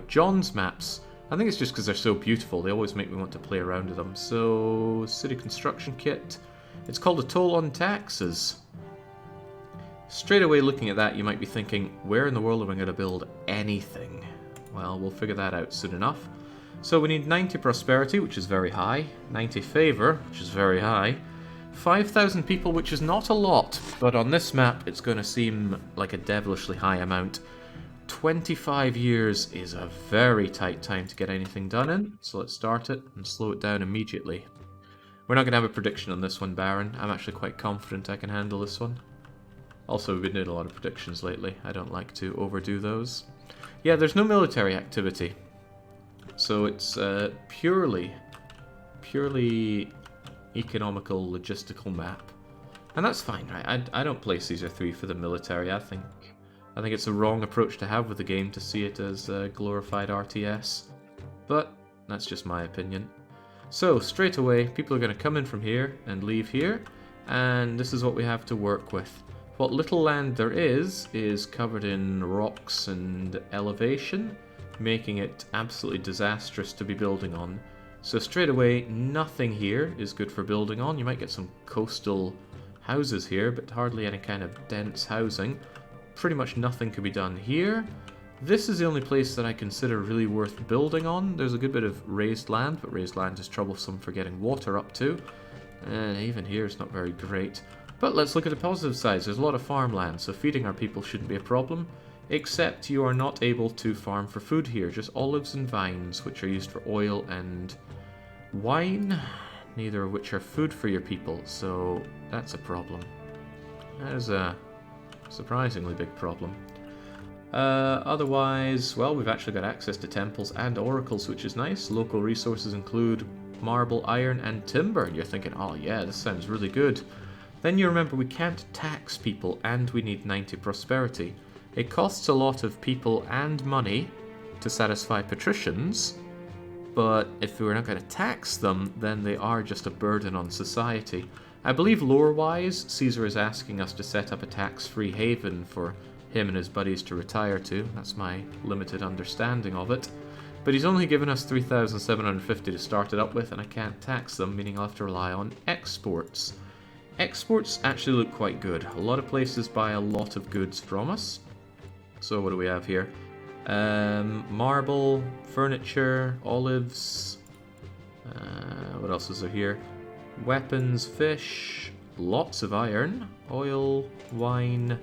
John's maps, I think it's just because they're so beautiful, they always make me want to play around with them. So, city construction kit. It's called Atoll on taxes. Straight away looking at that, you might be thinking, where in the world am I going to build anything? Well, we'll figure that out soon enough. So we need 90 prosperity, which is very high, 90 favour, which is very high, 5,000 people, which is not a lot, but on this map it's going to seem like a devilishly high amount. 25 years is a very tight time to get anything done in, so let's start it and slow it down immediately. We're not going to have a prediction on this one, Baron. I'm actually quite confident I can handle this one. Also, we've been doing a lot of predictions lately. I don't like to overdo those. Yeah, there's no military activity. So it's purely economical, logistical map. And that's fine, right? I don't play Caesar 3 for the military. I think it's a wrong approach to have with the game to see it as a glorified RTS. But that's just my opinion. So, straight away, people are going to come in from here and leave here. And this is what we have to work with. What little land there is covered in rocks and elevation, making it absolutely disastrous to be building on. So straight away, nothing here is good for building on. You might get some coastal houses here, but hardly any kind of dense housing. Pretty much nothing could be done here. This is the only place that I consider really worth building on. There's a good bit of raised land, but raised land is troublesome for getting water up to. And even here it's not very great. But let's look at the positive side. There's a lot of farmland, so feeding our people shouldn't be a problem. Except you are not able to farm for food here. Just olives and vines, which are used for oil and wine. Neither of which are food for your people, so that's a problem. That is a surprisingly big problem. Otherwise, well, we've actually got access to temples and oracles, which is nice. Local resources include marble, iron, and timber. And you're thinking, oh yeah, this sounds really good. Then you remember we can't tax people, and we need 90 prosperity. It costs a lot of people and money to satisfy patricians, but if we're not going to tax them, then they are just a burden on society. I believe lore-wise, Caesar is asking us to set up a tax-free haven for him and his buddies to retire to. That's my limited understanding of it. But he's only given us 3,750 to start it up with, and I can't tax them, meaning I'll have to rely on exports. Exports actually look quite good. A lot of places buy a lot of goods from us. So what do we have here? Marble, furniture, olives. What else is there here? Weapons, fish, lots of iron, oil, wine,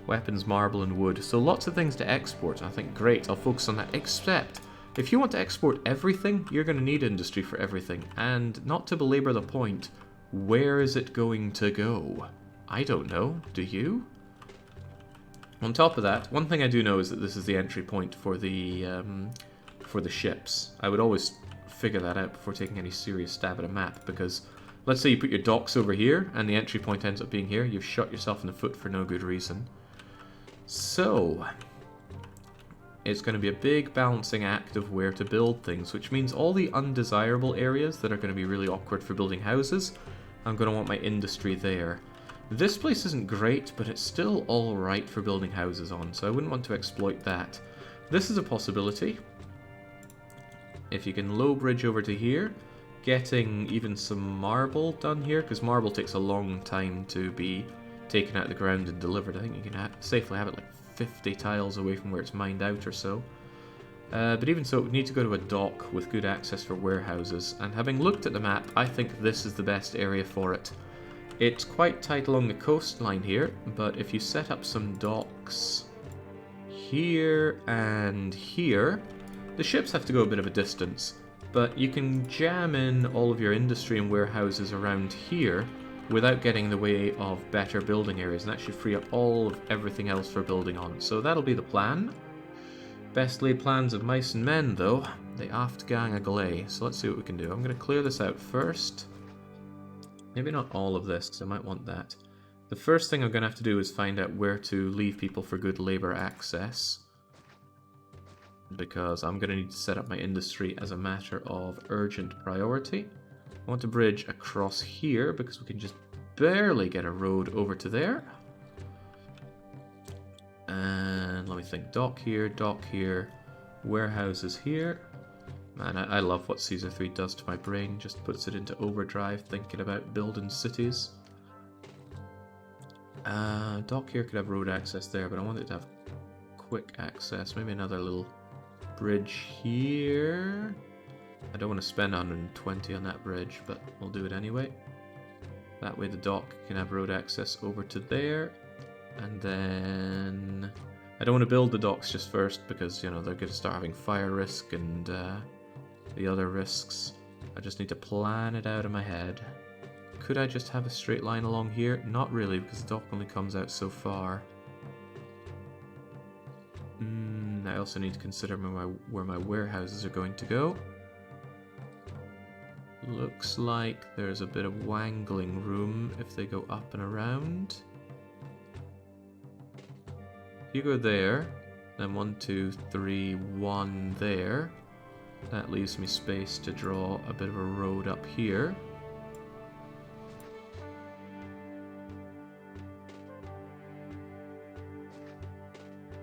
weapons, marble, and wood. So lots of things to export. I think great, I'll focus on that. Except, if you want to export everything, you're going to need industry for everything. And not to belabor the point, where is it going to go? I don't know. Do you? On top of that, one thing I do know is that this is the entry point for the ships. I would always figure that out before taking any serious stab at a map, because let's say you put your docks over here and the entry point ends up being here, you've shot yourself in the foot for no good reason. So, it's going to be a big balancing act of where to build things, which means all the undesirable areas that are going to be really awkward for building houses, I'm going to want my industry there. This place isn't great, but it's still alright for building houses on, so I wouldn't want to exploit that. This is a possibility. If you can low bridge over to here, getting even some marble done here, because marble takes a long time to be taken out of the ground and delivered. I think you can safely have it like 50 tiles away from where it's mined out or so. But even so, we need to go to a dock with good access for warehouses, and having looked at the map, I think this is the best area for it. It's quite tight along the coastline here, but if you set up some docks here and here, the ships have to go a bit of a distance, but you can jam in all of your industry and warehouses around here without getting in the way of better building areas, and actually free up all of everything else for building on. So that'll be the plan. Best laid plans of mice and men, though. The aft gang a gley. So let's see what we can do. I'm going to clear this out first. Maybe not all of this, because I might want that. The first thing I'm going to have to do is find out where to leave people for good labour access, because I'm going to need to set up my industry as a matter of urgent priority. I want to bridge across here, because we can just barely get a road over to there. And let me think, dock here, Warehouses here. Man, I love what Caesar 3 does to my brain. Just puts it into overdrive thinking about building cities. Dock here could have road access there, but I want it to have quick access. Maybe another little bridge here. I don't want to spend 120 on that bridge, but we'll do it anyway. That way the dock can have road access over to there. And then... I don't want to build the docks just first because, you know, they're going to start having fire risk and the other risks. I just need to plan it out in my head. Could I just have a straight line along here? Not really, because the dock only comes out so far. I also need to consider where my warehouses are going to go. Looks like there's a bit of wangling room if they go up and around. If you go there, then 1, 2, 3, 1 there. That leaves me space to draw a bit of a road up here.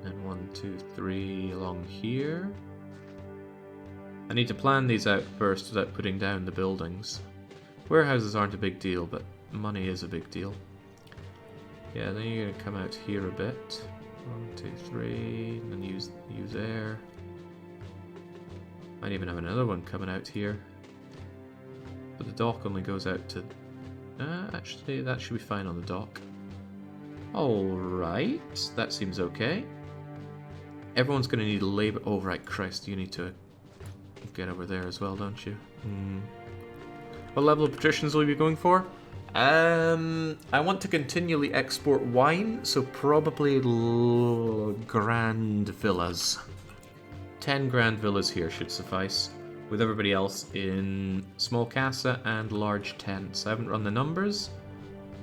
And 1, 2, 3 along here. I need to plan these out first without putting down the buildings. Warehouses aren't a big deal, but money is a big deal. Yeah, then you're going to come out here a bit. 1, 2, 3, and then use you there. Might even have another one coming out here. But the dock only goes out to... actually, that should be fine on the dock. Alright, that seems okay. Everyone's going to need labor... Oh, right, Christ, you need to get over there as well, don't you? What level of patricians will we be going for? I want to continually export wine, so probably grand villas. 10 grand villas here should suffice, with everybody else in small casa and large tents. I haven't run the numbers,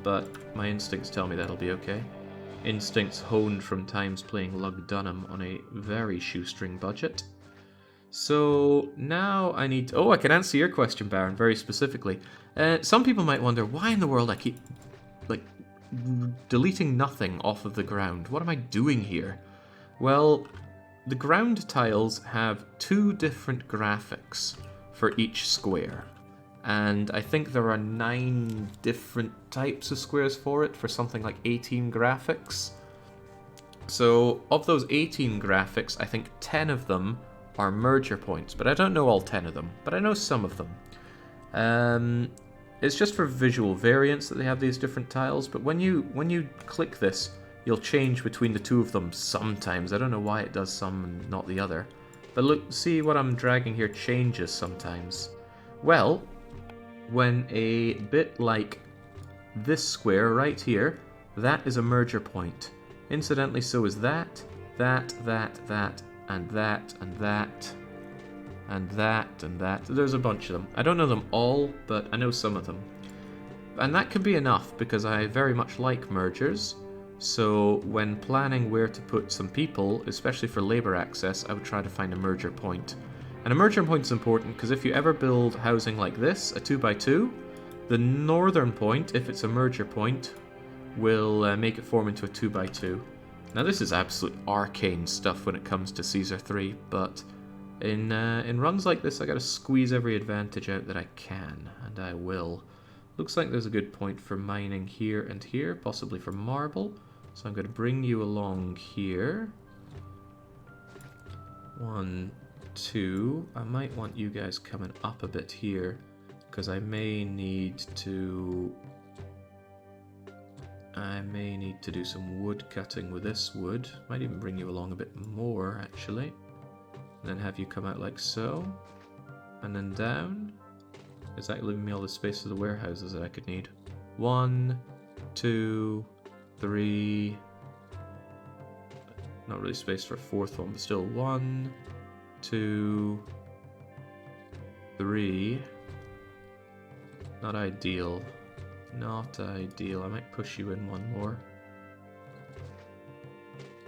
but my instincts tell me that'll be okay. Instincts honed from times playing Lug Dunham on a very shoestring budget. So now I need to... Oh, I can answer your question, Baron, very specifically. Some people might wonder why in the world I keep, like, deleting nothing off of the ground. What am I doing here? Well, the ground tiles have 2 different graphics for each square. And I think there are 9 different types of squares for it, for something like 18 graphics. So, of those 18 graphics, I think 10 of them are merger points, but I don't know all 10 of them, but I know some of them. It's just for visual variance that they have these different tiles, but when you click this, you'll change between the 2 of them sometimes. I don't know why it does some and not the other. But look, see what I'm dragging here changes sometimes. Well, when a bit like this square right here, that is a merger point. Incidentally, so is that, that, and that, and that, and that, and that. There's a bunch of them. I don't know them all, but I know some of them. And that could be enough, because I very much like mergers. So when planning where to put some people, especially for labor access, I would try to find a merger point. And a merger point is important, because if you ever build housing like this, a 2x2, the northern point, if it's a merger point, will make it form into a 2x2. Now this is absolute arcane stuff when it comes to Caesar 3, but in runs like this I gotta squeeze every advantage out that I can, and I will. Looks like there's a good point for mining here and here, possibly for marble, so I'm going to bring you along here. 1, 2, I might want you guys coming up a bit here, because I may need to do some wood cutting with this wood. Might even bring you along a bit more, actually. And then have you come out like so. And then down. Is that leaving me all the space for the warehouses that I could need? 1, 2, 3. Not really space for a 4th one, but still 1, 2, 3. Not ideal. Not ideal. I might push you in 1 more.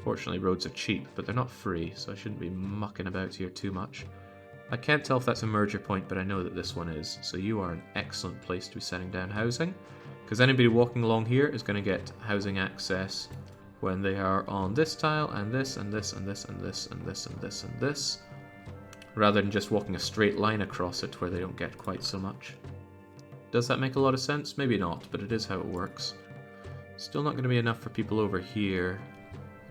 Fortunately, roads are cheap, but they're not free, so I shouldn't be mucking about here too much. I can't tell if that's a merger point, but I know that this one is. So you are an excellent place to be setting down housing, because anybody walking along here is going to get housing access when they are on this tile, and this, and this, and this, and this, and this, and this, and this, rather than just walking a straight line across it where they don't get quite so much. Does that make a lot of sense? Maybe not, but it is how it works. Still not going to be enough for people over here.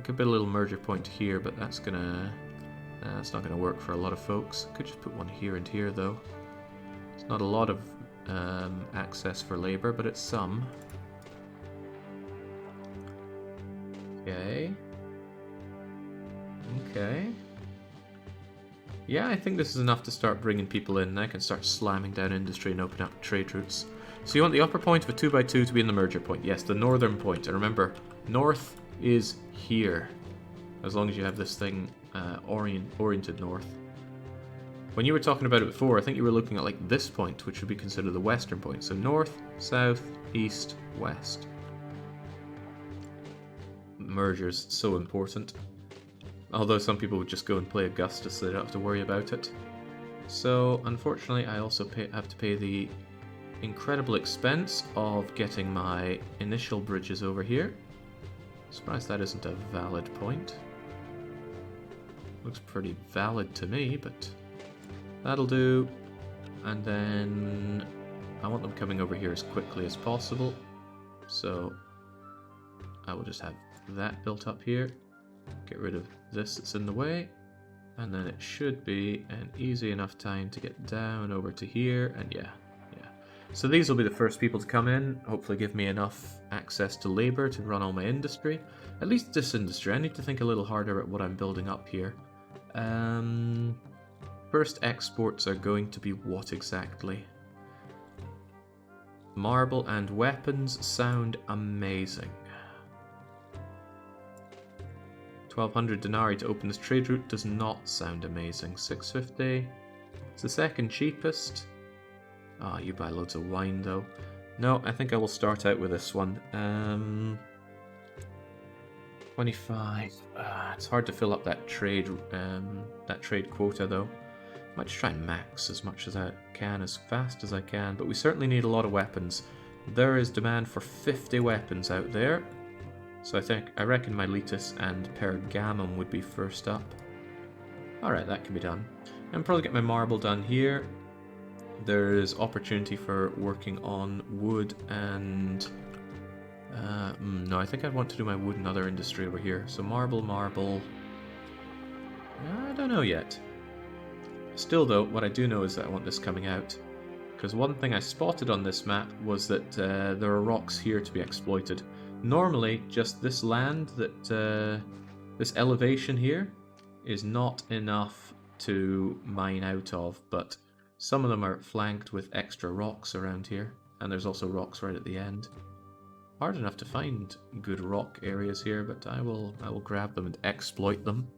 Could be a little merger point here, but that's not gonna work for a lot of folks. Could just put one here and here though. It's not a lot of access for labor, but it's some. Okay. Okay. Yeah, I think this is enough to start bringing people in. I can start slamming down industry and open up trade routes. So you want the upper point of a 2x2 to be in the merger point. Yes, the northern point. And remember, north is here. As long as you have this thing oriented north. When you were talking about it before, I think you were looking at like this point, which would be considered the western point. So north, south, east, west. Mergers, so important. Although some people would just go and play Augustus, so they don't have to worry about it. So, unfortunately, I also have to pay the incredible expense of getting my initial bridges over here. Surprised that isn't a valid point. Looks pretty valid to me, but that'll do. And then I want them coming over here as quickly as possible. So I will just have that built up here. Get rid of this that's in the way, and then it should be an easy enough time to get down over to here, and yeah. So these will be the first people to come in, hopefully give me enough access to labor to run all my industry. At least this industry. I need to think a little harder at what I'm building up here. First exports are going to be what exactly? Marble and weapons sound amazing. 1200 denarii to open this trade route does not sound amazing. 650. It's the second cheapest. Ah, you buy loads of wine though. No, I think I will start out with this one. 25. It's hard to fill up that trade quota though. Might try and max as much as I can, as fast as I can, but we certainly need a lot of weapons. There is demand for 50 weapons out there. So I reckon Miletus and Pergamum would be first up. Alright, that can be done. And probably get my marble done here. There's opportunity for working on wood and... no, I think I'd want to do my wood and other industry over here. So marble. I don't know yet. Still though, what I do know is that I want this coming out. Because one thing I spotted on this map was that there are rocks here to be exploited. Normally, just this land, this elevation here, is not enough to mine out of, but some of them are flanked with extra rocks around here, and there's also rocks right at the end. Hard enough to find good rock areas here, but I will grab them and exploit them.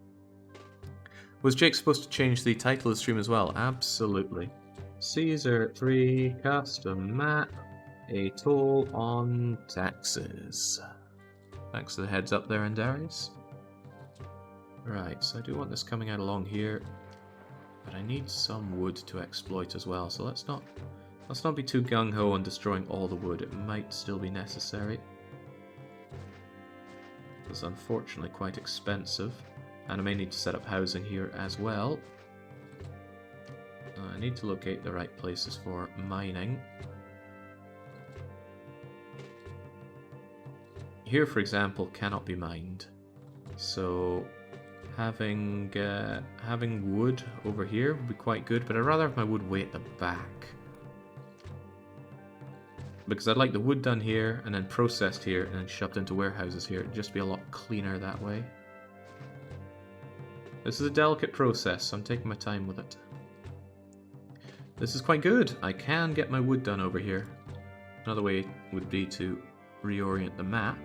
Was Jake supposed to change the title of the stream as well? Absolutely. Caesar 3 custom map. Atoll on taxes. Thanks for the heads up there, Andarius. Right, so I do want this coming out along here, but I need some wood to exploit as well. So let's not be too gung-ho on destroying all the wood. It might still be necessary. It's unfortunately quite expensive, and I may need to set up housing here as well. I need to locate the right places for mining. Here, for example, cannot be mined, so having wood over here would be quite good, but I'd rather have my wood way at the back. Because I'd like the wood done here, and then processed here, and then shoved into warehouses here. It'd just be a lot cleaner that way. This is a delicate process, so I'm taking my time with it. This is quite good. I can get my wood done over here. Another way would be to reorient the map.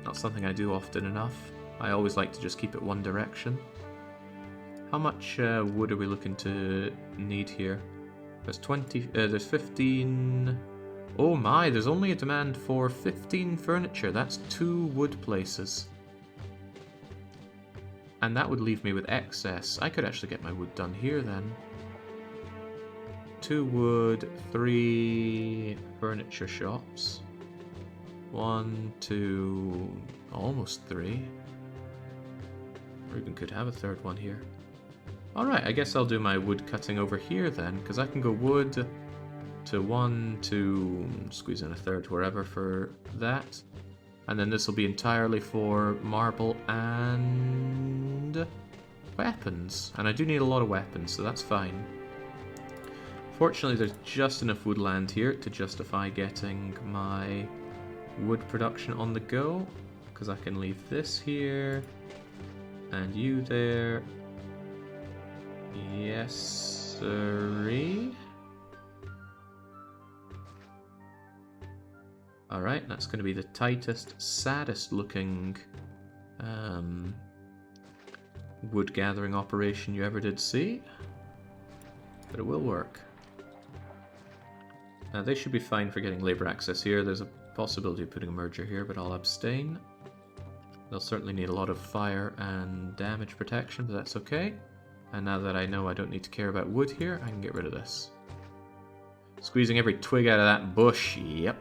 Not something I do often enough. I always like to just keep it one direction. How much wood are we looking to need here? There's 20. There's 15. Oh my! There's only a demand for 15 furniture. That's 2 wood places, and that would leave me with excess. I could actually get my wood done here then. 2 wood, 3 furniture shops. 1, 2, almost 3. Or even could have a third one here. Alright, I guess I'll do my wood cutting over here then, because I can go wood to 1, to squeeze in a third, wherever for that. And then this will be entirely for marble and weapons. And I do need a lot of weapons, so that's fine. Fortunately, there's just enough woodland here to justify getting my wood production on the go, because I can leave this here, and you there. Yes, sirree. Alright, that's going to be the tightest, saddest looking wood gathering operation you ever did see. But it will work. Now they should be fine for getting labour access here. There's a possibility of putting a merger here, but I'll abstain. They'll certainly need a lot of fire and damage protection, but that's okay. And now that I know I don't need to care about wood here, I can get rid of this. Squeezing every twig out of that bush, yep.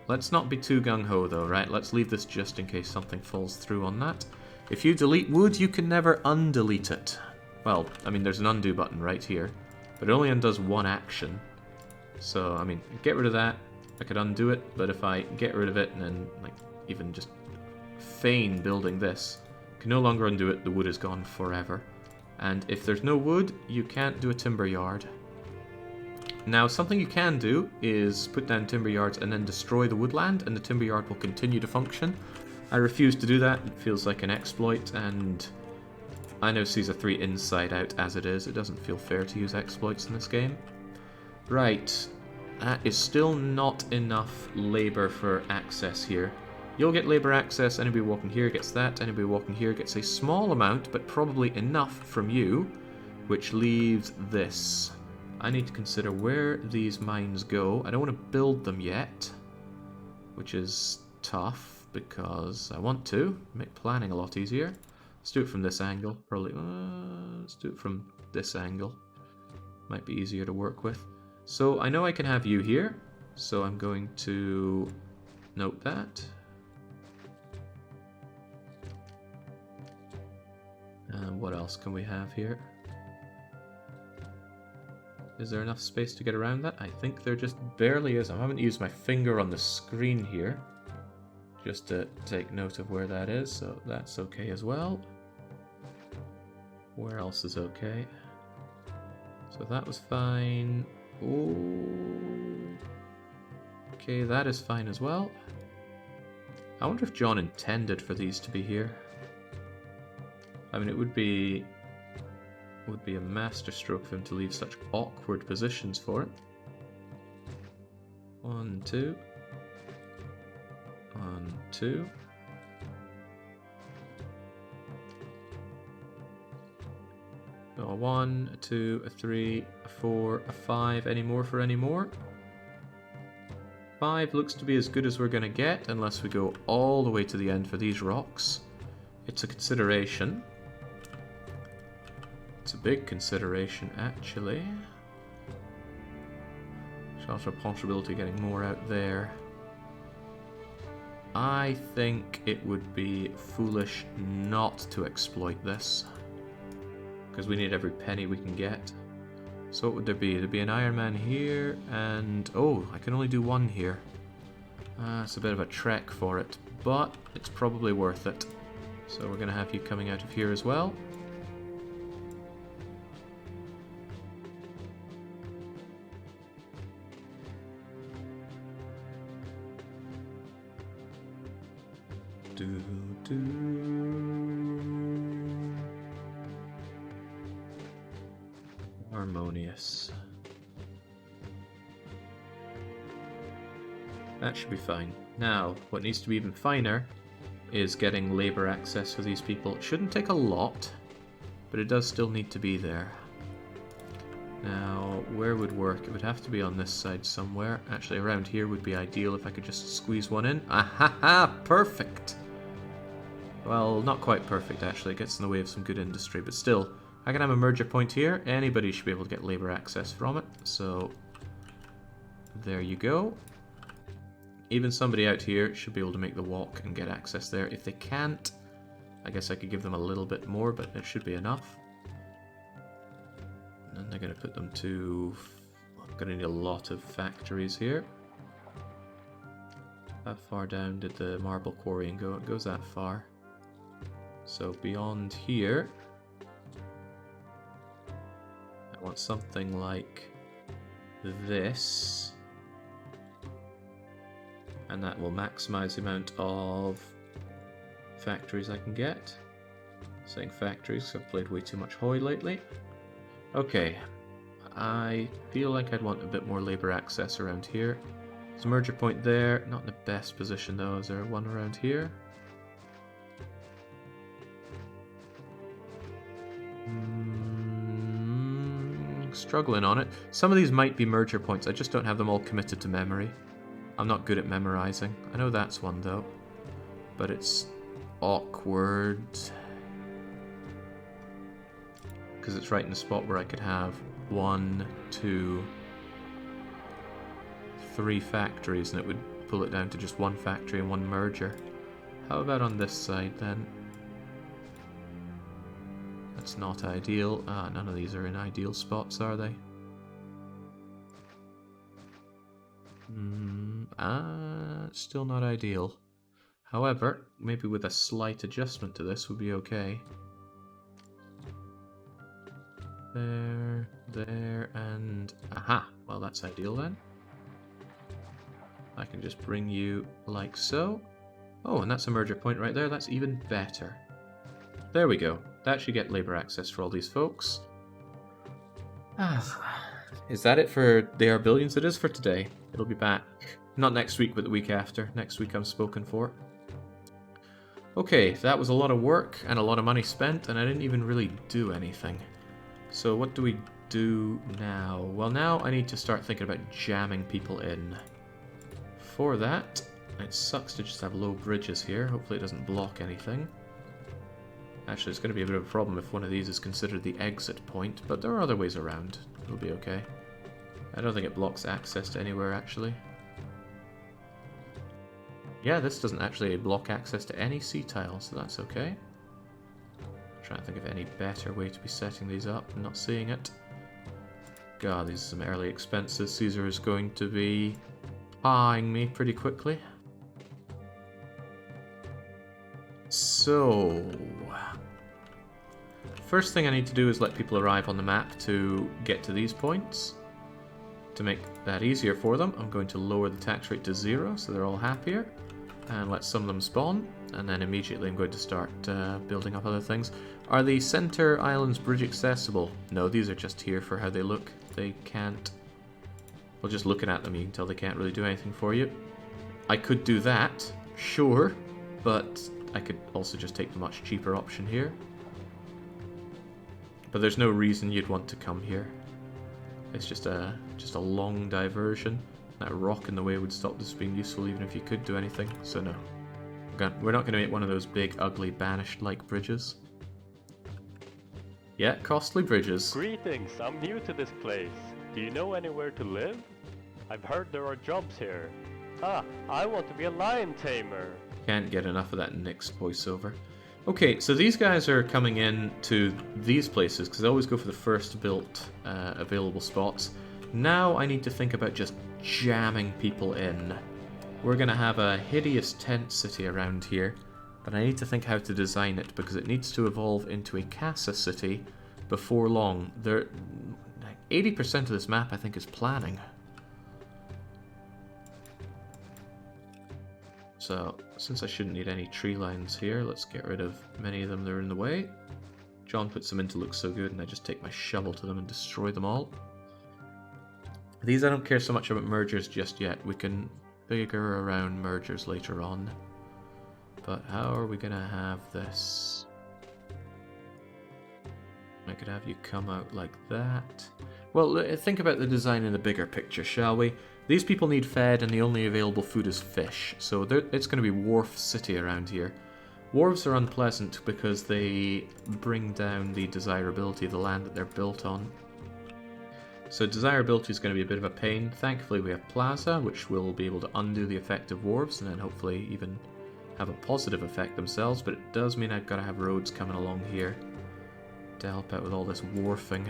Let's not be too gung-ho though, right? Let's leave this just in case something falls through on that. If you delete wood, you can never undelete it. Well, I mean, there's an undo button right here, but it only undoes one action. So, I mean, get rid of that. I could undo it, but if I get rid of it and then, like, even just feign building this, I can no longer undo it. The wood is gone forever. And if there's no wood, you can't do a timber yard. Now, something you can do is put down timber yards and then destroy the woodland, and the timber yard will continue to function. I refuse to do that. It feels like an exploit, and I know Caesar 3 inside out as it is. It doesn't feel fair to use exploits in this game. Right, that is still not enough labour for access here. You'll get labour access, anybody walking here gets that, anybody walking here gets a small amount, but probably enough from you, which leaves this. I need to consider where these mines go. I don't want to build them yet, which is tough because I want to make planning a lot easier. Let's do it from this angle. Probably, let's do it from this angle. Might be easier to work with. So I know I can have you here, so I'm going to note that. What else can we have here? Is there enough space to get around that? I think there just barely is. I haven't used my finger on the screen here just to take note of where that is, so that's okay as well. Where else is okay? So that was fine. Ooh. Okay, that is fine as well. I wonder if John intended for these to be here. I mean, it would be a masterstroke for him to leave such awkward positions for it. 1, 2. 1, 2. A 1, a 2, a 3, a 4, a 5. Any more for any more? 5 looks to be as good as we're going to get, unless we go all the way to the end for these rocks. It's a consideration. It's a big consideration, actually. There's also a possibility of getting more out there. I think it would be foolish not to exploit this, because we need every penny we can get. So what would there be? There'd be an Iron Man here, and... oh, I can only do one here. It's a bit of a trek for it, but it's probably worth it. So we're going to have you coming out of here as well. Harmonious. That should be fine. Now, what needs to be even finer is getting labour access for these people. It shouldn't take a lot, but it does still need to be there. Now, where would work? It would have to be on this side somewhere. Actually, around here would be ideal if I could just squeeze one in. Ahaha! Perfect! Well, not quite perfect, actually. It gets in the way of some good industry, but still, I can have a merger point here. Anybody should be able to get labour access from it, so there you go. Even somebody out here should be able to make the walk and get access there. If they can't, I guess I could give them a little bit more, but it should be enough. And then they're going to put them to... I'm going to need a lot of factories here. How far down did the marble quarrying go? It goes that far. So beyond here, I want something like this. And that will maximize the amount of factories I can get. Saying factories, I've played way too much Hoi lately. Okay, I feel like I'd want a bit more labor access around here. There's a merger point there, not in the best position though. Is there one around here? Struggling on it. Some of these might be merger points, I just don't have them all committed to memory. I'm not good at memorizing. I know that's one though, but it's awkward because it's right in the spot where I could have 1, 2, 3 factories and it would pull it down to just 1 factory and 1 merger. How about on this side then? That's not ideal. None of these are in ideal spots, are they? Still not ideal. However, maybe with a slight adjustment to this would be okay. There, there, and... aha! Well, that's ideal then. I can just bring you like so. Oh, and that's a merger point right there. That's even better. There we go. That should get labor access for all these folks. Is that it for They Are Billions? It is for today. It'll be back. Not next week, but the week after. Next week I'm spoken for. Okay, that was a lot of work and a lot of money spent, and I didn't even really do anything. So what do we do now? Well, now I need to start thinking about jamming people in. For that, it sucks to just have low bridges here. Hopefully it doesn't block anything. Actually, it's going to be a bit of a problem if one of these is considered the exit point, but there are other ways around. It'll be okay. I don't think it blocks access to anywhere, actually. Yeah, this doesn't actually block access to any sea tiles, so that's okay. I'm trying to think of any better way to be setting these up. I'm not seeing it. God, these are some early expenses. Caesar is going to be eyeing me pretty quickly. So, first thing I need to do is let people arrive on the map to get to these points. To make that easier for them, I'm going to lower the tax rate to 0 so they're all happier. And let some of them spawn, and then immediately I'm going to start building up other things. Are the center islands bridge accessible? No, these are just here for how they look. They can't... well, just looking at them you can tell they can't really do anything for you. I could do that, sure, but I could also just take the much cheaper option here. But there's no reason you'd want to come here. It's just a long diversion. That rock in the way would stop this being useful even if you could do anything, so no. We're not going to make one of those big, ugly, banished-like bridges. Yeah, costly bridges. Greetings, I'm new to this place. Do you know anywhere to live? I've heard there are jobs here. I want to be a lion tamer. Can't get enough of that next voiceover. Okay, so these guys are coming in to these places because they always go for the first built available spots. Now I need to think about just jamming people in. We're going to have a hideous tent city around here, but I need to think how to design it because it needs to evolve into a casa city before long. 80% of this map I think is planning. So, since I shouldn't need any tree lines here, let's get rid of many of them that are in the way. John puts them in to look so good, and I just take my shovel to them and destroy them all. These I don't care so much about mergers just yet. We can figure around mergers later on. But how are we going to have this? I could have you come out like that. Well, think about the design in the bigger picture, shall we? These people need fed and the only available food is fish. So it's going to be Wharf City around here. Wharves are unpleasant because they bring down the desirability of the land that they're built on. So desirability is going to be a bit of a pain. Thankfully we have Plaza, which will be able to undo the effect of wharves and then hopefully even have a positive effect themselves, but it does mean I've got to have roads coming along here to help out with all this wharfing.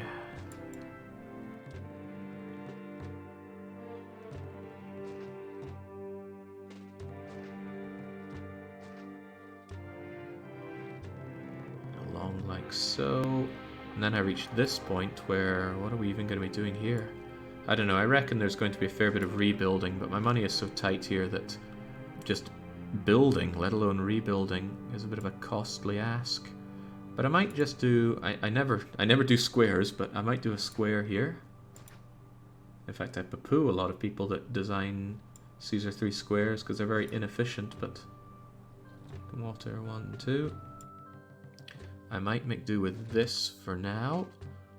Along like so. And then I reach this point where, what are we even going to be doing here? I don't know, I reckon there's going to be a fair bit of rebuilding, but my money is so tight here that just building, let alone rebuilding, is a bit of a costly ask. But I might just do, I never do squares, but I might do a square here. In fact, I poo-poo a lot of people that design Caesar 3 squares because they're very inefficient, but water 1, 2. I might make do with this for now,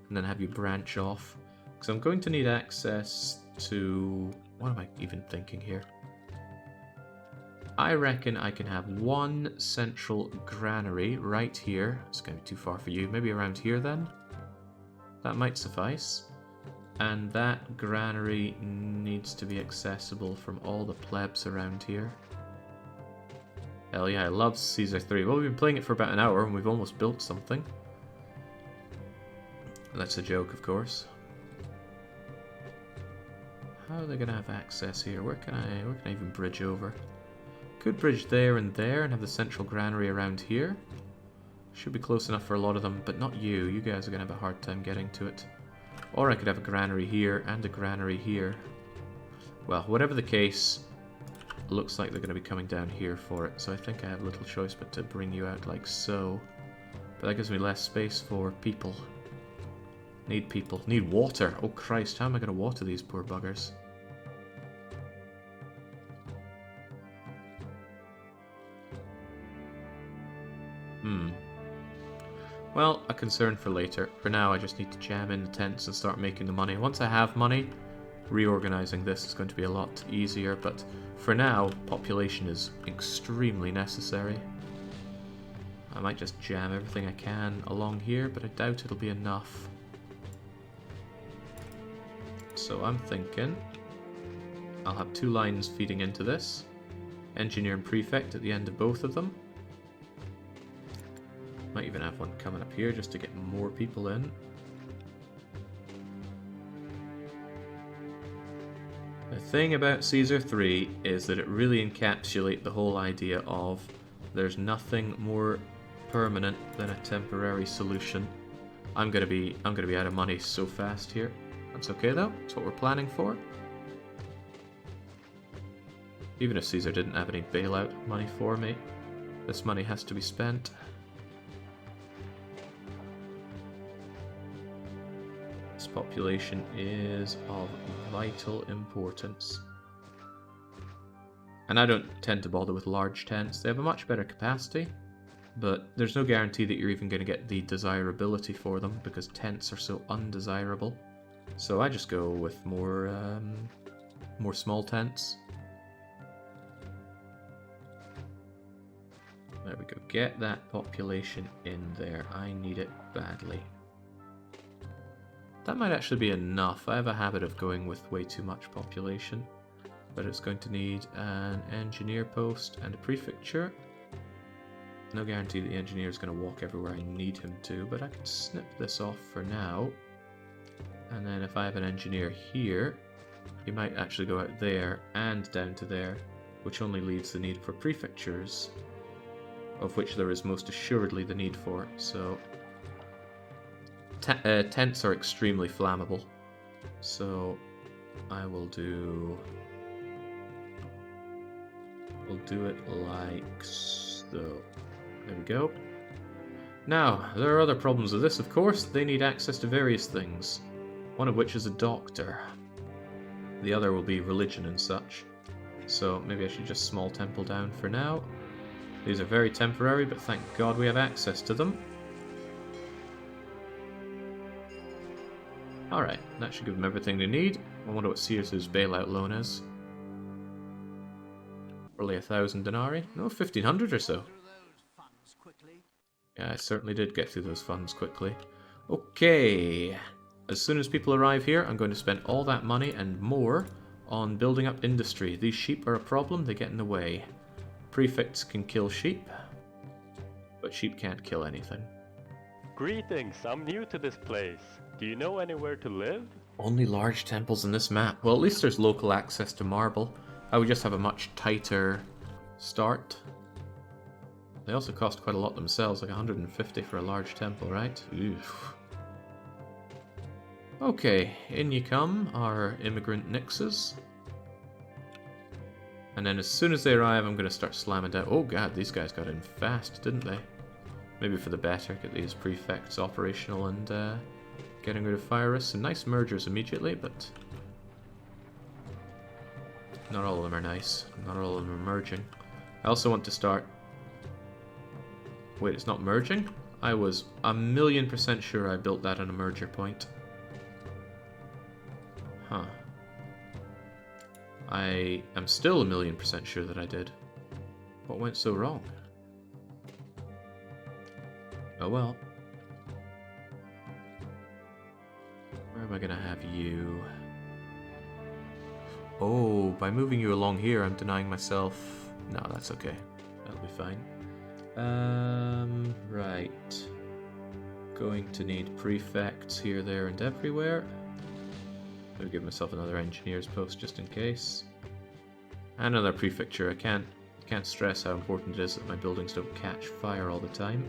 and then have you branch off. Because I'm going to need access to... What am I even thinking here? I reckon I can have one central granary right here. It's going to be too far for you. Maybe around here then? That might suffice. And that granary needs to be accessible from all the plebs around here. Hell yeah, I love Caesar 3. Well, we've been playing it for about an hour and we've almost built something. That's a joke, of course. How are they going to have access here? Where can I even bridge over? Could bridge there and have the central granary around here. Should be close enough for a lot of them, but not you. You guys are going to have a hard time getting to it. Or I could have a granary here and a granary here. Well, whatever the case, looks like they're going to be coming down here for it. So I think I have little choice but to bring you out like so. But that gives me less space for people. Need people. Need water. Oh Christ, how am I going to water these poor buggers? Well, a concern for later. For now, I just need to jam in the tents and start making the money. Once I have money, reorganizing this is going to be a lot easier, but for now, population is extremely necessary. I might just jam everything I can along here, but I doubt it'll be enough. So I'm thinking I'll have 2 lines feeding into this. Engineer and prefect at the end of both of them. Might even have one coming up here just to get more people in. The thing about Caesar 3 is that it really encapsulates the whole idea of there's nothing more permanent than a temporary solution. I'm gonna be out of money so fast here. That's okay though, that's what we're planning for. Even if Caesar didn't have any bailout money for me, this money has to be spent. This population is of vital importance. And I don't tend to bother with large tents. They have a much better capacity, but there's no guarantee that you're even going to get the desirability for them because tents are so undesirable. So I just go with more small tents. There we go. Get that population in there. I need it badly. That might actually be enough. I have a habit of going with way too much population. But it's going to need an engineer post and a prefecture. No guarantee that the engineer is going to walk everywhere I need him to, but I can snip this off for now. And then if I have an engineer here, he might actually go out there and down to there, which only leaves the need for prefectures, of which there is most assuredly the need for. So tents are extremely flammable, so I will do... We'll do it like so. There we go. Now, there are other problems with this, of course. They need access to various things, one of which is a doctor. The other will be religion and such. So maybe I should just small temple down for now. These are very temporary, but thank God we have access to them. Alright, that should give them everything they need. I wonder what Caesar's bailout loan is. Probably 1,000 denarii? No, 1,500 or so. Yeah, I certainly did get through those funds quickly. Okay. As soon as people arrive here, I'm going to spend all that money and more on building up industry. These sheep are a problem, they get in the way. Prefects can kill sheep, but sheep can't kill anything. Greetings, I'm new to this place. Do you know anywhere to live? Only large temples in this map. Well, at least there's local access to marble. I would just have a much tighter start. They also cost quite a lot themselves, like 150 for a large temple, right? Oof. Okay, in you come, our immigrant nixes. And then as soon as they arrive, I'm going to start slamming down. Oh god, these guys got in fast, didn't they? Maybe for the better, get these prefects operational and getting rid of fire risks. Some nice mergers immediately, but not all of them are nice. Not all of them are merging. I also want to start... Wait, it's not merging? I was 1,000,000% sure I built that on a merger point. Huh. I am still 1,000,000% sure that I did. What went so wrong? Oh well. Where am I gonna have you? Oh, by moving you along here, I'm denying myself... No, that's okay. That'll be fine. Right. Going to need prefects here, there, and everywhere. I'll give myself another engineer's post just in case. And another prefecture. I can't stress how important it is that my buildings don't catch fire all the time.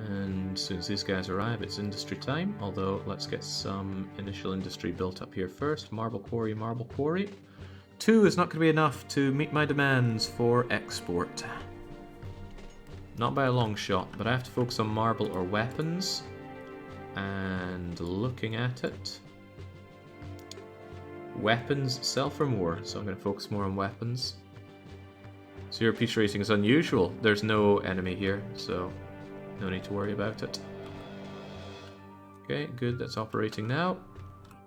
And as soon as these guys arrive, it's industry time. Although, let's get some initial industry built up here first. Marble quarry, marble quarry. 2 is not going to be enough to meet my demands for export. Not by a long shot, but I have to focus on marble or weapons. And looking at it... Weapons sell for more, so I'm going to focus more on weapons. So your peace rating is unusual. There's no enemy here, so no need to worry about it. Okay, good, that's operating now.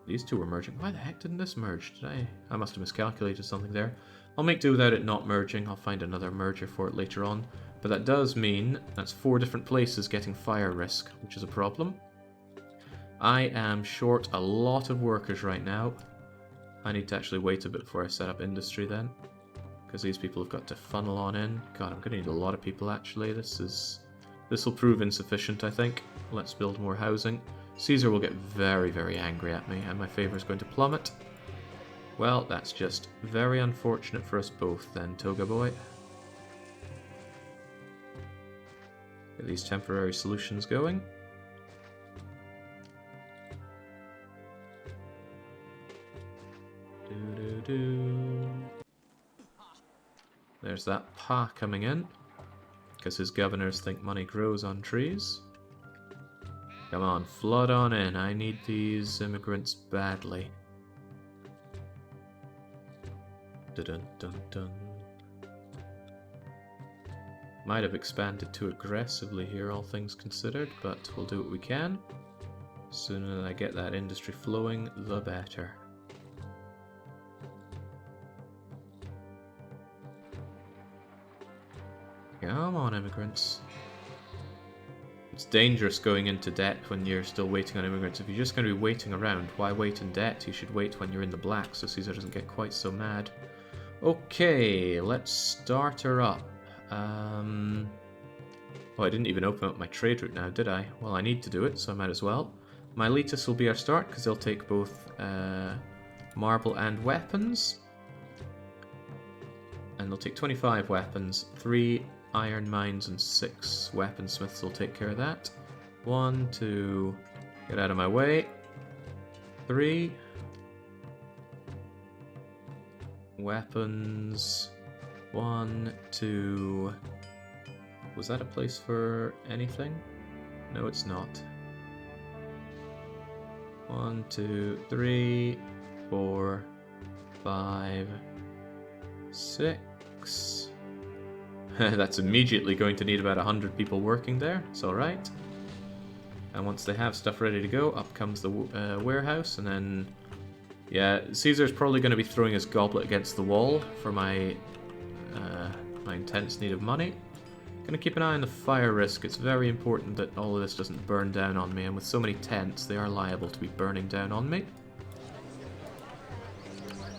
These two were merging. Why the heck didn't this merge? I must have miscalculated something there. I'll make do without it not merging. I'll find another merger for it later on. But that does mean that's 4 different places getting fire risk, which is a problem. I am short a lot of workers right now. I need to actually wait a bit before I set up industry then. Because these people have got to funnel on in. God, I'm going to need a lot of people actually. This will prove insufficient, I think. Let's build more housing. Caesar will get very, very angry at me, and my favour is going to plummet. Well, that's just very unfortunate for us both then, Toga boy. Get these temporary solutions going. There's that Pa coming in, because his governors think money grows on trees. Come on, flood on in. I need these immigrants badly. Dun dun dun. Might have expanded too aggressively here, all things considered, but we'll do what we can. Sooner than I get that industry flowing, the better. Come on, immigrants. It's dangerous going into debt when you're still waiting on immigrants. If you're just going to be waiting around, why wait in debt? You should wait when you're in the black so Caesar doesn't get quite so mad. Okay, let's start her up. Oh, I didn't even open up my trade route now, did I? Well, I need to do it, so I might as well. Miletus will be our start, because they'll take both marble and weapons. And they'll take 25 weapons, 3 iron mines and 6 weaponsmiths will take care of that. 1, 2, get out of my way. 3 weapons. 1, 2. Was that a place for anything? No, it's not. 1, 2, 3, 4, 5, 6. That's immediately going to need about 100 people working there. It's alright. And once they have stuff ready to go, up comes the warehouse, and then... Yeah, Caesar's probably going to be throwing his goblet against the wall for my intense need of money. Gonna keep an eye on the fire risk. It's very important that all of this doesn't burn down on me, and with so many tents, they are liable to be burning down on me.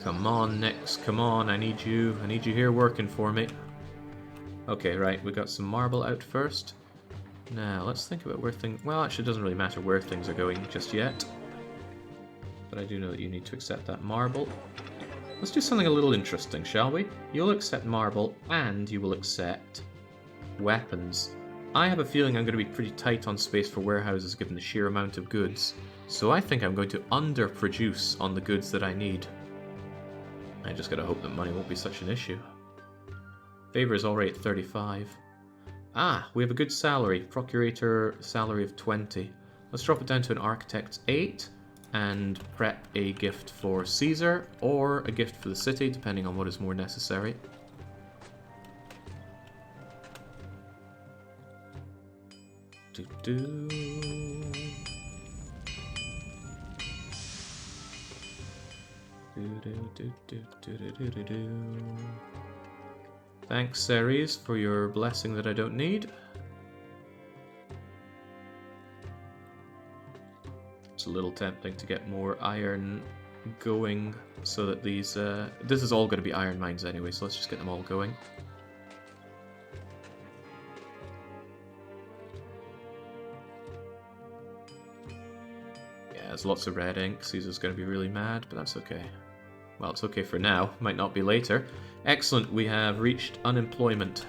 Come on, Nix, come on, I need you here working for me. Okay, right, we got some marble out first. Now, let's think about where things... Well, actually, it doesn't really matter where things are going just yet. But I do know that you need to accept that marble. Let's do something a little interesting, shall we? You'll accept marble, and you will accept weapons. I have a feeling I'm going to be pretty tight on space for warehouses given the sheer amount of goods. So I think I'm going to underproduce on the goods that I need. I just gotta hope that money won't be such an issue. Favor is already at 35. Ah, we have a good salary. Procurator salary of 20. Let's drop it down to an architect's 8 and prep a gift for Caesar or a gift for the city, depending on what is more necessary. Thanks, Ceres, for your blessing that I don't need. It's a little tempting to get more iron going so that these... this is all going to be iron mines anyway, so let's just get them all going. Yeah, there's lots of red ink. Caesar's going to be really mad, but that's okay. Well, it's okay for now. Might not be later. Excellent, we have reached unemployment.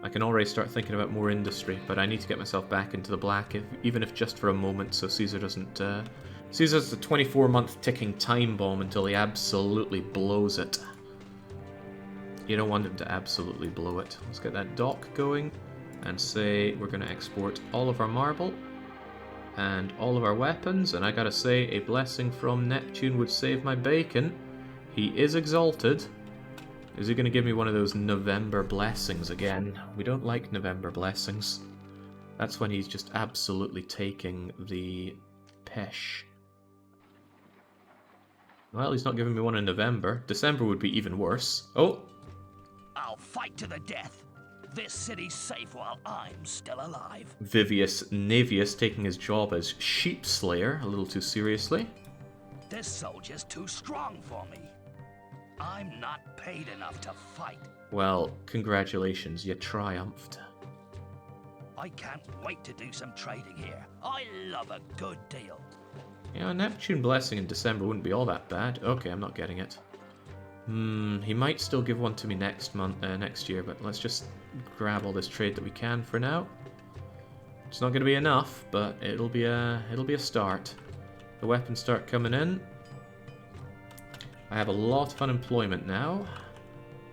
I can already start thinking about more industry, but I need to get myself back into the black, even if just for a moment, so Caesar doesn't... Caesar's a 24-month ticking time bomb until he absolutely blows it. You don't want him to absolutely blow it. Let's get that dock going, and say we're going to export all of our marble and all of our weapons, and I gotta say, a blessing from Neptune would save my bacon. He is exalted. Is he going to give me one of those November blessings again? We don't like November blessings. That's when he's just absolutely taking the pesh. Well, he's not giving me one in November. December would be even worse. Oh! I'll fight to the death. This city's safe while I'm still alive. Vivius Navius taking his job as sheep slayer a little too seriously. This soldier's too strong for me. I'm not paid enough to fight. Well, congratulations, you triumphed. I can't wait to do some trading here. I love a good deal. Yeah, a Neptune blessing in December wouldn't be all that bad. Okay, I'm not getting it. He might still give one to me next year, but let's just grab all this trade that we can for now. It's not going to be enough, but it'll be a start. The weapons start coming in. I have a lot of unemployment now.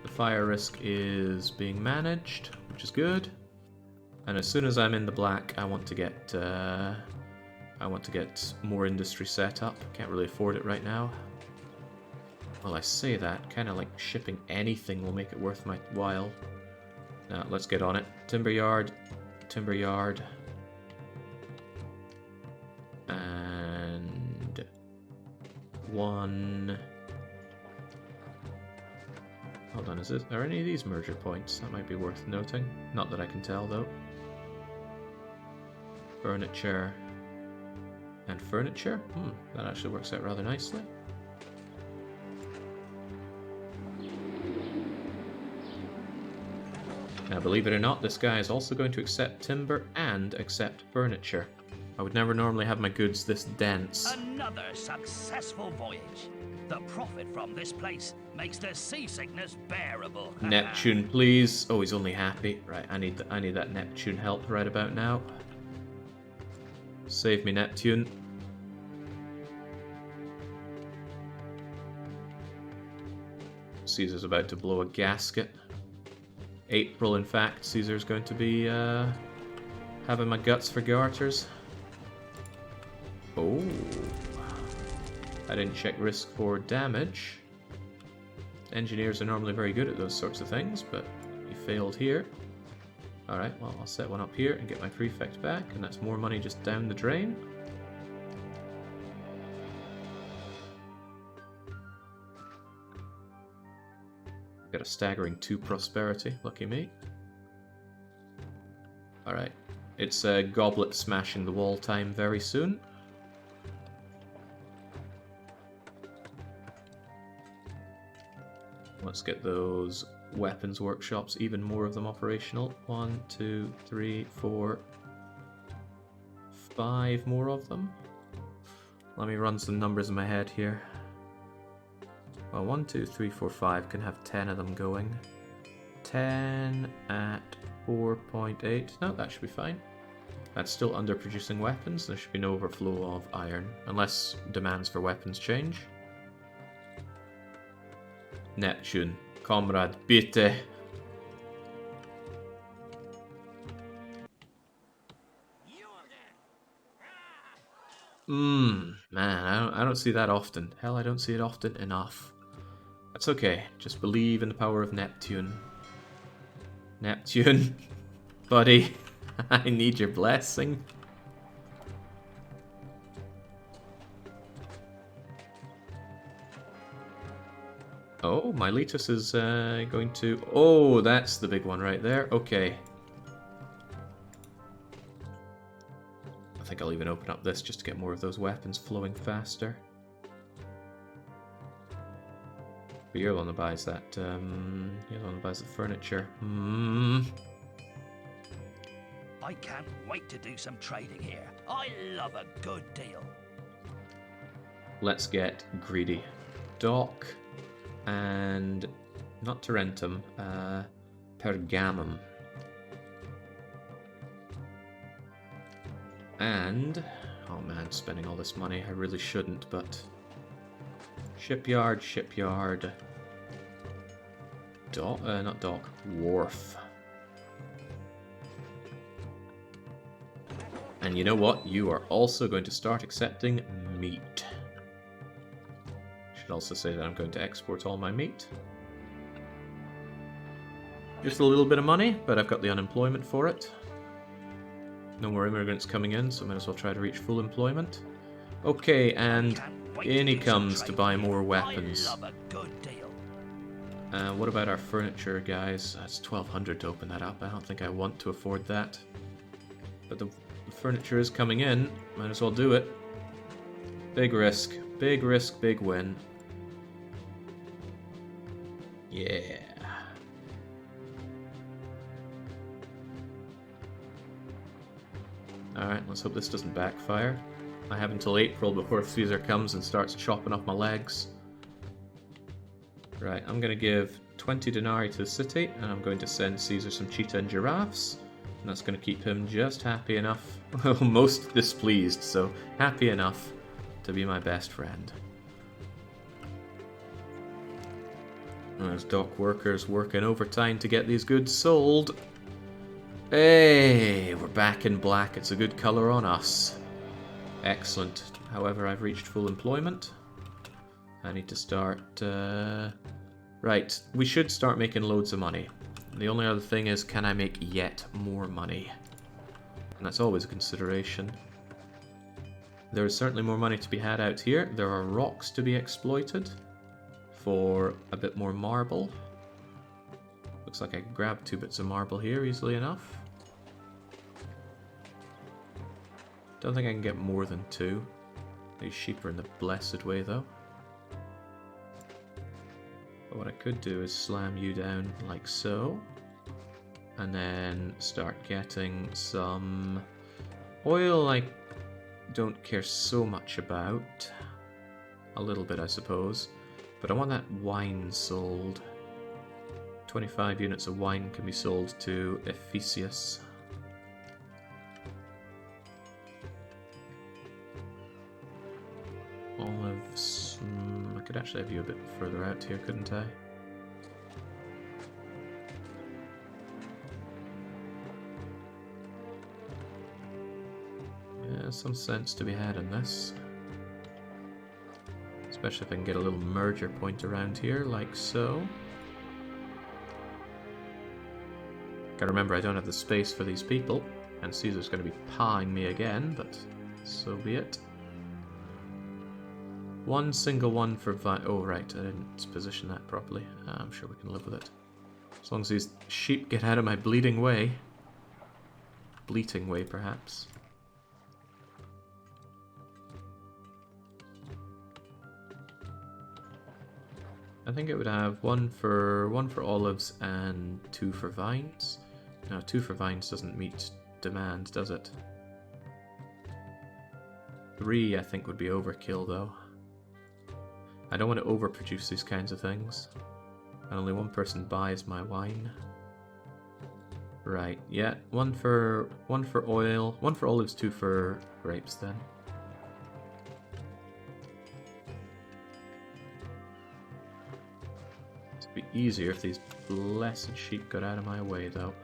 The fire risk is being managed, which is good. And as soon as I'm in the black, I want to get more industry set up. Can't really afford it right now. Well, I say that, kind of like shipping anything will make it worth my while. Now, let's get on it. Timber yard, and one. Hold on, are any of these merger points? That might be worth noting. Not that I can tell, though. Furniture. And furniture? That actually works out rather nicely. Now, believe it or not, this guy is also going to accept timber and accept furniture. I would never normally have my goods this dense. Another successful voyage. The profit from this place makes the seasickness bearable. Neptune, please. Oh, he's only happy. Right, I need that Neptune help right about now. Save me, Neptune. Caesar's about to blow a gasket. April, in fact, Caesar's going to be having my guts for garters. Oh. I didn't check risk for damage. Engineers are normally very good at those sorts of things, but he failed here. Alright, well, I'll set one up here and get my prefect back, and that's more money just down the drain. Got a staggering 2 prosperity, lucky me. Alright. It's a goblet smashing the wall time very soon. Let's get those weapons workshops, even more of them operational. 1, 2, 3, 4, 5 more of them. Let me run some numbers in my head here. Well, 1, 2, 3, 4, 5 can have 10 of them going. 10 at 4.8. No, that should be fine. That's still underproducing weapons. There should be no overflow of iron, unless demands for weapons change. Neptune, comrade, bitte. Man, I don't see that often. Hell, I don't see it often enough. That's okay. Just believe in the power of Neptune. Neptune, buddy, I need your blessing. Oh, Miletus is going to... Oh, that's the big one right there. Okay. I think I'll even open up this just to get more of those weapons flowing faster. But you're the one that buys that, you're the one that buys the furniture. I can't wait to do some trading here. I love a good deal. Let's get greedy. Dock and... not Tarentum, Pergamum. And... oh man, spending all this money. I really shouldn't, but... Shipyard, shipyard. Dock, not dock, wharf. And you know what? You are also going to start accepting meat. Should also say that I'm going to export all my meat. Just a little bit of money, but I've got the unemployment for it. No more immigrants coming in, so I might as well try to reach full employment. Okay, and in he comes to buy more weapons. What about our furniture, guys? That's 1,200 to open that up. I don't think I want to afford that. But the furniture is coming in. Might as well do it. Big risk, big win. Yeah. Alright, let's hope this doesn't backfire. I have until April before Caesar comes and starts chopping off my legs. Right, I'm going to give 20 denarii to the city, and I'm going to send Caesar some cheetah and giraffes. And that's going to keep him just happy enough, most displeased, so happy enough to be my best friend. There's dock workers working overtime to get these goods sold. Hey, we're back in black. It's a good colour on us. Excellent. However, I've reached full employment. I need to start... Right, we should start making loads of money. The only other thing is, can I make yet more money? And that's always a consideration. There is certainly more money to be had out here. There are rocks to be exploited for a bit more marble. Looks like I can grab 2 bits of marble here easily enough. Don't think I can get more than 2. These sheep are in the blessed way though. But what I could do is slam you down like so. And then start getting some oil I don't care so much about. A little bit I suppose. But I want that wine sold. 25 units of wine can be sold to Ephesus. Olives... I could actually have you a bit further out here, couldn't I? Yeah, some sense to be had in this. Especially if I can get a little merger point around here, like so. Gotta remember I don't have the space for these people, and Caesar's gonna be pawing me again, but so be it. One single one for oh right, I didn't position that properly. I'm sure we can live with it. As long as these sheep get out of my bleeding way. bleating way, perhaps. I think it would have one for olives and 2 for vines. No, 2 for vines doesn't meet demand, does it? 3, I think, would be overkill, though. I don't want to overproduce these kinds of things. And only one person buys my wine. Right, yeah, one for oil, 1 for olives, 2 for grapes, then. It'd be easier if these blessed sheep got out of my way, though.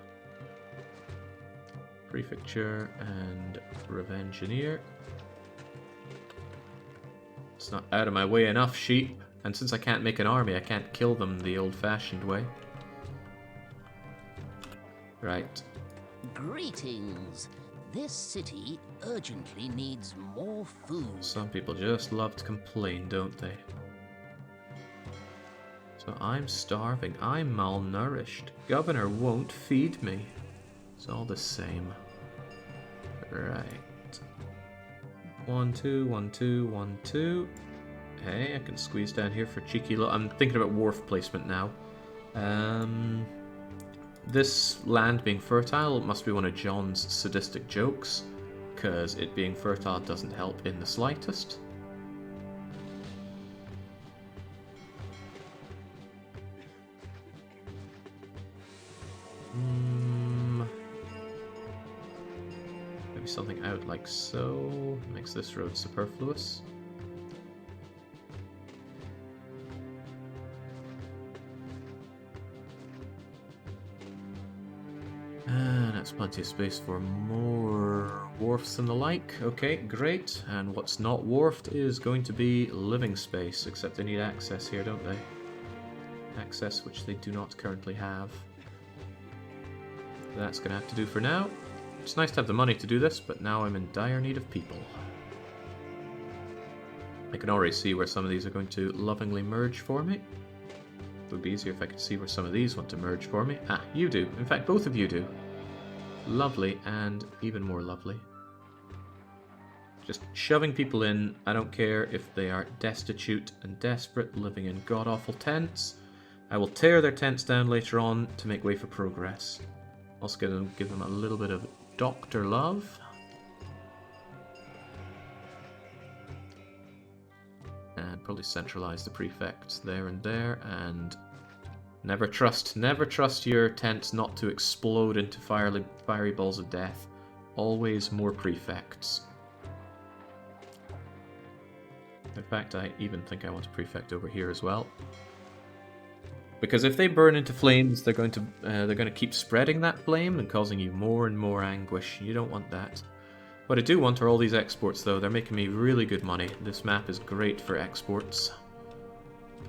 Prefecture and Revengeneer. It's not out of my way enough, sheep. And since I can't make an army, I can't kill them the old-fashioned way. Right. Greetings. This city urgently needs more food. Some people just love to complain, don't they? So I'm starving. I'm malnourished. Governor won't feed me. It's all the same. Right. 1, 2, 1, 2, 1, 2. Hey, I can squeeze down here for cheeky I'm thinking about wharf placement now. This land being fertile must be one of John's sadistic jokes, because it being fertile doesn't help in the slightest. Maybe something out like so. Makes this road superfluous. That's plenty of space for more wharfs and the like. Okay, great. And what's not wharfed is going to be living space, except they need access here, don't they? Access which they do not currently have. That's going to have to do for now. It's nice to have the money to do this, but now I'm in dire need of people. I can already see where some of these are going to lovingly merge for me. It would be easier if I could see where some of these want to merge for me. Ah, you do. In fact, both of you do. Lovely, and even more lovely. Just shoving people in. I don't care if they are destitute and desperate, living in god-awful tents. I will tear their tents down later on to make way for progress. Also gonna give them a little bit of doctor love. And probably centralize the prefects there and there, and never trust your tents not to explode into fiery balls of death. Always more prefects. In fact, I even think I want a prefect over here as well. Because if they burn into flames, they're going to keep spreading that flame and causing you more and more anguish. You don't want that. What I do want are all these exports, though. They're making me really good money. This map is great for exports.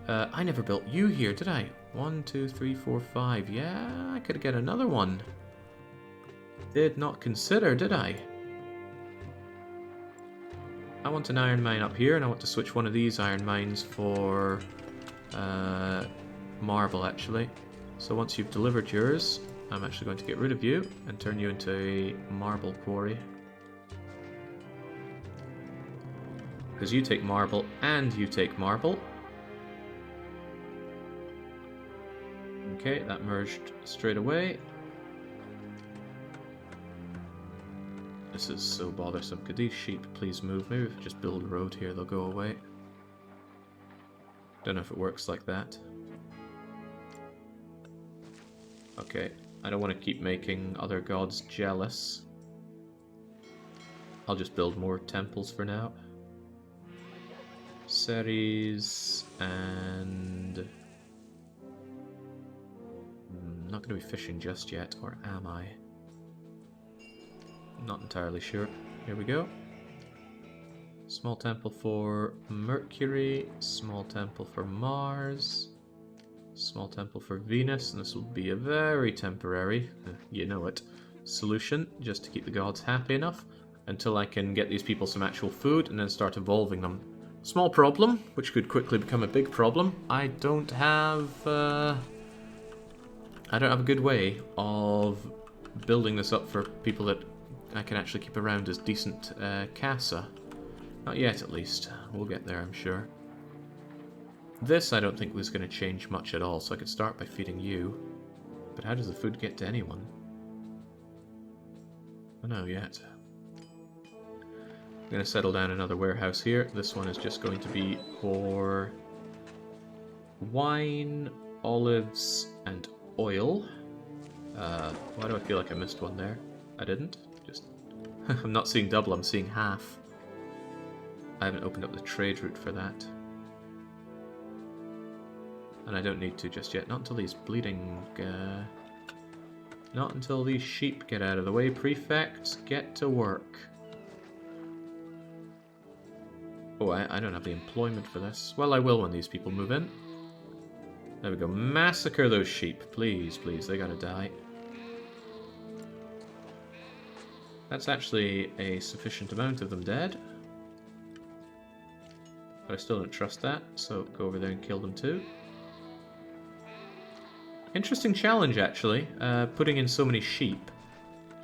I never built you here, did I? 1, 2, 3, 4, 5. Yeah, I could get another one. Did not consider, did I? I want an iron mine up here, and I want to switch one of these iron mines for marble, actually. So once you've delivered yours, I'm actually going to get rid of you and turn you into a marble quarry. Because you take marble and you take marble. Okay, that merged straight away. This is so bothersome. Could these sheep please move? Maybe if I just build a road here, they'll go away. Don't know if it works like that. Okay, I don't want to keep making other gods jealous. I'll just build more temples for now. Ceres and... I'm not going to be fishing just yet, or am I? Not entirely sure. Here we go. Small temple for Mercury, small temple for Mars, small temple for Venus, and this will be a very temporary, you know it, solution, just to keep the gods happy enough, until I can get these people some actual food and then start evolving them. Small problem, which could quickly become a big problem. I don't have a good way of building this up for people that I can actually keep around as decent casa. Not yet, at least. We'll get there, I'm sure. This I don't think was going to change much at all, so I could start by feeding you. But how does the food get to anyone? I don't know yet. I'm going to settle down another warehouse here. This one is just going to be for wine, olives, and oil. Why do I feel like I missed one there? I didn't. Just I'm not seeing double, I'm seeing half. I haven't opened up the trade route for that. And I don't need to just yet. Not until these bleeding... not until these sheep get out of the way. Prefects, get to work. Oh, I don't have the employment for this. Well, I will when these people move in. There we go. Massacre those sheep. Please, please. They gotta die. That's actually a sufficient amount of them dead. But I still don't trust that, so go over there and kill them too. Interesting challenge, actually. Putting in so many sheep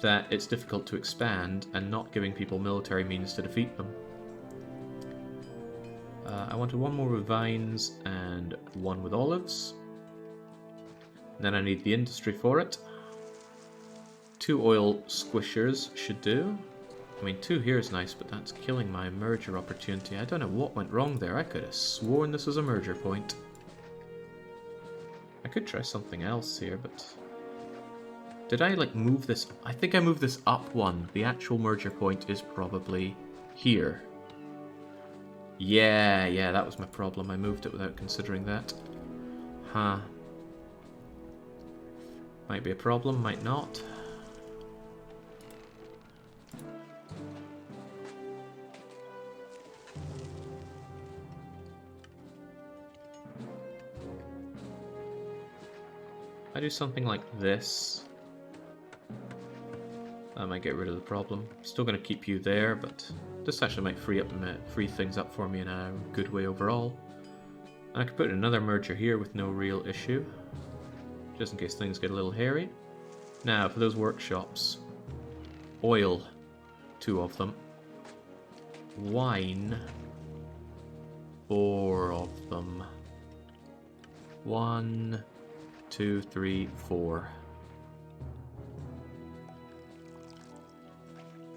that it's difficult to expand and not giving people military means to defeat them. I wanted one more with vines and one with olives. And then I need the industry for it. 2 oil squishers should do. I mean, 2 here is nice, but that's killing my merger opportunity. I don't know what went wrong there. I could have sworn this was a merger point. I could try something else here, but... Did I, like, move this? I think I moved this up 1. The actual merger point is probably here. Yeah, that was my problem. I moved it without considering that. Huh. Might be a problem, might not. I do something like this. That might get rid of the problem. Still going to keep you there, but this actually might free things up for me in a good way overall. And I could put another merger here with no real issue, just in case things get a little hairy. Now, for those workshops, oil, 2 of them. Wine, 4 of them. 1, 2, 3, 4.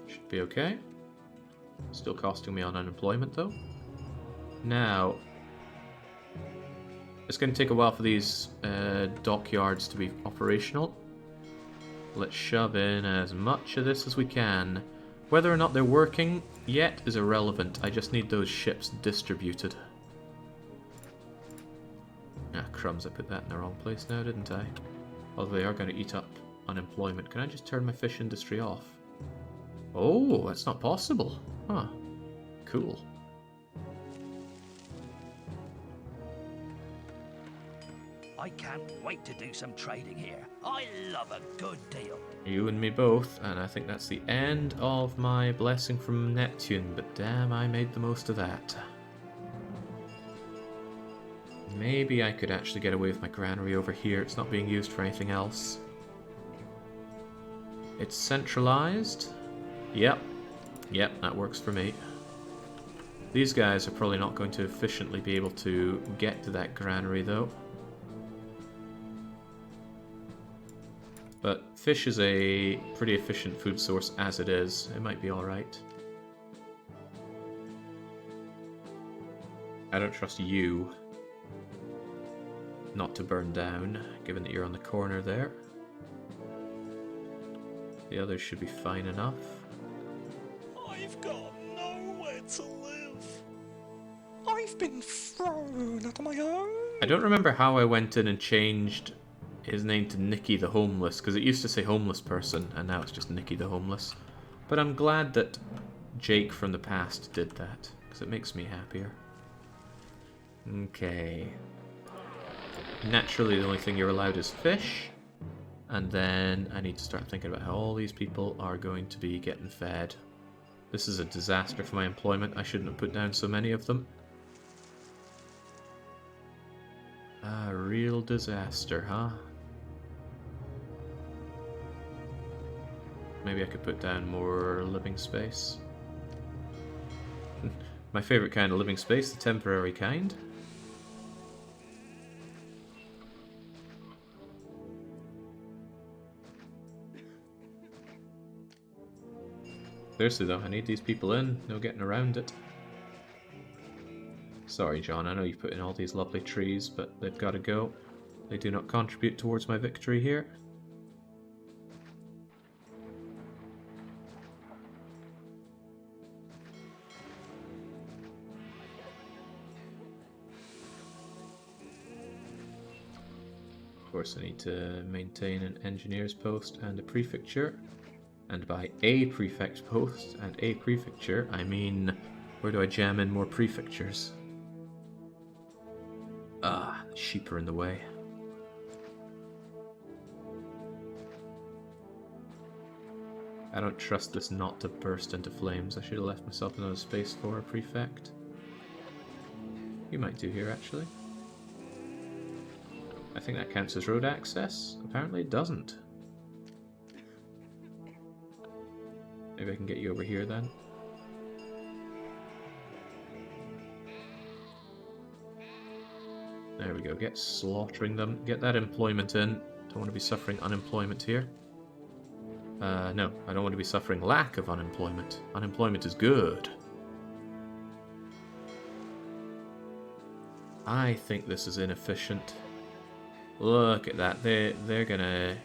Should be okay. Still costing me on unemployment though. Now, it's going to take a while for these dockyards to be operational. Let's shove in as much of this as we can. Whether or not they're working yet is irrelevant. I just need those ships distributed. Ah, crumbs, I put that in the wrong place now, didn't I? Although they are going to eat up unemployment. Can I just turn my fish industry off? Oh, that's not possible. Huh. Cool. I can't wait to do some trading here. I love a good deal. You and me both, and I think that's the end of my blessing from Neptune, but damn, I made the most of that. Maybe I could actually get away with my granary over here. It's not being used for anything else. It's centralized. Yep, that works for me. These guys are probably not going to efficiently be able to get to that granary though. But fish is a pretty efficient food source as it is. It might be alright. I don't trust you not to burn down, given that you're on the corner there. The others should be fine enough. I've got nowhere to live. I've been thrown out of my home. I don't remember how I went in and changed his name to Nicky the Homeless, because it used to say homeless person, and now it's just Nicky the Homeless. But I'm glad that Jake from the past did that, because it makes me happier. Okay. Naturally, the only thing you're allowed is fish. And then I need to start thinking about how all these people are going to be getting fed. This is a disaster for my employment. I shouldn't have put down so many of them. A real disaster, huh? maybe I could put down more living space. My favourite kind of living space, the temporary kind. Seriously though, I need these people in, no getting around it. Sorry John, I know you've put in all these lovely trees, but they've got to go. They do not contribute towards my victory here. Of course I need to maintain an engineer's post and a prefecture. And by a prefect post and a prefecture, I mean, where do I jam in more prefectures? Ah, the sheep are in the way. I don't trust this not to burst into flames. I should have left myself another space for a prefect. You might do here, actually. I think that counts as road access. Apparently it doesn't. Maybe I can get you over here then. There we go, get slaughtering them. Get that employment in. Don't want to be suffering unemployment here. No, I don't want to be suffering lack of unemployment. Unemployment is good. I think this is inefficient. Look at that, they're gonna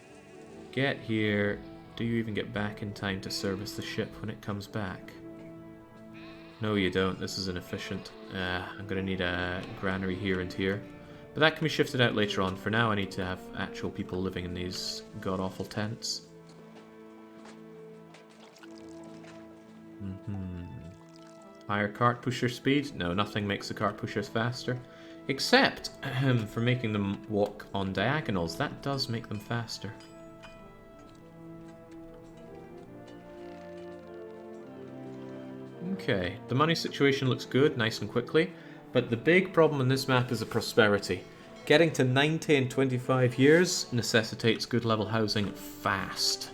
get here. Do you even get back in time to service the ship when it comes back? No, you don't. This is inefficient. I'm going to need a granary here and here. But that can be shifted out later on. For now, I need to have actual people living in these god-awful tents. Higher cart pusher speed? No, nothing makes the cart pushers faster. Except for making them walk on diagonals. That does make them faster. Okay, the money situation looks good, nice and quickly, but the big problem in this map is the prosperity. Getting to 90 in 25 years necessitates good level housing fast.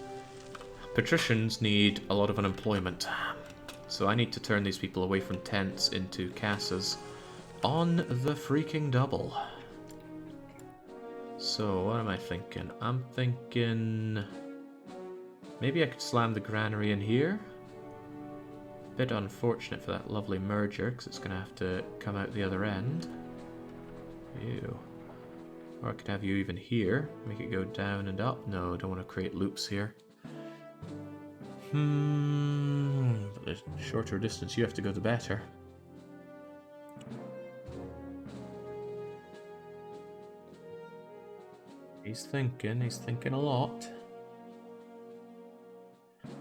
Patricians need a lot of unemployment, so I need to turn these people away from tents into casas on the freaking double. So what am I thinking? I'm thinking maybe I could slam the granary in here. Bit unfortunate for that lovely merger, because it's going to have to come out the other end. Ew. Or I could have you even here, make it go down and up. No, I don't want to create loops here. But the shorter distance you have to go, the better. He's thinking a lot.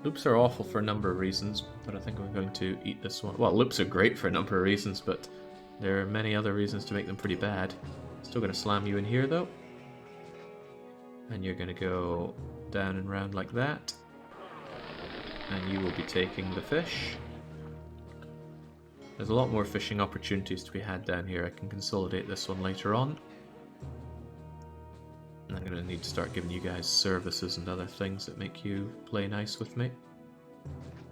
Loops are awful for a number of reasons, but I think I'm going to eat this one. Well, loops are great for a number of reasons, but there are many other reasons to make them pretty bad. Still going to slam you in here, though. And you're going to go down and round like that. And you will be taking the fish. There's a lot more fishing opportunities to be had down here. I can consolidate this one later on. I'm going to need to start giving you guys services and other things that make you play nice with me.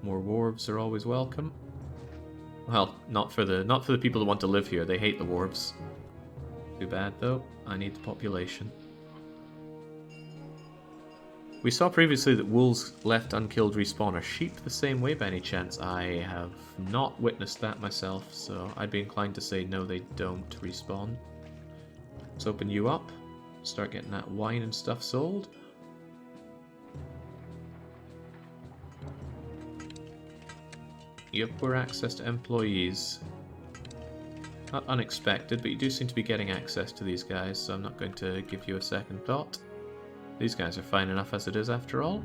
More wharves are always welcome. Well, not for the people that want to live here. They hate the wharves. Too bad though. I need the population. We saw previously that wolves left unkilled respawn. Are sheep the same way by any chance? I have not witnessed that myself, so I'd be inclined to say no, they don't respawn. Let's open you up. Start getting that wine and stuff sold. You have poor access to employees. Not unexpected, but you do seem to be getting access to these guys, so I'm not going to give you a second thought. These guys are fine enough as it is after all.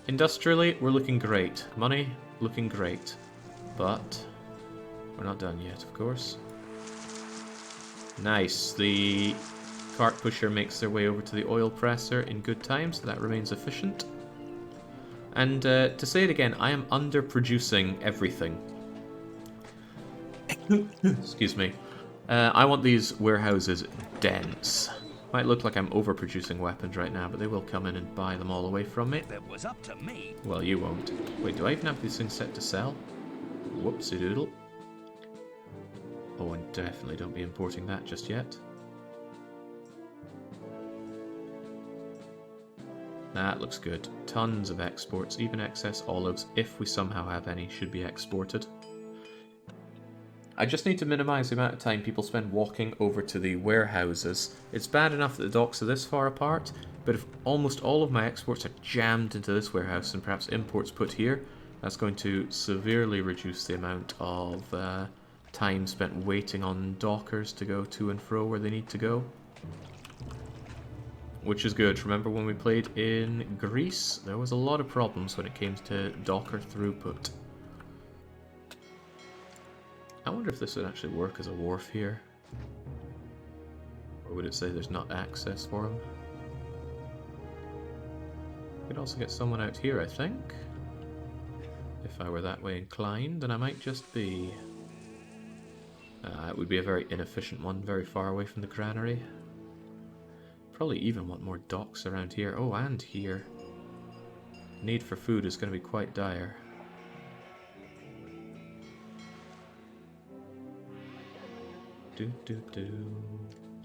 Industrially, we're looking great. Money, looking great. But we're not done yet, of course. Nice. The cart pusher makes their way over to the oil presser in good time, so that remains efficient. And to say it again, I am underproducing everything. Excuse me. I want these warehouses dense. Might look like I'm overproducing weapons right now, but they will come in and buy them all away from me. If it was up to me, Well, you won't. Wait, do I even have these things set to sell? Whoopsie doodle. Oh, and definitely don't be importing that just yet. That looks good. Tons of exports, even excess olives, if we somehow have any, should be exported. I just need to minimize the amount of time people spend walking over to the warehouses. It's bad enough that the docks are this far apart, but if almost all of my exports are jammed into this warehouse and perhaps imports put here, that's going to severely reduce the amount of time spent waiting on dockers to go to and fro where they need to go. Which is good. Remember when we played in Greece? There was a lot of problems when it came to docker throughput. I wonder if this would actually work as a wharf here. Or would it say there's not access for them? Could also get someone out here, I think. If I were that way inclined, and I might just be. It would be a very inefficient one, very far away from the granary. Probably even want more docks around here. Oh, and here. Need for food is going to be quite dire.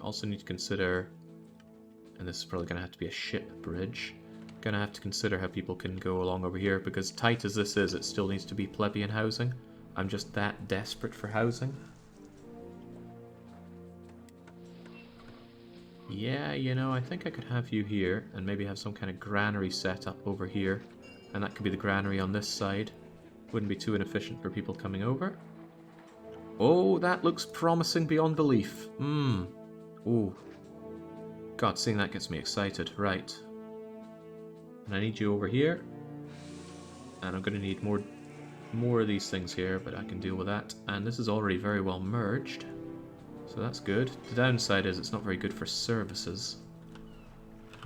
Also need to consider, and this is probably going to have to be a ship bridge, going to have to consider how people can go along over here, because tight as this is, it still needs to be plebeian housing. I'm just that desperate for housing. Yeah, you know, I think I could have you here, and maybe have some kind of granary set up over here, and that could be the granary on this side. Wouldn't be too inefficient for people coming over. Oh, that looks promising beyond belief. Ooh. God, seeing that gets me excited. Right. And I need you over here. And I'm going to need more of these things here, but I can deal with that. And this is already very well merged. So that's good. The downside is it's not very good for services.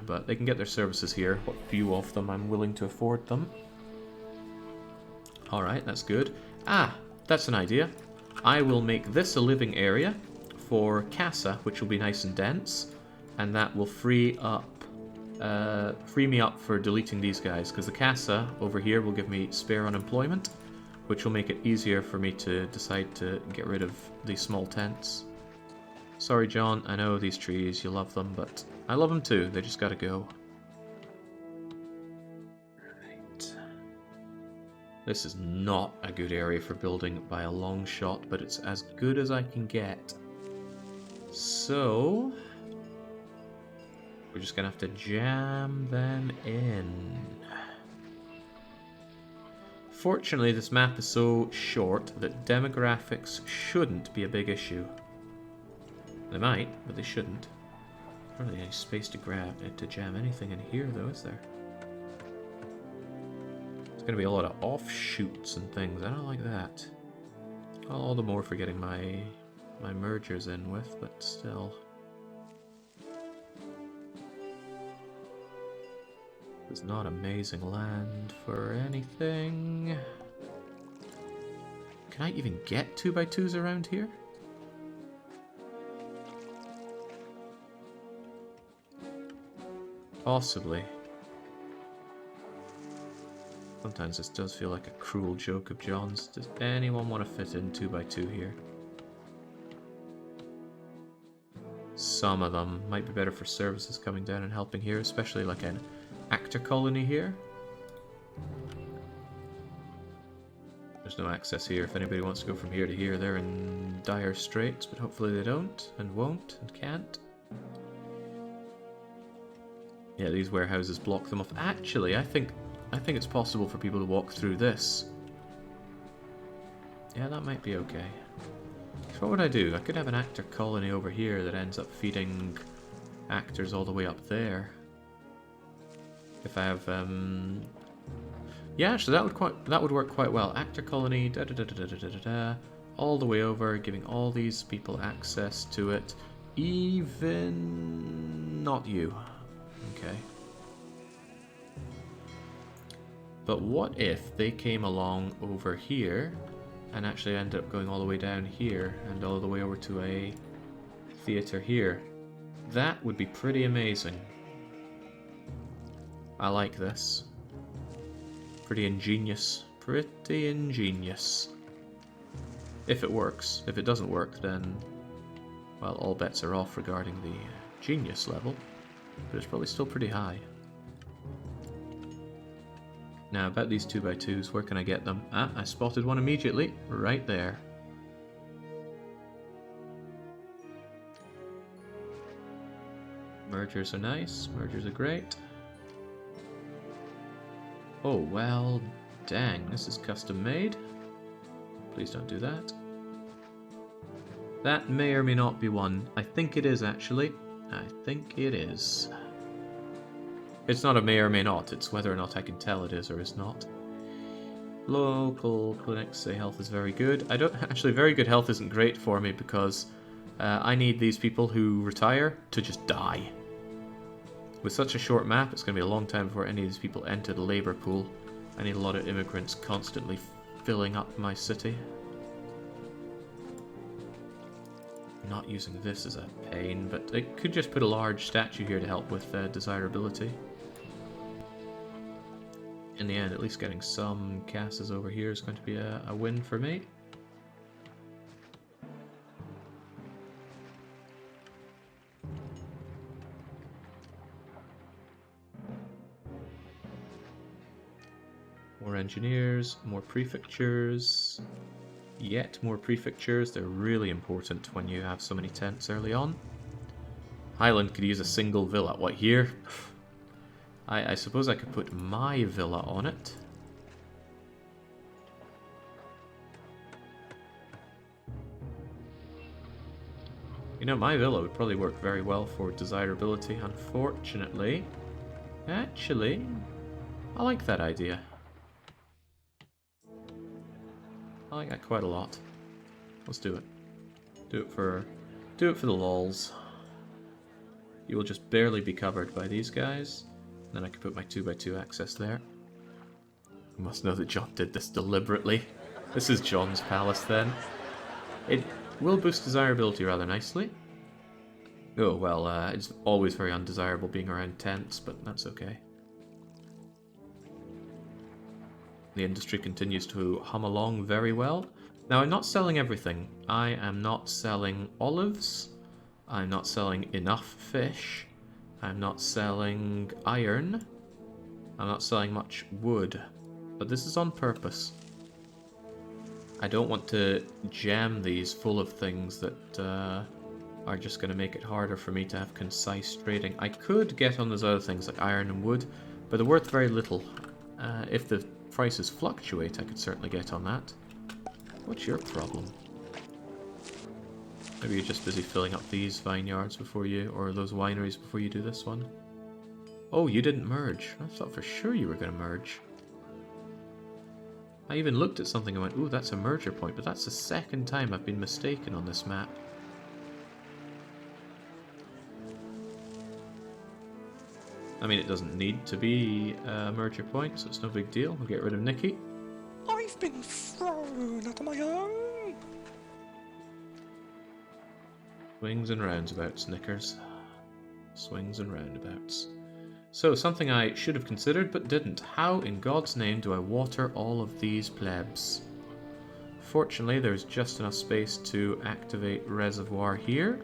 But they can get their services here. What few of them I'm willing to afford them. Alright, that's good. Ah, that's an idea. I will make this a living area for Casa, which will be nice and dense, and that will free me up for deleting these guys, because the Casa over here will give me spare unemployment, which will make it easier for me to decide to get rid of these small tents. Sorry, John, I know these trees, you love them, but I love them too, they just gotta go. This is not a good area for building by a long shot, but it's as good as I can get. So, we're just going to have to jam them in. Fortunately, this map is so short that demographics shouldn't be a big issue. They might, but they shouldn't. Not really any space to jam anything in here, though, is there? There's going to be a lot of offshoots and things. I don't like that. All the more for getting my mergers in with, but still. It's not amazing land for anything. Can I even get 2x2s around here? Possibly. Sometimes this does feel like a cruel joke of John's. Does anyone want to fit in 2x2 here? Some of them might be better for services coming down and helping here, especially like an actor colony here. There's no access here. If anybody wants to go from here to here, they're in dire straits, but hopefully they don't, and won't, and can't. Yeah, these warehouses block them off. Actually, I think it's possible for people to walk through this. Yeah, that might be okay. So what would I do? I could have an actor colony over here that ends up feeding actors all the way up there. If I have, yeah, actually that would work quite well. Actor colony, all the way over, giving all these people access to it. Even not you. Okay. But what if they came along over here and actually ended up going all the way down here and all the way over to a theater here? That would be pretty amazing. I like this. Pretty ingenious. Pretty ingenious. If it works. If it doesn't work, then, well, all bets are off regarding the genius level. But it's probably still pretty high. Now, about these 2x2s, where can I get them? Ah, I spotted one immediately. Right there. Mergers are nice. Mergers are great. Oh, well, dang. This is custom made. Please don't do that. That may or may not be one. I think it is, actually. I think it is. It's not a may or may not. It's whether or not I can tell it is or is not. Local clinics say health is very good. I don't... Actually, very good health isn't great for me because I need these people who retire to just die. With such a short map, it's going to be a long time before any of these people enter the labour pool. I need a lot of immigrants constantly filling up my city. Not using this is a pain, but I could just put a large statue here to help with desirability. In the end, at least getting some castles over here is going to be a win for me. More engineers, more prefectures, yet more prefectures. They're really important when you have so many tents early on. Highland could use a single villa. What, here? I suppose I could put my villa on it. You know, my villa would probably work very well for desirability, unfortunately. Actually, I like that idea. I like that quite a lot. Let's do it. Do it for the lols. You will just barely be covered by these guys. Then I can put my 2x2 access there. You must know that John did this deliberately. This is John's palace then. It will boost desirability rather nicely. Oh well, it's always very undesirable being around tents, but that's okay. The industry continues to hum along very well. Now, I'm not selling everything. I am not selling olives. I'm not selling enough fish. I'm not selling iron. I'm not selling much wood. But this is on purpose. I don't want to jam these full of things that are just going to make it harder for me to have concise trading. I could get on those other things like iron and wood, but they're worth very little. If the prices fluctuate, I could certainly get on that. What's your problem? Maybe you're just busy filling up these vineyards before you, or those wineries before you do this one. Oh, you didn't merge. I thought for sure you were going to merge. I even looked at something and went, ooh, that's a merger point, but that's the second time I've been mistaken on this map. I mean, it doesn't need to be a merger point, so it's no big deal. We'll get rid of Nikki. I've been thrown out of my home. Swings and roundabouts, Knickers. Swings and roundabouts. So, something I should have considered but didn't. How in God's name do I water all of these plebs? Fortunately, there's just enough space to activate reservoir here.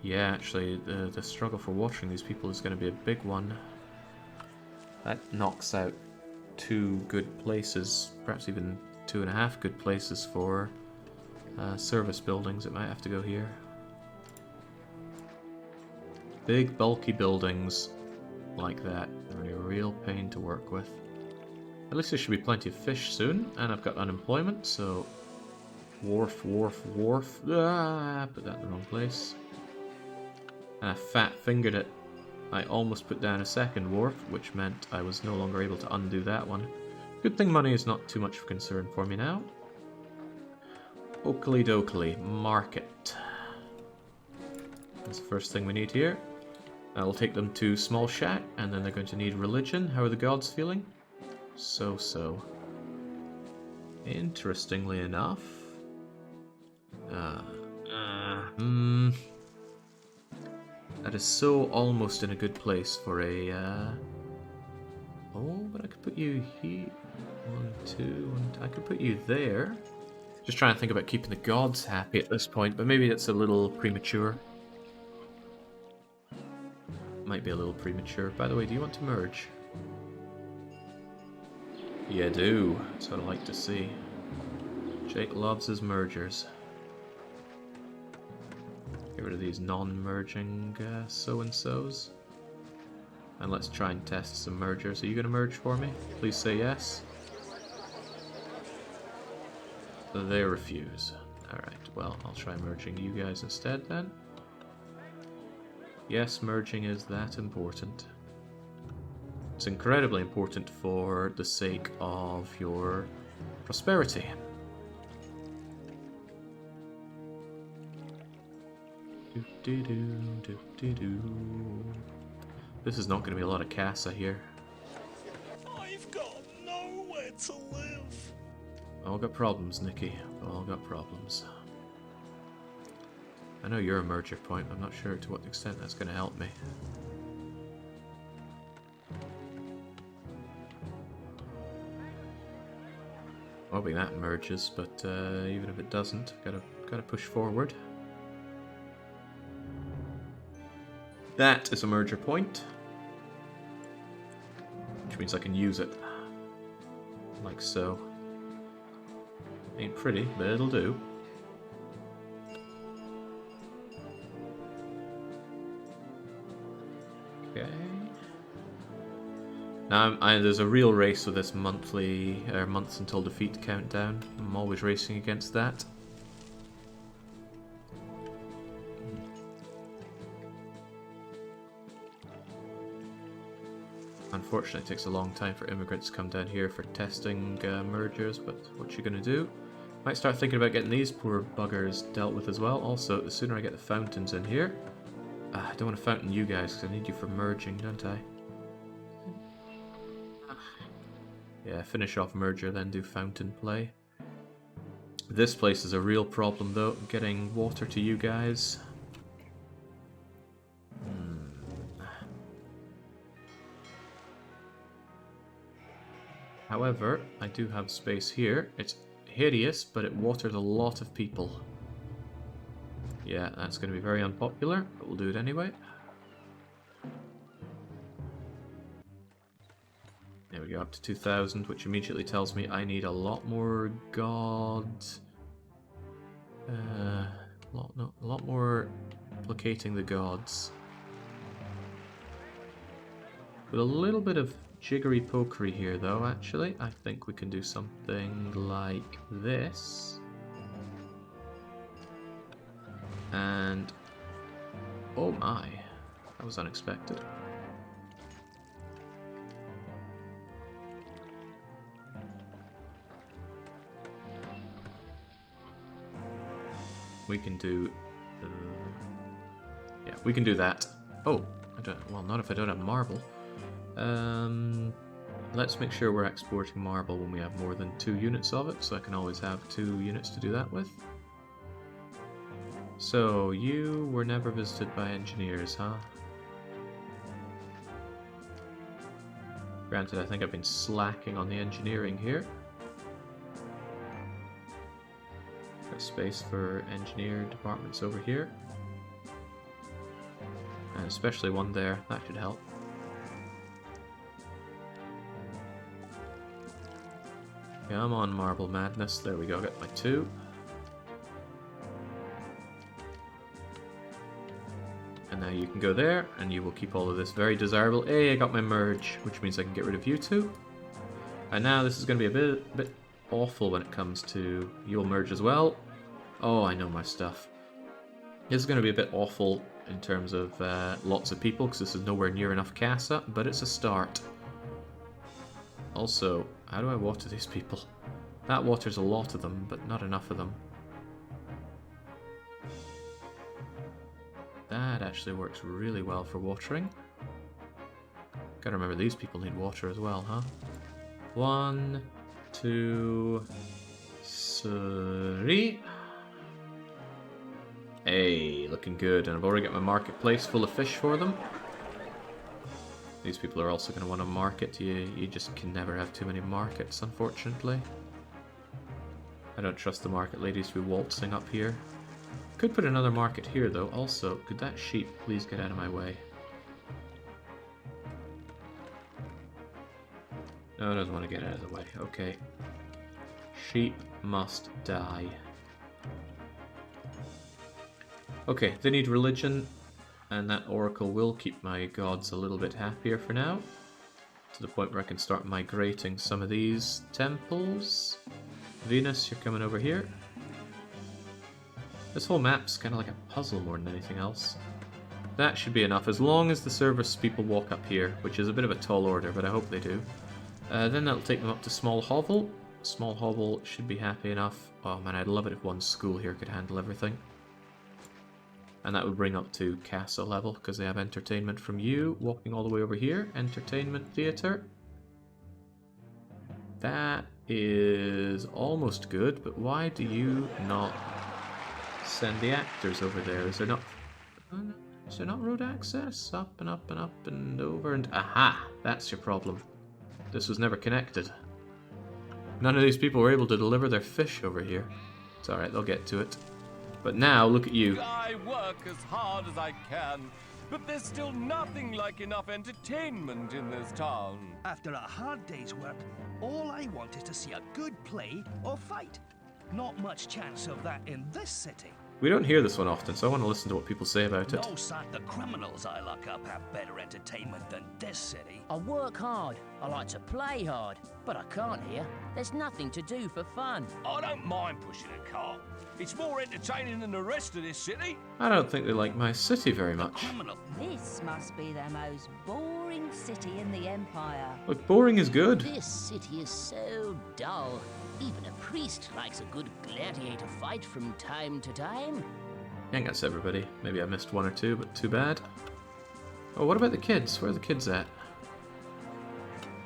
Yeah, actually, the struggle for watering these people is going to be a big one. That knocks out 2 good places, perhaps even 2.5 good places for service buildings. It might have to go here. Big, bulky buildings like that are a real pain to work with. At least there should be plenty of fish soon, and I've got unemployment, so... Wharf, wharf, wharf. Ah, put that in the wrong place. And I fat-fingered it. I almost put down a second wharf, which meant I was no longer able to undo that one. Good thing money is not too much of a concern for me now. Oakley dokley, market. That's the first thing we need here. I'll take them to Small Shack, and then they're going to need religion. How are the gods feeling? So-so. Interestingly enough... That is so almost in a good place for a... Oh, but I could put you here. 1, 2, 1, I could put you there. Just trying to think about keeping the gods happy at this point, but maybe it's a little premature. Might be a little premature. By the way, do you want to merge? You do. That's what I like to see. Jake loves his mergers. Get rid of these non-merging so-and-sos. And let's try and test some mergers. Are you going to merge for me? Please say yes. They refuse. Alright, well, I'll try merging you guys instead then. Yes, merging is that important. It's incredibly important for the sake of your prosperity. This is not going to be a lot of casa here. I've got nowhere to live. All got problems, Nikki. All got problems. I know you're a merger point, but I'm not sure to what extent that's going to help me. Hoping that merges, but even if it doesn't, gotta push forward. That is a merger point, which means I can use it like so. Ain't pretty, but it'll do. Okay. Now there's a real race with this monthly months until defeat countdown. I'm always racing against that. Unfortunately, it takes a long time for immigrants to come down here for testing mergers, but what you gonna do? Might start thinking about getting these poor buggers dealt with as well. Also, the sooner I get the fountains in here... I don't want to fountain you guys, because I need you for merging, don't I? Yeah, finish off merger, then do fountain play. This place is a real problem, though, getting water to you guys. However, I do have space here. It's hideous, but it waters a lot of people. Yeah, that's going to be very unpopular, but we'll do it anyway. There we go, up to 2,000, which immediately tells me I need a lot more gods. A lot more placating the gods. With a little bit of jiggery-pokery here, though, actually. I think we can do something like this. And... oh my, that was unexpected. We can do... yeah, we can do that. Oh, I don't... well, not if I don't have marble. Let's make sure we're exporting marble when we have more than 2 units of it, so I can always have 2 units to do that with. So, you were never visited by engineers, huh? Granted, I think I've been slacking on the engineering here. Got space for engineer departments over here. And especially one there, that should help. Come on, Marble Madness. There we go, got my 2. And now you can go there, and you will keep all of this very desirable. Hey, I got my merge, which means I can get rid of you 2. And now this is going to be a bit awful when it comes to... you'll merge as well. Oh, I know my stuff. This is going to be a bit awful in terms of lots of people, because this is nowhere near enough casa, but it's a start. Also, how do I water these people? That waters a lot of them, but not enough of them. That actually works really well for watering. Gotta remember these people need water as well, huh? 1, 2, 3. Hey, looking good. And I've already got my marketplace full of fish for them. These people are also going to want a market. You just can never have too many markets, unfortunately. I don't trust the market ladies to be waltzing up here. Could put another market here, though. Also, could that sheep please get out of my way? No, it doesn't want to get out of the way. Okay. Sheep must die. Okay, they need religion, and that oracle will keep my gods a little bit happier for now. To the point where I can start migrating some of these temples. Venus, you're coming over here. This whole map's kind of like a puzzle more than anything else. That should be enough, as long as the service people walk up here, which is a bit of a tall order, but I hope they do. Then that'll take them up to Small Hovel. Small Hovel should be happy enough. Oh man, I'd love it if one school here could handle everything. And that would bring up to castle level, because they have entertainment from you. Walking all the way over here, entertainment theatre. That is almost good, but why do you not send the actors over there? Is there not road access? Up and up and up and over and... Aha! That's your problem. This was never connected. None of these people were able to deliver their fish over here. It's alright, they'll get to it. But now, look at you. I work as hard as I can, but there's still nothing like enough entertainment in this town. After a hard day's work, all I want is to see a good play or fight. Not much chance of that in this city. We don't hear this one often, so I want to listen to what people say about it. No, son, the criminals I lock up have better entertainment than this city. I work hard, I like to play hard, but I can't here. There's nothing to do for fun. I don't mind pushing a cart. It's more entertaining than the rest of this city. I don't think they like my city very much. Criminal. This must be the most boring city in the Empire. Look, boring is good. This city is so dull. Even a priest likes a good gladiator fight from time to time. I think that's everybody. Maybe I missed one or two, but too bad. Oh, what about the kids? Where are the kids at?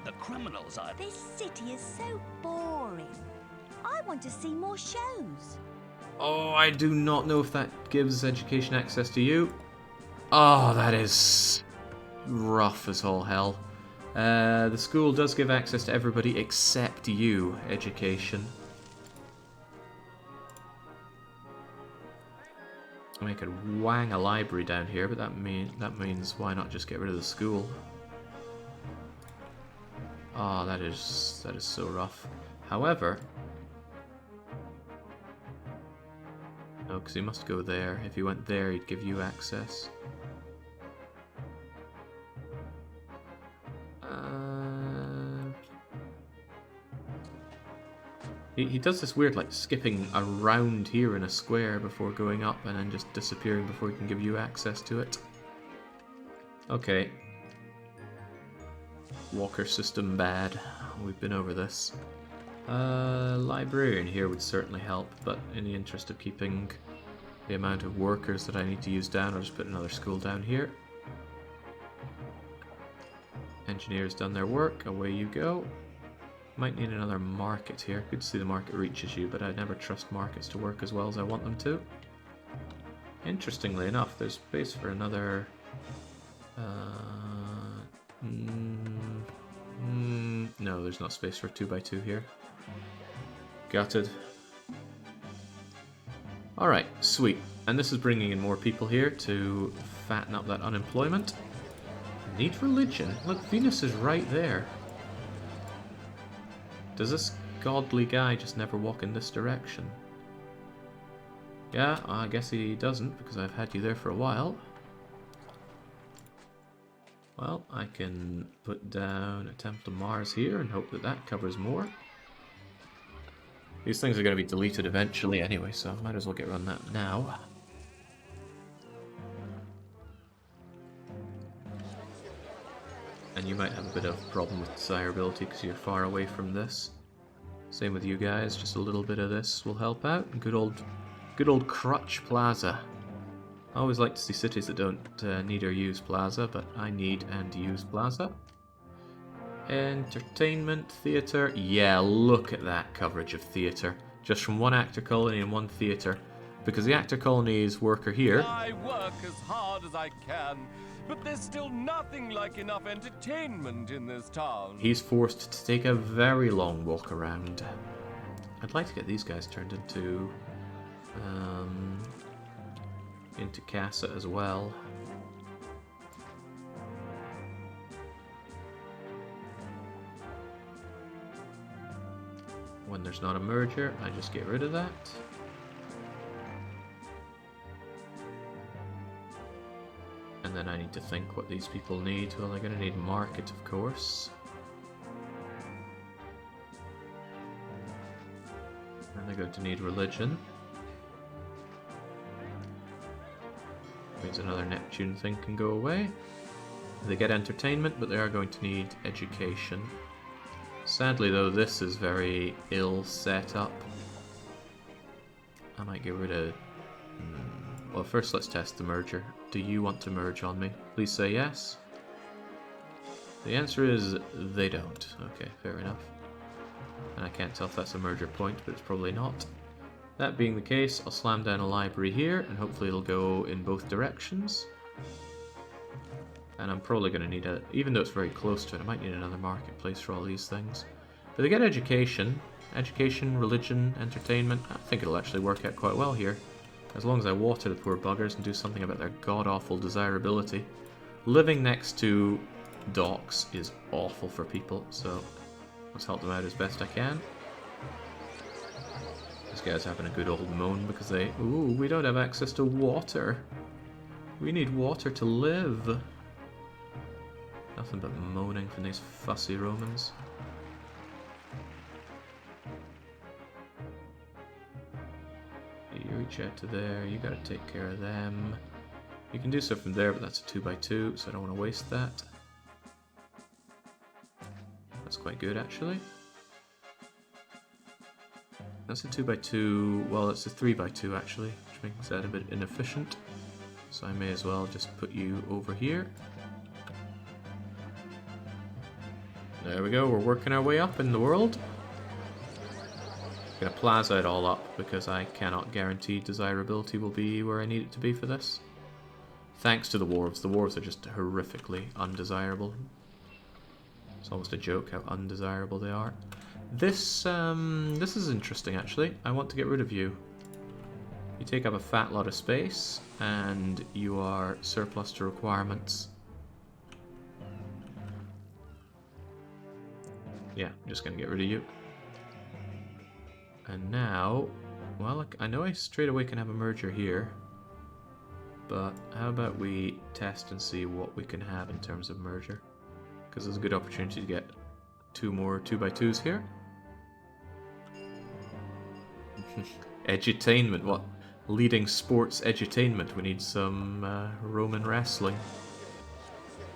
The criminals are... This city is so boring. I want to see more shows. Oh, I do not know if that gives education access to you. Oh, that is rough as all hell. The school does give access to everybody except you, education. I mean, I could wang a library down here, but that means why not just get rid of the school? Oh, that is so rough. However, no, because he must go there. If he went there, he'd give you access. He does this weird, like, skipping around here in a square before going up and then just disappearing before he can give you access to it. Okay. Walker system bad. We've been over this. Librarian here would certainly help, but in the interest of keeping the amount of workers that I need to use down, I'll just put another school down here. Engineers done their work, away you go. Might need another market here. Good to see the market reaches you, but I never trust markets to work as well as I want them to. Interestingly enough, there's space for another... no, there's not space for 2x2 here. Gutted. Alright, sweet. And this is bringing in more people here to fatten up that unemployment. Need religion. Look, Venus is right there. Does this godly guy just never walk in this direction? Yeah, I guess he doesn't, because I've had you there for a while. Well, I can put down a Temple of Mars here and hope that that covers more. These things are going to be deleted eventually anyway, so I might as well get run that now. And you might have a bit of a problem with desirability because you're far away from this. Same with you guys, just a little bit of this will help out. Good old Crutch Plaza. I always like to see cities that don't need or use Plaza, but I need and use Plaza. Entertainment, theatre. Yeah, look at that coverage of theatre. Just from one actor colony and one theatre. because the actor colony's worker here. I work as hard as I can, but there's still nothing like enough entertainment in this town. He's forced to take a very long walk around. I'd like to get these guys turned into Casa as well. When there's not a merger, I just get rid of that. And then I need to think what these people need. Well, they're going to need market, of course. And they're going to need religion. Means another Neptune thing can go away. They get entertainment, but they are going to need education. Sadly, though, this is very ill set up. I might get rid of... Well, first let's test the merger. Do you want to merge on me? Please say yes. The answer is they don't. Okay, fair enough. And I can't tell if that's a merger point, but it's probably not. That being the case, I'll slam down a library here, and hopefully it'll go in both directions. And I'm probably going to need a... Even though it's very close to it, I might need another marketplace for all these things. But they get education. Education, religion, entertainment. I think it'll actually work out quite well here. As long as I water the poor buggers and do something about their god-awful desirability. Living next to docks is awful for people, so let's help them out as best I can. This guy's having a good old moan because they... Ooh, we don't have access to water. We need water to live. Nothing but moaning from these fussy Romans. You reach out to there, you gotta take care of them. You can do so from there, but that's a 2x2, so I don't want to waste that. That's quite good, actually. That's a 2x2, well, it's a 3x2, actually, which makes that a bit inefficient. So I may as well just put you over here. There we go, we're working our way up in the world. I'm gonna plaza it all up because I cannot guarantee desirability will be where I need it to be for this. Thanks to the dwarves. The dwarves are just horrifically undesirable. It's almost a joke how undesirable they are. This is interesting actually. I want to get rid of you. You take up a fat lot of space and you are surplus to requirements. Yeah, I'm just gonna get rid of you. And now, well, I know I straight away can have a merger here, but how about we test and see what we can have in terms of merger? Because there's a good opportunity to get 2 more 2x2s here. Edutainment, what? Leading sports edutainment. We need some Roman wrestling.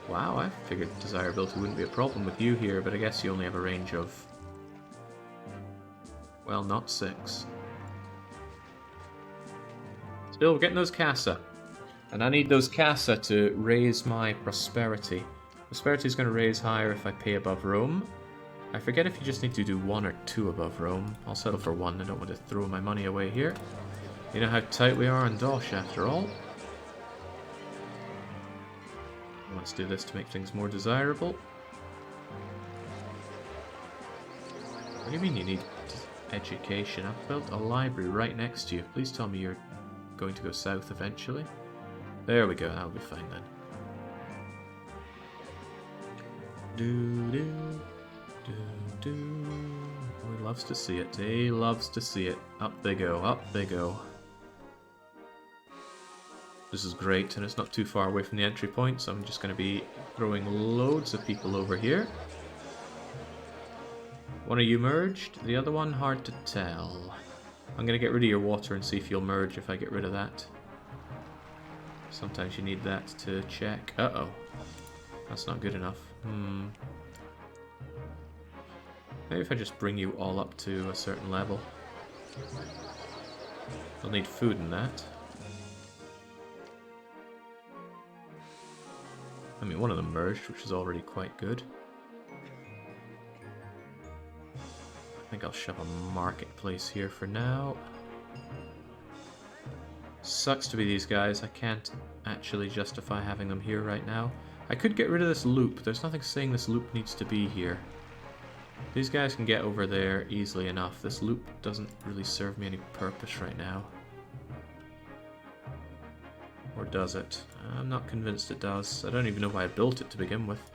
Wow, I figured desirability wouldn't be a problem with you here, but I guess you only have a range of... Well, not 6. Still, we're getting those Casa. And I need those Casa to raise my prosperity. Prosperity is going to raise higher if I pay above Rome. I forget if you just need to do 1 or 2 above Rome. I'll settle for 1. I don't want to throw my money away here. You know how tight we are on Dosh, after all. Let's do this to make things more desirable. What do you mean you need education? I've built a library right next to you. Please tell me you're going to go south eventually. There we go, that'll be fine then. Oh, he loves to see it. He loves to see it. Up they go, up they go. This is great, and it's not too far away from the entry point, so I'm just going to be throwing loads of people over here. One of you merged, the other one hard to tell. I'm going to get rid of your water and see if you'll merge if I get rid of that. Sometimes you need that to check. Uh-oh. That's not good enough. Maybe if I just bring you all up to a certain level. I'll need food in that. I mean, one of them merged, which is already quite good. I think I'll shove a marketplace here for now. Sucks to be these guys. I can't actually justify having them here right now. I could get rid of this loop. There's nothing saying this loop needs to be here. These guys can get over there easily enough. This loop doesn't really serve me any purpose right now. Or does it? I'm not convinced it does. I don't even know why I built it to begin with.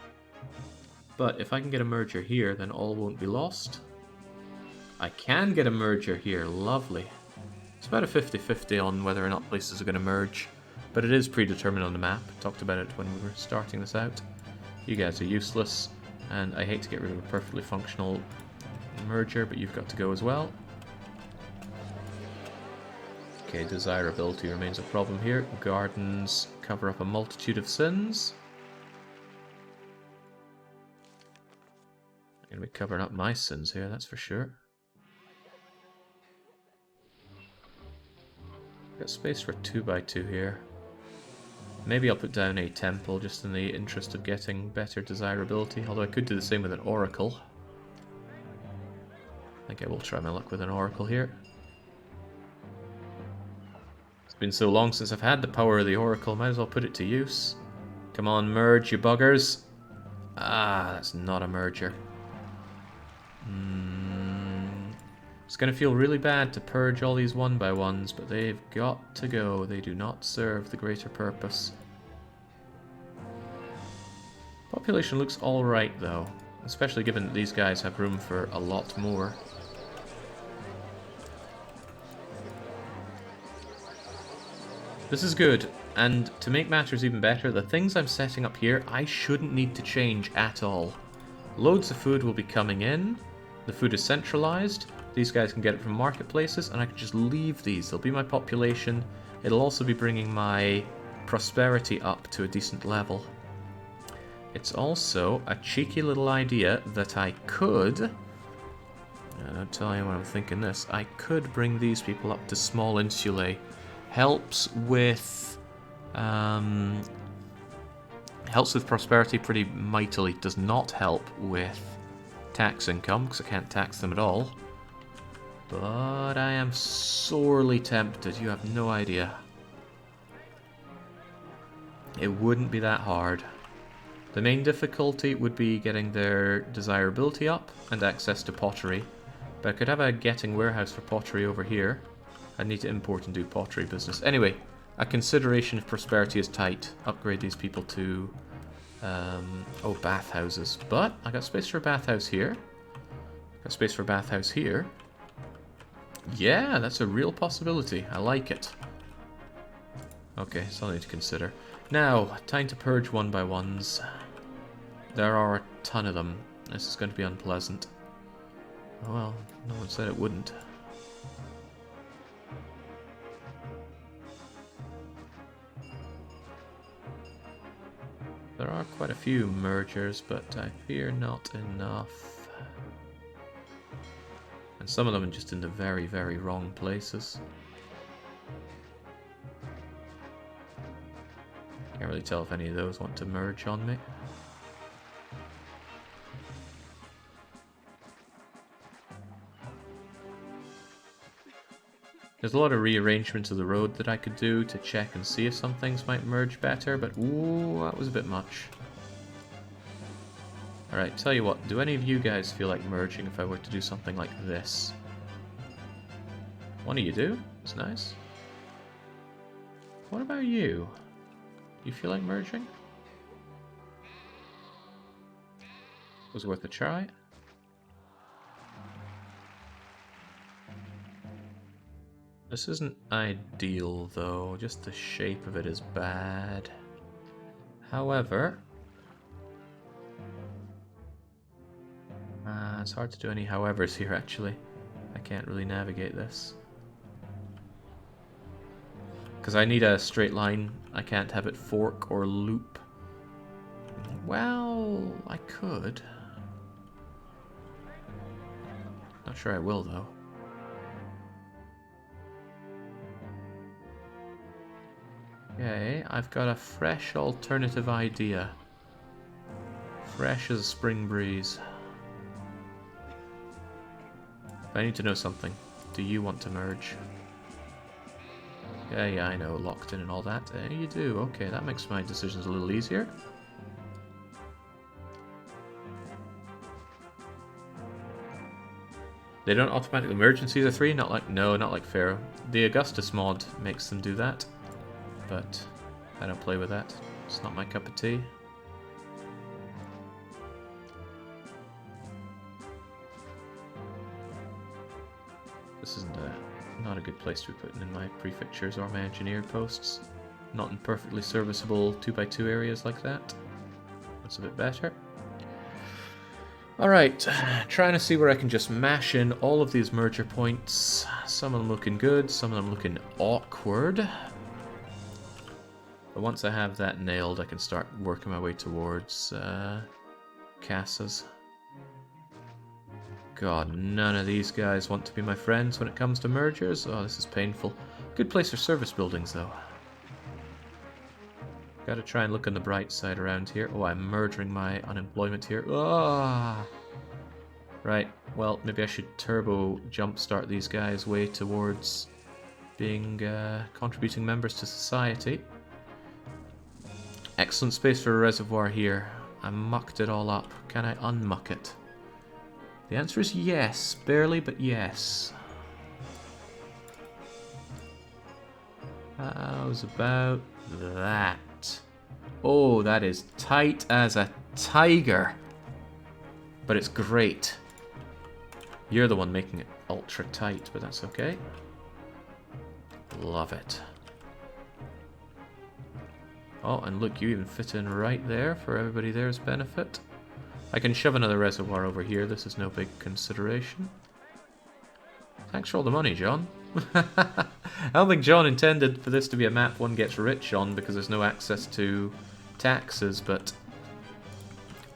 But if I can get a merger here, then all won't be lost. I can get a merger here. Lovely. It's about a 50-50 on whether or not places are going to merge. But it is predetermined on the map. I talked about it when we were starting this out. You guys are useless. And I hate to get rid of a perfectly functional merger, but you've got to go as well. Okay, desirability remains a problem here. Gardens cover up a multitude of sins. I'm going to be covering up my sins here, that's for sure. Got space for 2x2 here. Maybe I'll put down a temple just in the interest of getting better desirability, although I could do the same with an oracle. I think I will try my luck with an oracle here. It's been so long since I've had the power of the oracle, might as well put it to use. Come on, merge, you buggers. Ah, that's not a merger. It's going to feel really bad to purge all these 1x1s, but they've got to go. They do not serve the greater purpose. Population looks alright though, especially given that these guys have room for a lot more. This is good, and to make matters even better, the things I'm setting up here I shouldn't need to change at all. Loads of food will be coming in, the food is centralized, these guys can get it from marketplaces, and I can just leave these. They'll be my population. It'll also be bringing my prosperity up to a decent level. It's also a cheeky little idea that I could... Don't tell anyone I'm thinking this. I could bring these people up to small insulae. Helps with prosperity pretty mightily. Does not help with tax income, because I can't tax them at all. But I am sorely tempted, you have no idea. It wouldn't be that hard. The main difficulty would be getting their desirability up and access to pottery. But I could have a getting warehouse for pottery over here. I'd need to import and do pottery business. Anyway, a consideration if prosperity is tight. Upgrade these people to... bathhouses. But I got space for a bathhouse here. Got space for a bathhouse here. Yeah, that's a real possibility. I like it. Okay, something to consider. Now, time to purge 1x1s. There are a ton of them. This is going to be unpleasant. Oh well, no one said it wouldn't. There are quite a few mergers, but I fear not enough. And some of them are just in the very, very wrong places. Can't really tell if any of those want to merge on me. There's a lot of rearrangements of the road that I could do to check and see if some things might merge better, but ooh, that was a bit much. Alright, tell you what, do any of you guys feel like merging if I were to do something like this? One of you do? That's nice. What about you? You feel like merging? Was worth a try. This isn't ideal though, just the shape of it is bad. However... it's hard to do any howevers here actually. I can't really navigate this. Because I need a straight line, I can't have it fork or loop. Well, I could. Not sure I will though. Okay, I've got a fresh alternative idea. Fresh as a spring breeze. I need to know something. Do you want to merge? Yeah, I know, locked in and all that. You do. Okay, that makes my decisions a little easier. They don't automatically merge in Caesar 3? Not like Pharaoh. The Augustus mod makes them do that, but I don't play with that. It's not my cup of tea. This isn't not a good place to be putting in my prefectures or my engineered posts. Not in perfectly serviceable 2x2 areas like that. That's a bit better. Alright, trying to see where I can just mash in all of these merger points. Some of them looking good, some of them looking awkward. But once I have that nailed, I can start working my way towards Casas. God, none of these guys want to be my friends when it comes to mergers. Oh, this is painful. Good place for service buildings, though. Gotta try and look on the bright side around here. Oh, I'm murdering my unemployment here. Ah! Right, well, maybe I should turbo jumpstart these guys way towards being contributing members to society. Excellent space for a reservoir here. I mucked it all up. Can I unmuck it? The answer is yes. Barely, but yes. How's about that? Oh, that is tight as a tiger. But it's great. You're the one making it ultra tight, but that's okay. Love it. Oh, and look, you even fit in right there for everybody there's benefit. I can shove another reservoir over here. This is no big consideration. Thanks for all the money, John. I don't think John intended for this to be a map one gets rich on because there's no access to taxes, but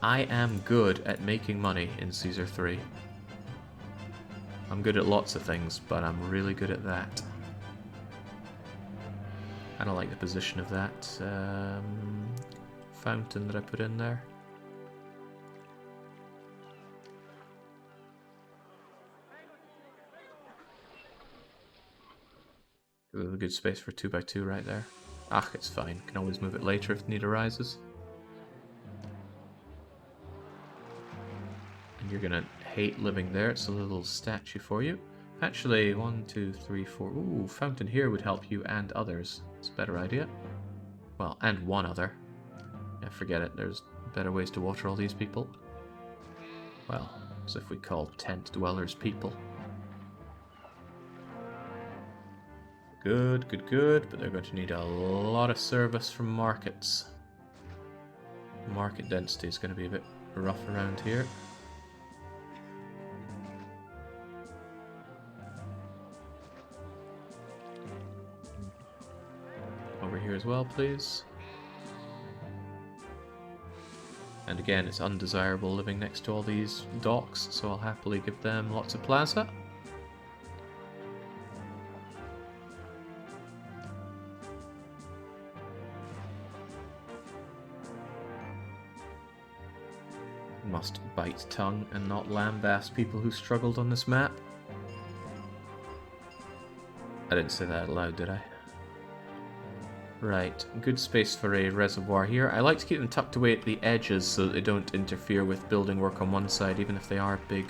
I am good at making money in Caesar 3. I'm good at lots of things, but I'm really good at that. I don't like the position of that fountain that I put in there. A good space for 2x2 right there. Ah, it's fine. Can always move it later if the need arises. And you're gonna hate living there. It's a little statue for you. Actually, 1, 2, 3, 4. Ooh, fountain here would help you and others. It's a better idea. Well, and one other. Yeah, forget it. There's better ways to water all these people. Well, as if we call tent dwellers people. Good, good, good, but they're going to need a lot of service from markets. Market density is going to be a bit rough around here. Over here as well, please. And again, it's undesirable living next to all these docks, so I'll happily give them lots of plaza. Must bite tongue and not lambaste people who struggled on this map. I didn't say that out loud, did I? Right, good space for a reservoir here. I like to keep them tucked away at the edges so that they don't interfere with building work on one side, even if they are big,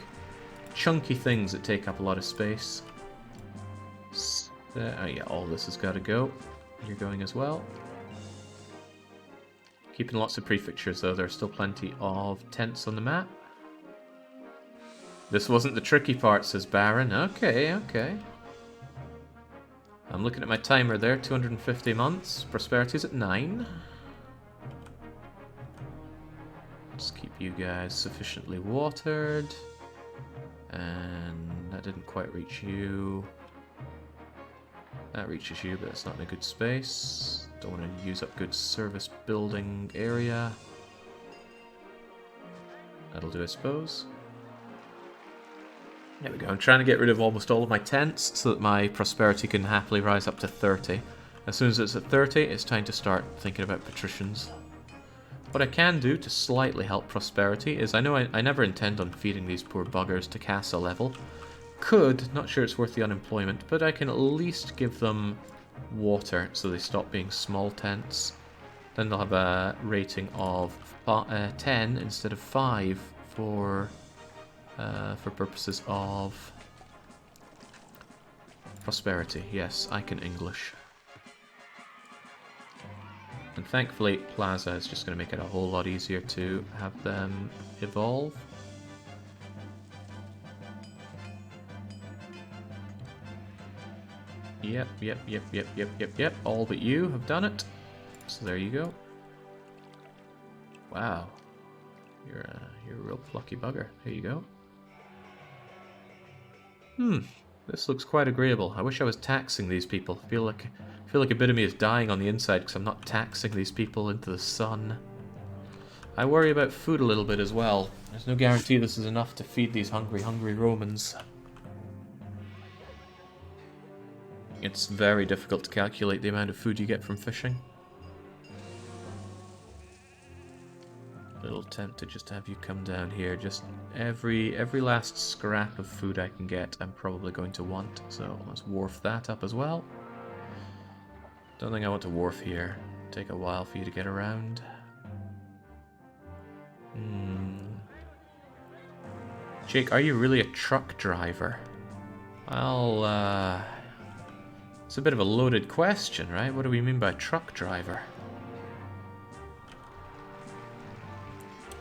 chunky things that take up a lot of space. Oh yeah, all this has got to go. You're going as well. Keeping lots of prefectures though, there's still plenty of tents on the map. This wasn't the tricky part, says Baron. Okay, okay. I'm looking at my timer there, 250 months. Prosperity's at 9. Just keep you guys sufficiently watered. And that didn't quite reach you. That reaches you, but it's not in a good space. Don't want to use up good service building area. That'll do, I suppose. There we go. I'm trying to get rid of almost all of my tents so that my prosperity can happily rise up to 30. As soon as it's at 30, it's time to start thinking about patricians. What I can do to slightly help prosperity is, I know I never intend on feeding these poor buggers to Casa level. Could, not sure it's worth the unemployment, but I can at least give them water, so they stop being small tents. Then they'll have a rating of 10 instead of 5 for purposes of prosperity. Yes, I can English. And thankfully, Plaza is just going to make it a whole lot easier to have them evolve. Yep. All but you have done it. So there you go. Wow. You're a real plucky bugger. Here you go. This looks quite agreeable. I wish I was taxing these people. I feel like a bit of me is dying on the inside because I'm not taxing these people into the sun. I worry about food a little bit as well. There's no guarantee this is enough to feed these hungry Romans. It's very difficult to calculate the amount of food you get from fishing. Little tempted just to have you come down here. Just every last scrap of food I can get, I'm probably going to want. So let's wharf that up as well. Don't think I want to wharf here. Take a while for you to get around. Jake, are you really a truck driver? Well, it's a bit of a loaded question, right? What do we mean by truck driver?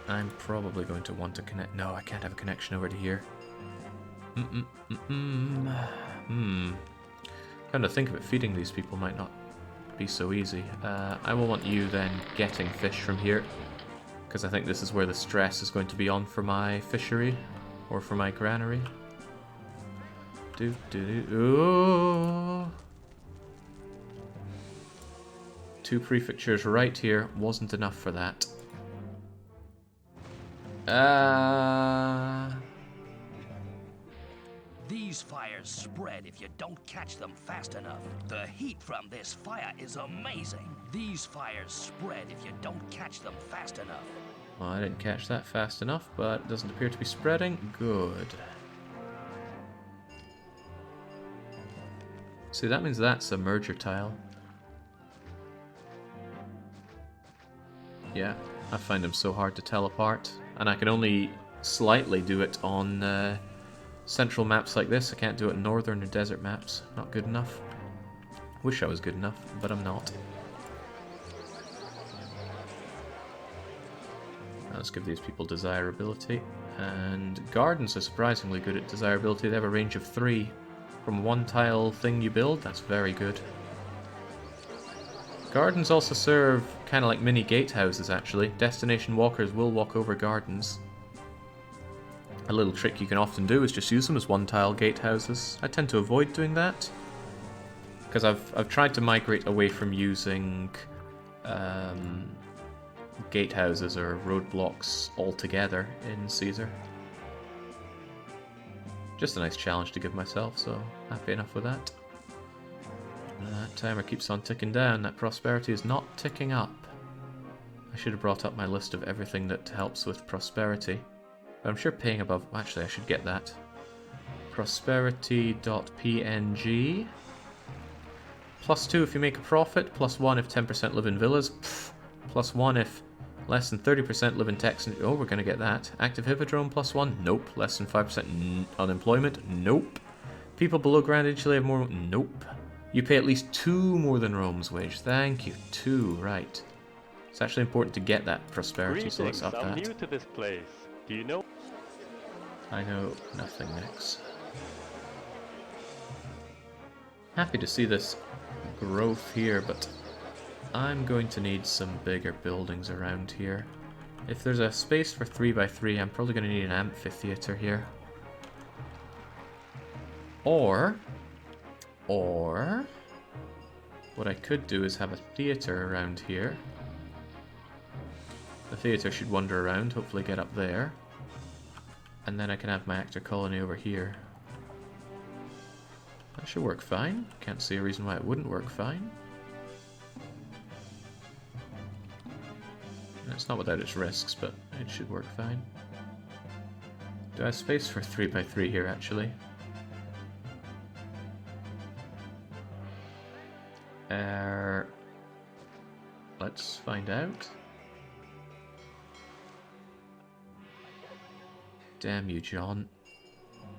I'm probably going to want to connect... No, I can't have a connection over to here. Kind of think of it, feeding these people might not be so easy. I will want you then getting fish from here, because I think this is where the stress is going to be on for my fishery, or for my granary. Ooh. 2 prefectures right here wasn't enough for that. These fires spread if you don't catch them fast enough. The heat from this fire is amazing. These fires spread if you don't catch them fast enough. Well, I didn't catch that fast enough, but it doesn't appear to be spreading. Good. See, that means that's a merger tile. Yeah, I find them so hard to tell apart. And I can only slightly do it on central maps like this. I can't do it on northern or desert maps. Not good enough. Wish I was good enough, but I'm not. Let's give these people desirability. And gardens are surprisingly good at desirability. They have a range of 3. From 1 tile thing you build, that's very good. Gardens also serve kind of like mini gatehouses, actually. Destination walkers will walk over gardens. A little trick you can often do is just use them as 1-tile gatehouses. I tend to avoid doing that, because I've tried to migrate away from using gatehouses or roadblocks altogether in Caesar. Just a nice challenge to give myself, so happy enough with that. That timer keeps on ticking down. That prosperity is not ticking up. I should have brought up my list of everything that helps with prosperity. But I'm sure paying above... Actually, I should get that. Prosperity.png. +2 if you make a profit. +1 if 10% live in villas. +1 if less than 30% live in techs. Oh, we're going to get that. Active hippodrome +1. Nope. Less than 5% unemployment. Nope. People below ground initially have more... Nope. You pay at least 2 more than Rome's wage. Thank you. 2, right. It's actually important to get that prosperity, so let's up that. I'm new to this place. Do you know? I know nothing next. Happy to see this growth here, but I'm going to need some bigger buildings around here. If there's a space for 3x3, I'm probably going to need an amphitheater here. Or what I could do is have a theater around here. The theater should wander around, hopefully get up there. And then I can have my actor colony over here. That should work fine. Can't see a reason why it wouldn't work fine. It's not without its risks, but it should work fine. Do I have space for 3x3 here, actually? Let's find out. Damn you, John.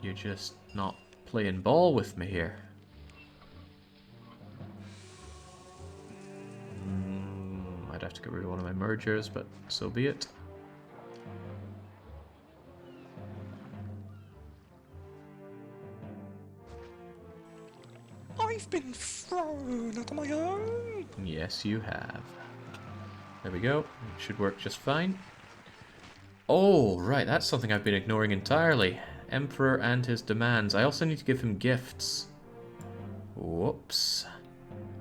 You're just not playing ball with me here. I'd have to get rid of one of my mergers, but so be it. I've been thrown out of my home. Yes, you have. There we go. It should work just fine. Oh, right, that's something I've been ignoring entirely. Emperor and his demands. I also need to give him gifts. Whoops.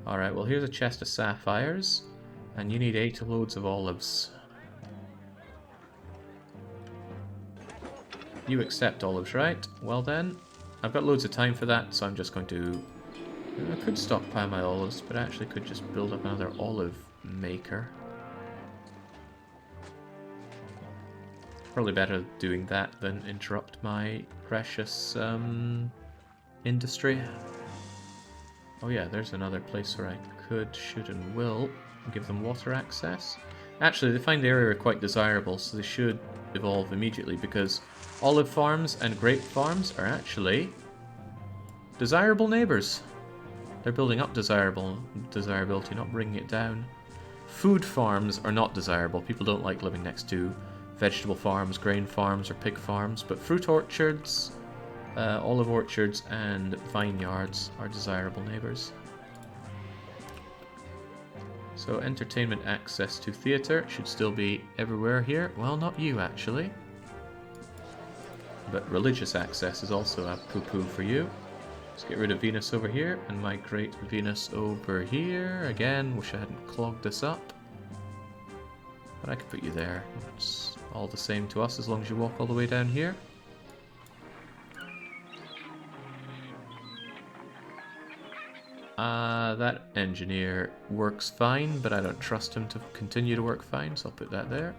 Alright, well here's a chest of sapphires. And you need 8 loads of olives. You accept olives, right? Well then, I've got loads of time for that, so I'm just going to... I could stockpile my olives, but I actually could just build up another olive maker. Probably better doing that than interrupt my precious industry. Oh yeah, there's another place where I could, should, and will give them water access. Actually, they find the area quite desirable, so they should evolve immediately, because olive farms and grape farms are actually desirable neighbours. They're building up desirability, not bringing it down. Food farms are not desirable. People don't like living next to vegetable farms, grain farms, or pig farms, but fruit orchards, olive orchards, and vineyards are desirable neighbours. So entertainment access to theatre should still be everywhere here. Well, not you, actually. But religious access is also a poo-poo for you. Let's get rid of Venus over here and migrate Venus over here. Again, wish I hadn't clogged this up. But I could put you there. It's all the same to us as long as you walk all the way down here. That engineer works fine, but I don't trust him to continue to work fine, so I'll put that there.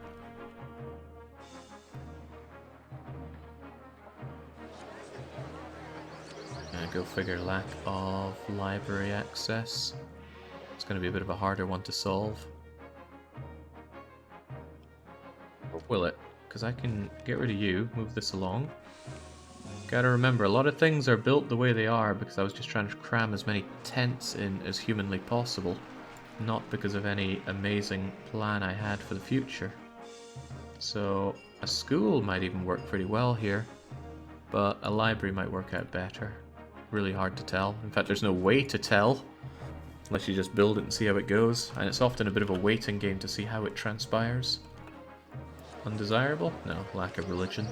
Go figure, lack of library access. It's going to be a bit of a harder one to solve. Or will it? Because I can get rid of you, move this along. Gotta remember, a lot of things are built the way they are because I was just trying to cram as many tents in as humanly possible, not because of any amazing plan I had for the future. So, a school might even work pretty well here, but a library might work out better. Really hard to tell. In fact, there's no way to tell, unless you just build it and see how it goes, and it's often a bit of a waiting game to see how it transpires. Undesirable? No, lack of religion.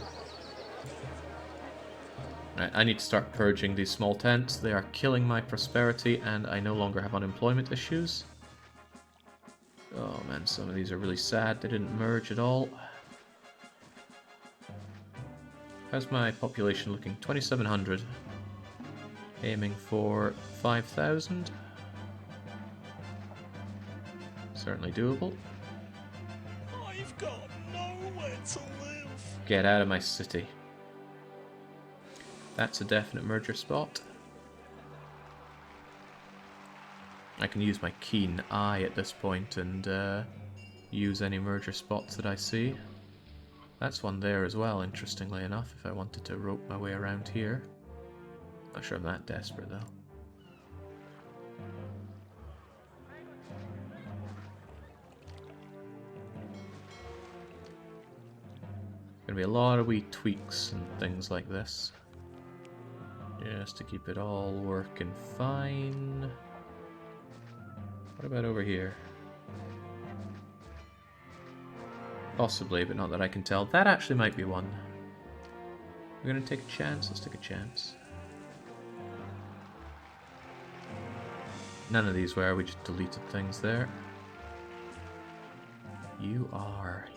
Right, I need to start purging these small tents. They are killing my prosperity, and I no longer have unemployment issues. Oh man, some of these are really sad. They didn't merge at all. How's my population looking? 2,700. Aiming for 5,000. Certainly doable. I've got nowhere to live. Get out of my city. That's a definite merger spot. I can use my keen eye at this point and use any merger spots that I see. That's one there as well, interestingly enough, if I wanted to rope my way around here. Not sure I'm that desperate though. Gonna be a lot of wee tweaks and things like this. Just to keep it all working fine. What about over here? Possibly, but not that I can tell. That actually might be one. We're gonna take a chance? Let's take a chance. None of these were, we just deleted things there. You are.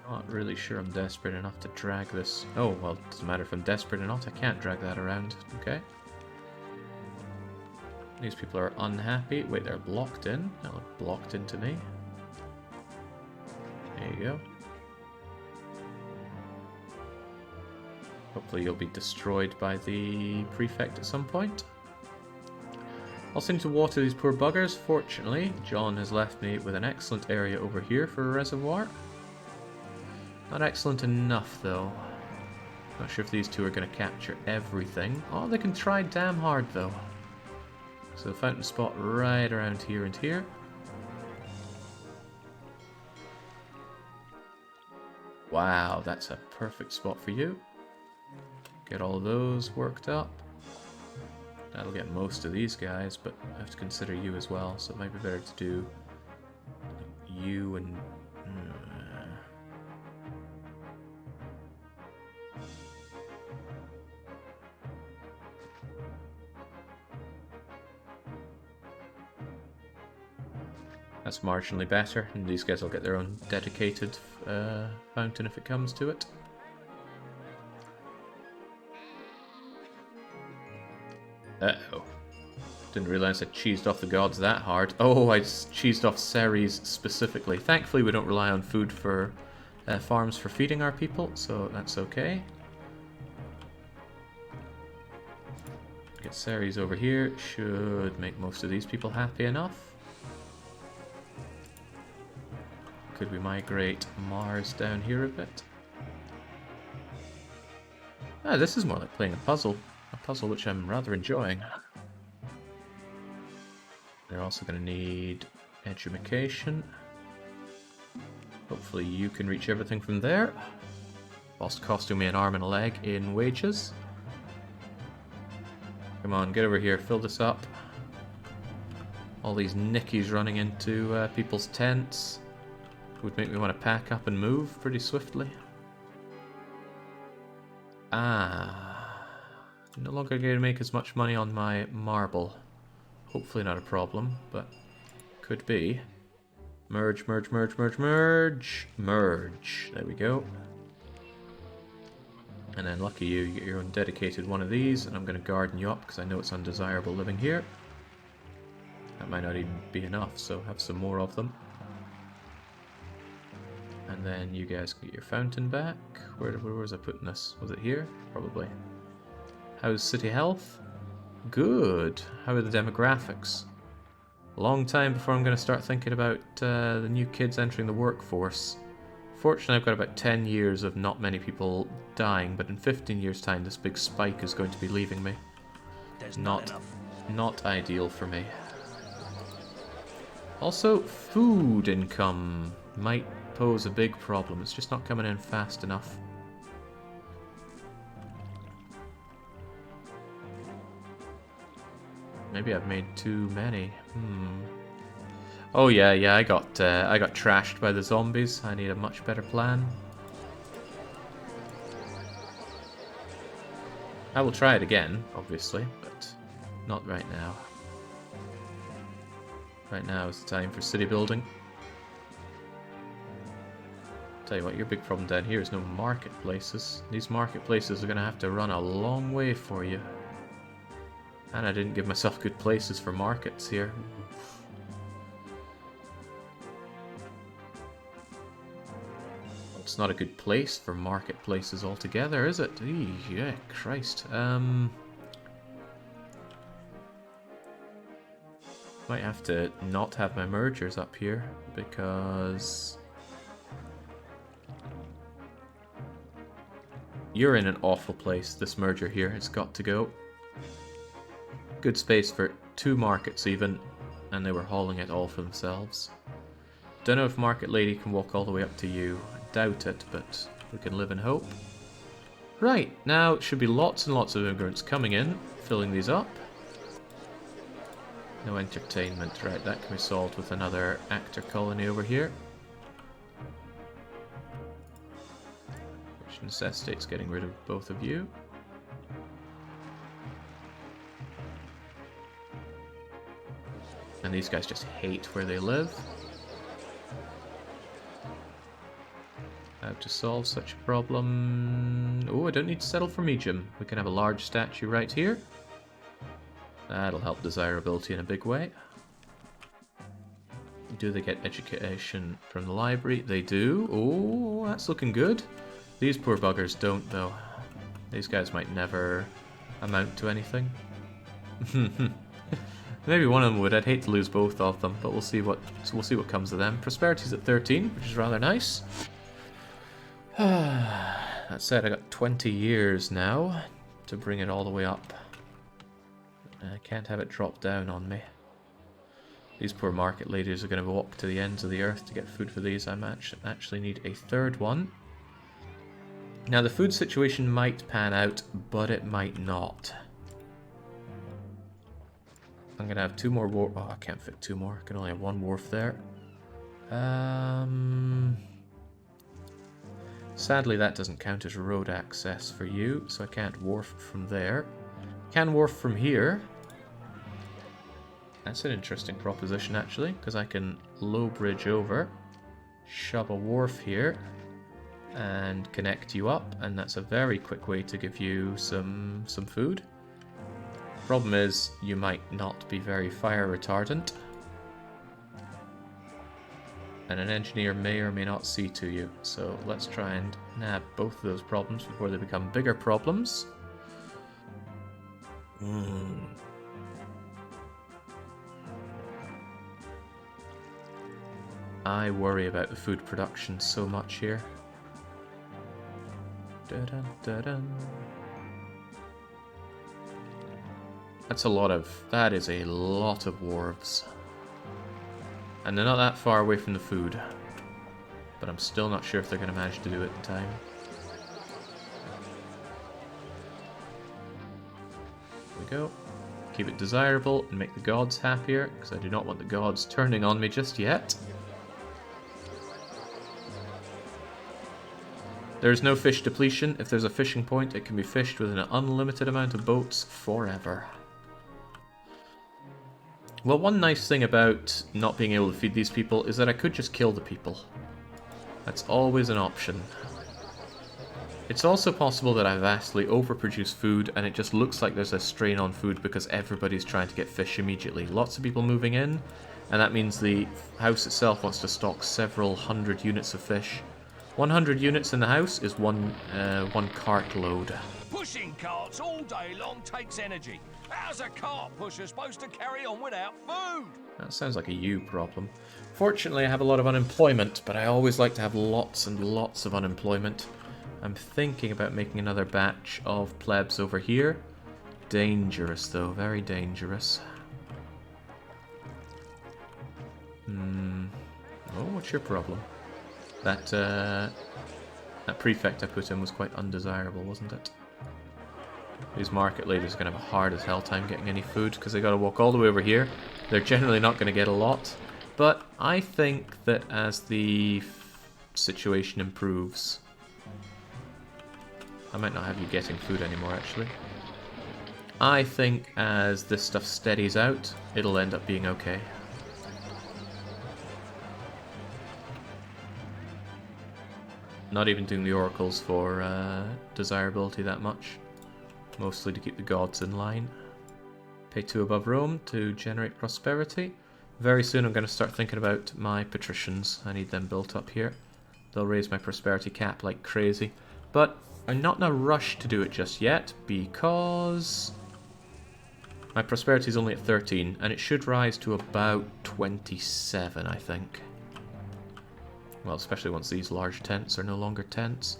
Not really sure I'm desperate enough to drag this. Oh, well, it doesn't matter if I'm desperate or not, I can't drag that around. Okay. These people are unhappy. Wait, they're blocked in? No, they're blocked into me. There you go. Hopefully you'll be destroyed by the prefect at some point. Also need to water these poor buggers. Fortunately, John has left me with an excellent area over here for a reservoir. Not excellent enough, though. Not sure if these two are going to capture everything. Oh, they can try damn hard, though. So the fountain spot right around here and here. Wow, that's a perfect spot for you. Get all those worked up. That'll get most of these guys, but I have to consider you as well, so it might be better to do you and... That's marginally better, and these guys will get their own dedicated fountain if it comes to it. Uh-oh. Didn't realise I cheesed off the gods that hard. Oh, I cheesed off Ceres specifically. Thankfully we don't rely on food for farms for feeding our people, so that's okay. Get Ceres over here. Should make most of these people happy enough. Could we migrate Mars down here a bit? Ah, this is more like playing a puzzle. A puzzle which I'm rather enjoying. They're also going to need education. Hopefully you can reach everything from there. Whilst costing me an arm and a leg in wages. Come on, get over here, fill this up. All these nickies running into people's tents would make me want to pack up and move pretty swiftly. Ah, no longer going to make as much money on my marble. Hopefully not a problem, but could be. Merge, merge, merge, merge, merge, merge. There we go. And then lucky you get your own dedicated one of these, and I'm going to garden you up because I know it's undesirable living here. That might not even be enough, so have some more of them. And then you guys can get your fountain back. Where was I putting this? Was it here? Probably. How's city health? Good. How are the demographics? A long time before I'm going to start thinking about the new kids entering the workforce. Fortunately, I've got about 10 years of not many people dying, but in 15 years' time, this big spike is going to be leaving me. There's not enough. Not ideal for me. Also, food income might pose a big problem. It's just not coming in fast enough. Maybe I've made too many. Oh yeah, I got trashed by the zombies. I need a much better plan. I will try it again, obviously, but not right now. Right now is the time for city building. Tell you what, your big problem down here is no marketplaces. These marketplaces are going to have to run a long way for you. And I didn't give myself good places for markets here. Well, it's not a good place for marketplaces altogether, is it? Eey, yeah, Christ. Might have to not have my mergers up here, because you're in an awful place, this merger here. It's got to go. Good space for 2 markets even, and they were hauling it all for themselves. Don't know if Market Lady can walk all the way up to you. I doubt it, but we can live in hope. Right, now it should be lots and lots of immigrants coming in, filling these up. No entertainment. Right, that can be solved with another actor colony over here. Which necessitates getting rid of both of you. And these guys just hate where they live. How to solve such a problem? Oh, I don't need to settle for medium. We can have a large statue right here. That'll help desirability in a big way. Do they get education from the library? They do. Oh, that's looking good. These poor buggers don't, though. These guys might never amount to anything. Maybe one of them would. I'd hate to lose both of them, but we'll see what comes of them. Prosperity's at 13, which is rather nice. That said, I got 20 years now to bring it all the way up. I can't have it drop down on me. These poor market ladies are going to walk to the ends of the earth to get food for these. I actually need a third one. Now, the food situation might pan out, but it might not. I'm going to have 2 more wharf... Oh, I can't fit 2 more. I can only have 1 wharf there. Sadly, that doesn't count as road access for you, so I can't wharf from there. Can wharf from here. That's an interesting proposition, actually, because I can low bridge over, shove a wharf here, and connect you up, and that's a very quick way to give you some food. Problem is, you might not be very fire retardant, and an engineer may or may not see to you. So let's try and nab both of those problems before they become bigger problems. I worry about the food production so much here. Dun, dun, dun. That is a lot of wharves. And they're not that far away from the food. But I'm still not sure if they're going to manage to do it in time. There we go. Keep it desirable and make the gods happier, because I do not want the gods turning on me just yet. There's no fish depletion. If there's a fishing point, it can be fished with an unlimited amount of boats forever. Well, one nice thing about not being able to feed these people is that I could just kill the people. That's always an option. It's also possible that I vastly overproduce food and it just looks like there's a strain on food because everybody's trying to get fish immediately. Lots of people moving in, and that means the house itself wants to stock several hundred units of fish. 100 units in the house is one cart load. Pushing carts all day long takes energy. How's a cart pusher supposed to carry on without food? That sounds like a you problem. Fortunately, I have a lot of unemployment, but I always like to have lots and lots of unemployment. I'm thinking about making another batch of plebs over here. Dangerous, though. Very dangerous. Oh, what's your problem? That prefect I put in was quite undesirable, wasn't it? These market ladies are going to have a hard as hell time getting any food because they got to walk all the way over here. They're generally not going to get a lot. But I think that as the situation improves... I might not have you getting food anymore, actually. I think as this stuff steadies out, it'll end up being okay. Not even doing the oracles for desirability that much. Mostly to keep the gods in line. Pay 2 above Rome to generate prosperity. Very soon I'm going to start thinking about my patricians. I need them built up here. They'll raise my prosperity cap like crazy. But I'm not in a rush to do it just yet because my prosperity is only at 13 and it should rise to about 27, I think. Well, especially once these large tents are no longer tents.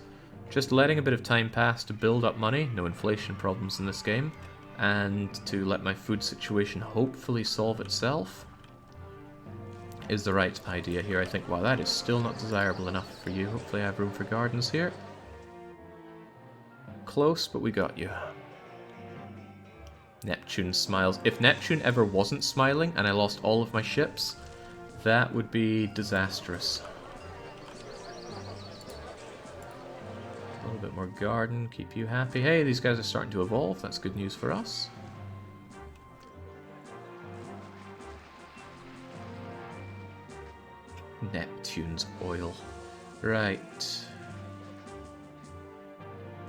Just letting a bit of time pass to build up money, no inflation problems in this game, and to let my food situation hopefully solve itself is the right idea here, I think. Wow, that is still not desirable enough for you. Hopefully I have room for gardens here. Close, but we got you. Neptune smiles. If Neptune ever wasn't smiling and I lost all of my ships, that would be disastrous. A little bit more garden, keep you happy. Hey, these guys are starting to evolve. That's good news for us. Neptune's oil. Right.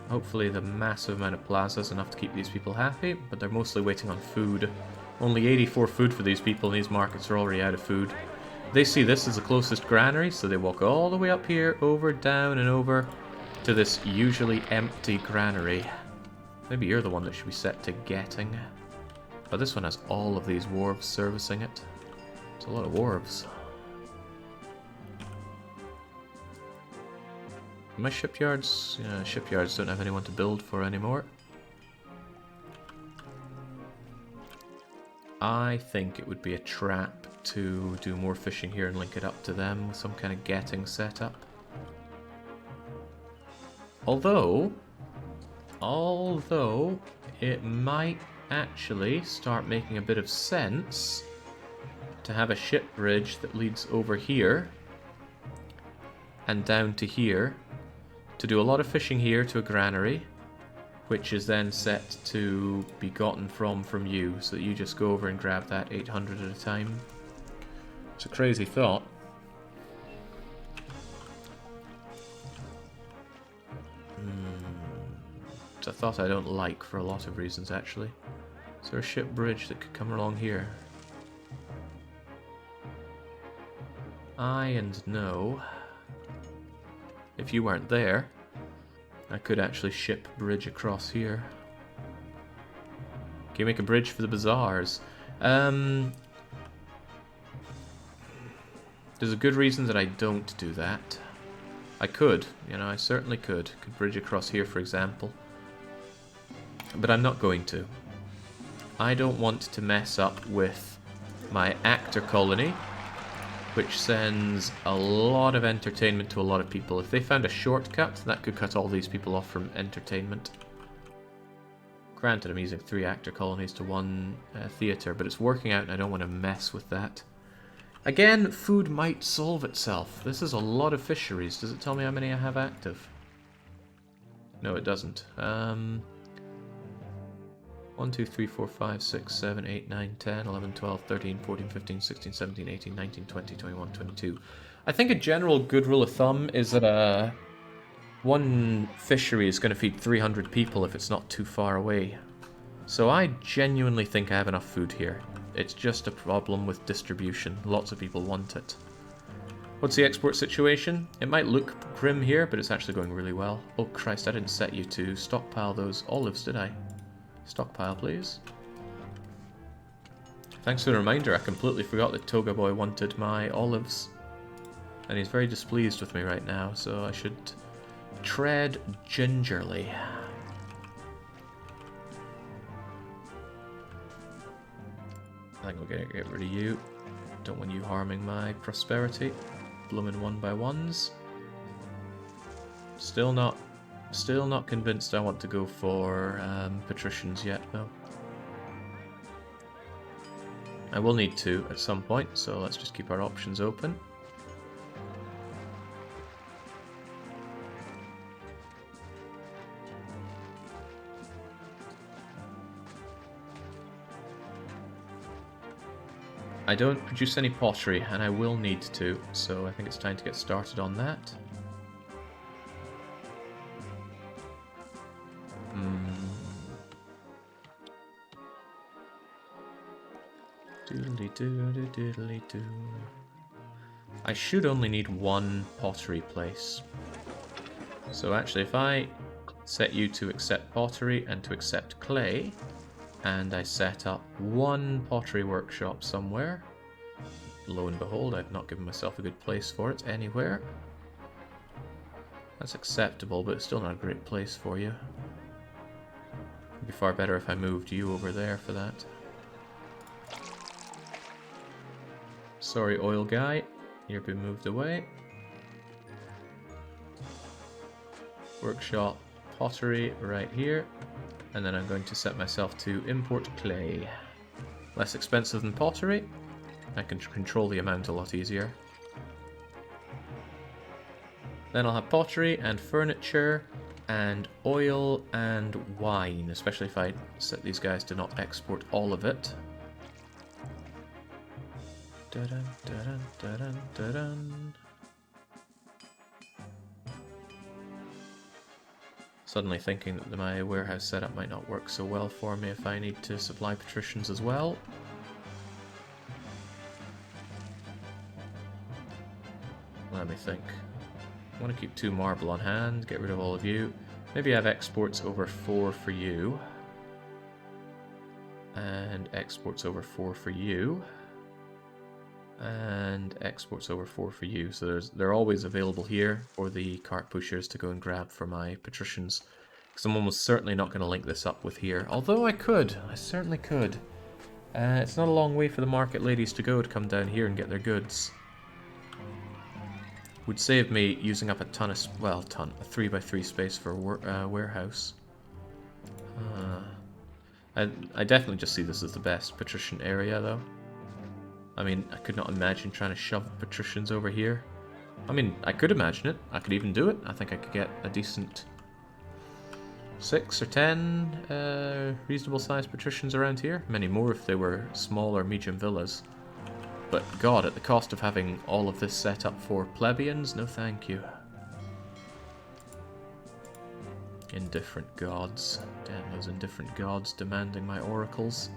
Hopefully the massive amount of plaza is enough to keep these people happy, but they're mostly waiting on food. Only 84 food for these people, and these markets are already out of food. They see this as the closest granary, so they walk all the way up here, over, down, and over to this usually empty granary. Maybe you're the one that should be set to getting. But this one has all of these wharves servicing it. It's a lot of wharves. My shipyards? Yeah, shipyards don't have anyone to build for anymore. I think it would be a trap to do more fishing here and link it up to them with some kind of getting setup. Although it might actually start making a bit of sense to have a ship bridge that leads over here and down to here to do a lot of fishing here to a granary, which is then set to be gotten from you, so that you just go over and grab that 800 at a time. It's a crazy thought. It's a thought I don't like for a lot of reasons, actually. Is there a ship bridge that could come along here? Aye and no. If you weren't there, I could actually ship bridge across here. Can you make a bridge for the bazaars? There's a good reason that I don't do that. I could, you know, I certainly could. Could bridge across here, for example. But I'm not going to. I don't want to mess up with my actor colony, which sends a lot of entertainment to a lot of people. If they found a shortcut, that could cut all these people off from entertainment. Granted, I'm using 3 actor colonies to 1 theatre, but it's working out and I don't want to mess with that. Again, food might solve itself. This is a lot of fisheries. Does it tell me how many I have active? No, it doesn't. 1, 2, 3, 4, 5, 6, 7, 8, 9, 10, 11, 12, 13, 14, 15, 16, 17, 18, 19, 20, 21, 22. I think a general good rule of thumb is that one fishery is going to feed 300 people if it's not too far away. So I genuinely think I have enough food here. It's just a problem with distribution. Lots of people want it. What's the export situation? It might look grim here, but it's actually going really well. Oh Christ, I didn't set you to stockpile those olives, did I? Stockpile, please. Thanks for the reminder. I completely forgot that Toga Boy wanted my olives. And he's very displeased with me right now, so I should tread gingerly. I think we're gonna get rid of you. Don't want you harming my prosperity. Bloomin' 1x1s. Still not convinced I want to go for patricians yet, though. I will need to at some point, so let's just keep our options open. I don't produce any pottery, and I will need to, so I think it's time to get started on that. Doodly-doo-doo-doodly-doo. I should only need 1 pottery place. So actually, if I set you to accept pottery and to accept clay, and I set up 1 pottery workshop somewhere, lo and behold, I've not given myself a good place for it anywhere. That's acceptable, but it's still not a great place for you. It'd be far better if I moved you over there for that. Sorry, oil guy. You've been moved away. Workshop pottery right here. And then I'm going to set myself to import clay. Less expensive than pottery. I can control the amount a lot easier. Then I'll have pottery and furniture and oil and wine, especially if I set these guys to not export all of it. Dun, dun, dun, dun, dun, dun. Suddenly thinking that my warehouse setup might not work so well for me if I need to supply patricians as well. Let me think. I want to keep 2 marble on hand, get rid of all of you. Maybe have exports over 4 for you. And exports over 4 for you. And exports over 4 for you. So they're always available here for the cart pushers to go and grab for my patricians. Because I'm almost certainly not going to link this up with here. Although I could. I certainly could. It's not a long way for the market ladies to go to come down here and get their goods. Would save me using up a ton of, well, a 3x3 space for a warehouse. I definitely just see this as the best patrician area, though. I mean, I could not imagine trying to shove patricians over here. I mean, I could imagine it. I could even do it. I think I could get a decent 6 or 10 reasonable-sized patricians around here. Many more if they were small or medium villas. But God, at the cost of having all of this set up for plebeians, no thank you. Indifferent gods. Damn those indifferent gods demanding my oracles.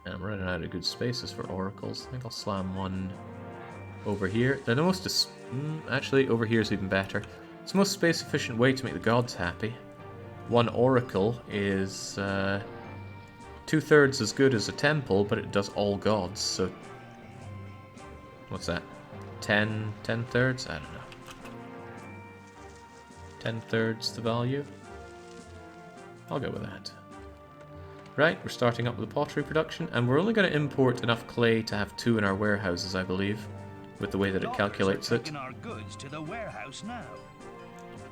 And I'm running out of good spaces for oracles. I think I'll slam one over here. They're the most... actually, over here is even better. It's the most space-efficient way to make the gods happy. One oracle is... 2/3 as good as a temple, but it does all gods, so... What's that? 10/3? I don't know. 10/3 the value? I'll go with that. Right, we're starting up with the pottery production, and we're only going to import enough clay to have 2 in our warehouses, I believe, with the way that it calculates it. Our goods to the warehouse now.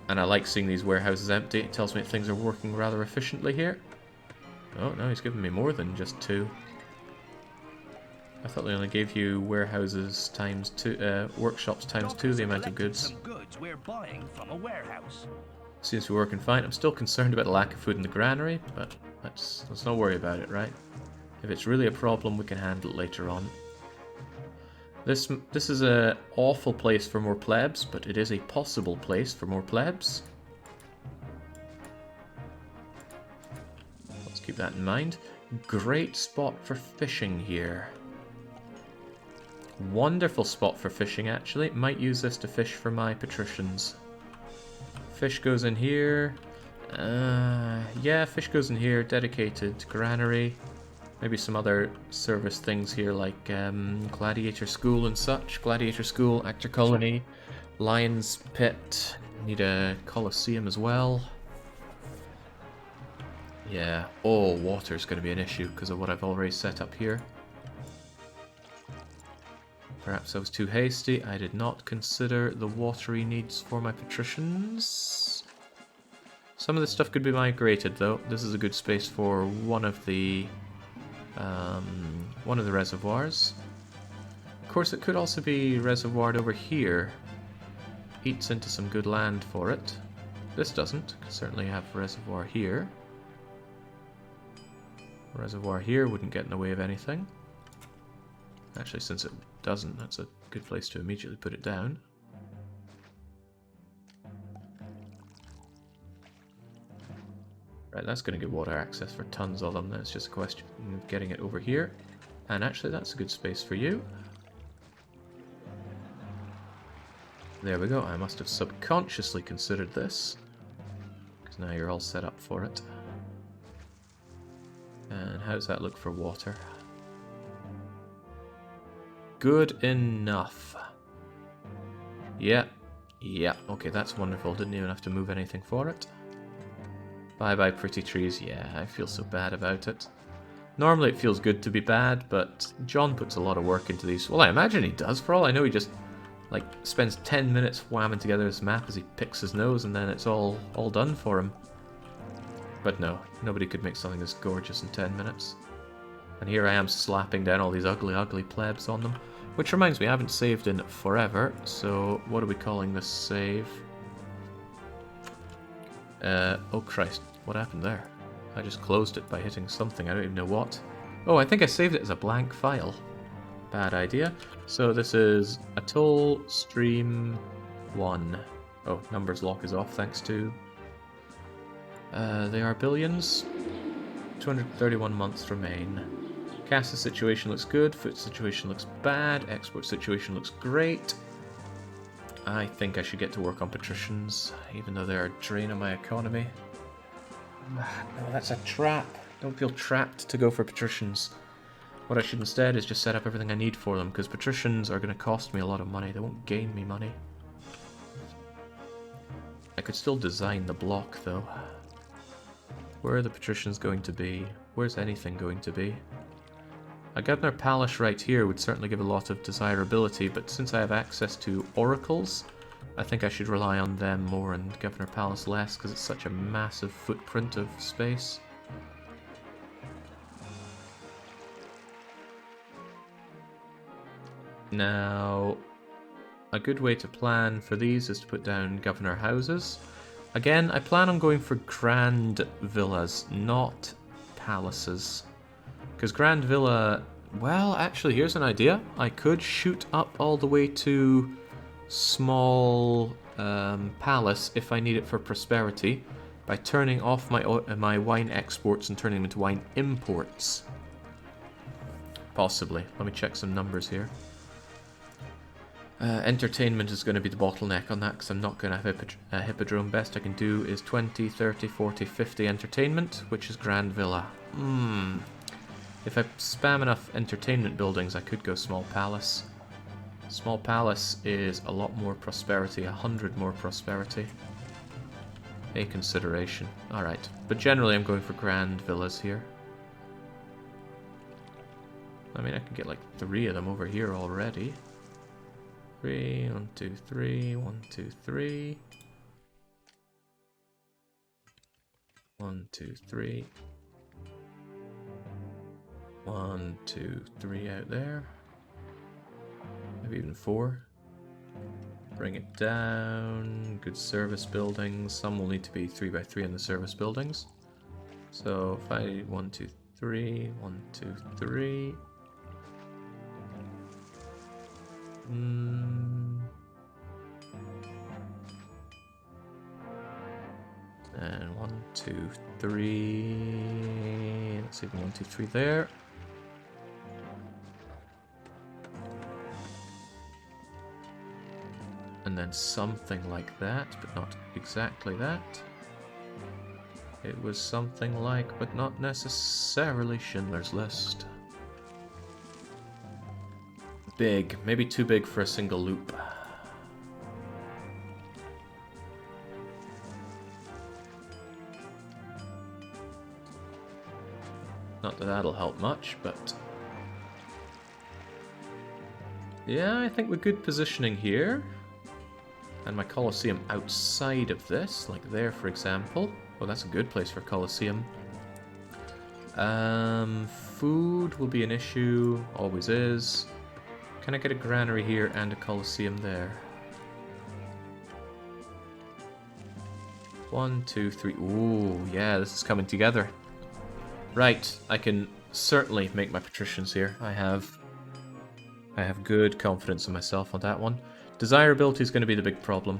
And I like seeing these warehouses empty. It tells me that things are working rather efficiently here. Oh, no, he's giving me more than just 2. I thought they only gave you warehouses times 2, workshops times 2 the amount of goods. Some goods we're buying from a warehouse. Seems to be working fine. I'm still concerned about the lack of food in the granary, but let's not worry about it, right? If it's really a problem, we can handle it later on. This is an awful place for more plebs, but it is a possible place for more plebs. Let's keep that in mind. Great spot for fishing here. Wonderful spot for fishing, actually. Might use this to fish for my patricians. Fish goes in here. Yeah, fish goes in here. Dedicated granary. Maybe some other service things here like gladiator school and such. Gladiator school, actor colony, lion's pit. Need a coliseum as well. Yeah. Oh, water's going to be an issue because of what I've already set up here. Perhaps I was too hasty. I did not consider the watery needs for my patricians. Some of this stuff could be migrated, though. This is a good space for one of the reservoirs. Of course, it could also be reservoired over here. Eats into some good land for it. This doesn't. Could certainly have a reservoir here. Reservoir here wouldn't get in the way of anything. Actually, since it doesn't, that's a good place to immediately put it down. Right, that's going to give water access for tons of them. That's just a question of getting it over here. And actually, that's a good space for you. There we go. I must have subconsciously considered this. Because now you're all set up for it. And how does that look for water? Good enough. Yeah. Yeah. Okay, that's wonderful. Didn't even have to move anything for it. Bye-bye, pretty trees. Yeah, I feel so bad about it. Normally it feels good to be bad, but John puts a lot of work into these. Well, I imagine he does. For all I know, he just, like, spends 10 minutes whamming together his map as he picks his nose, and then it's all done for him. But no, nobody could make something this gorgeous in 10 minutes. And here I am slapping down all these ugly, ugly plebs on them. Which reminds me, I haven't saved in forever, so what are we calling this save? Oh Christ, what happened there? I just closed it by hitting something, I don't even know what. Oh, I think I saved it as a blank file. Bad idea. So this is Atoll Stream 1. Oh, numbers lock is off thanks to... they are billions. 231 months remain. Caster situation looks good, food situation looks bad, export situation looks great. I think I should get to work on patricians, even though they're a drain on my economy. No, that's a trap. Don't feel trapped to go for patricians. What I should instead is just set up everything I need for them, because patricians are going to cost me a lot of money. They won't gain me money. I could still design the block, though. Where are the patricians going to be? Where's anything going to be? A Governor Palace right here would certainly give a lot of desirability, but since I have access to oracles, I think I should rely on them more and Governor Palace less, because it's such a massive footprint of space. Now, a good way to plan for these is to put down governor houses. Again, I plan on going for grand villas, not palaces. Because grand villa, well, actually, here's an idea. I could shoot up all the way to small palace if I need it for prosperity by turning off my wine exports and turning them into wine imports. Possibly. Let me check some numbers here. Entertainment is going to be the bottleneck on that because I'm not going to have a hippodrome. Best I can do is 20, 30, 40, 50 entertainment, which is grand villa. If I spam enough entertainment buildings, I could go small palace. Small palace is a lot more prosperity, 100 more prosperity. A consideration. Alright, but generally I'm going for grand villas here. I mean, I can get like 3 of them over here already. 3, 1, 2, 3, 1, 2, 3. 1, 2, 3. 1, 2, 3 out there. Maybe even 4. Bring it down. Good service buildings. Some will need to be 3 by 3 in the service buildings. So if I 1, 2, 3, 1, 2, 3. And 1, 2, 3. Let's even 1, 2, 3 there. And then something like that, but not exactly that. It was something like, but not necessarily, Schindler's List. Big. Maybe too big for a single loop. Not that that'll help much, but... yeah, I think with good positioning here. And my Colosseum outside of this, like there for example. Well, that's a good place for Colosseum. Food will be an issue, always is. Can I get a granary here and a Colosseum there? 1, 2, 3. Ooh, yeah, this is coming together. Right, I can certainly make my patricians here. I have good confidence in myself on that one. Desirability is going to be the big problem.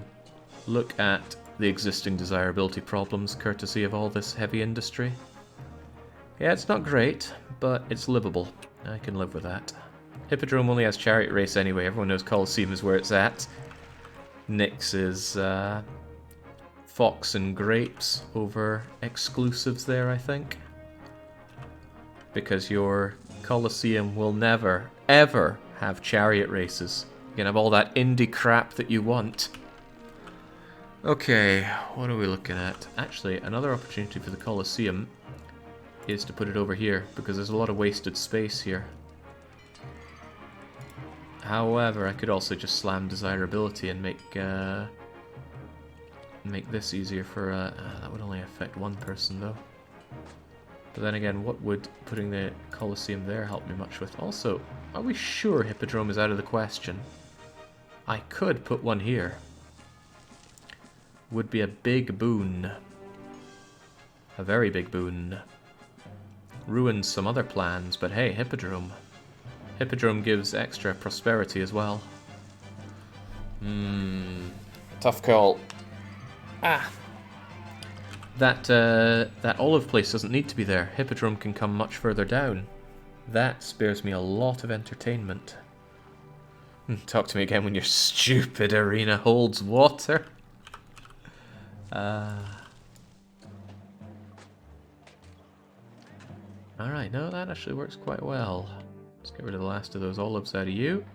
Look at the existing desirability problems, courtesy of all this heavy industry. Yeah, it's not great, but it's livable. I can live with that. Hippodrome only has chariot race anyway. Everyone knows Colosseum is where it's at. Nyx is fox and grapes over exclusives there, I think. Because your Colosseum will never, ever have chariot races. You can have all that indie crap that you want. Okay, what are we looking at? Actually, another opportunity for the Colosseum is to put it over here, because there's a lot of wasted space here. However, I could also just slam desirability and make this easier for... that would only affect one person, though. But then again, what would putting the Colosseum there help me much with? Also, are we sure Hippodrome is out of the question? I could put one here. Would be a big boon. A very big boon. Ruins some other plans, but hey, Hippodrome. Hippodrome gives extra prosperity as well. Tough call. That olive place doesn't need to be there. Hippodrome can come much further down. That spares me a lot of entertainment. Talk to me again when your stupid arena holds water. Alright, no, that actually works quite well. Let's get rid of the last of those olives out of you.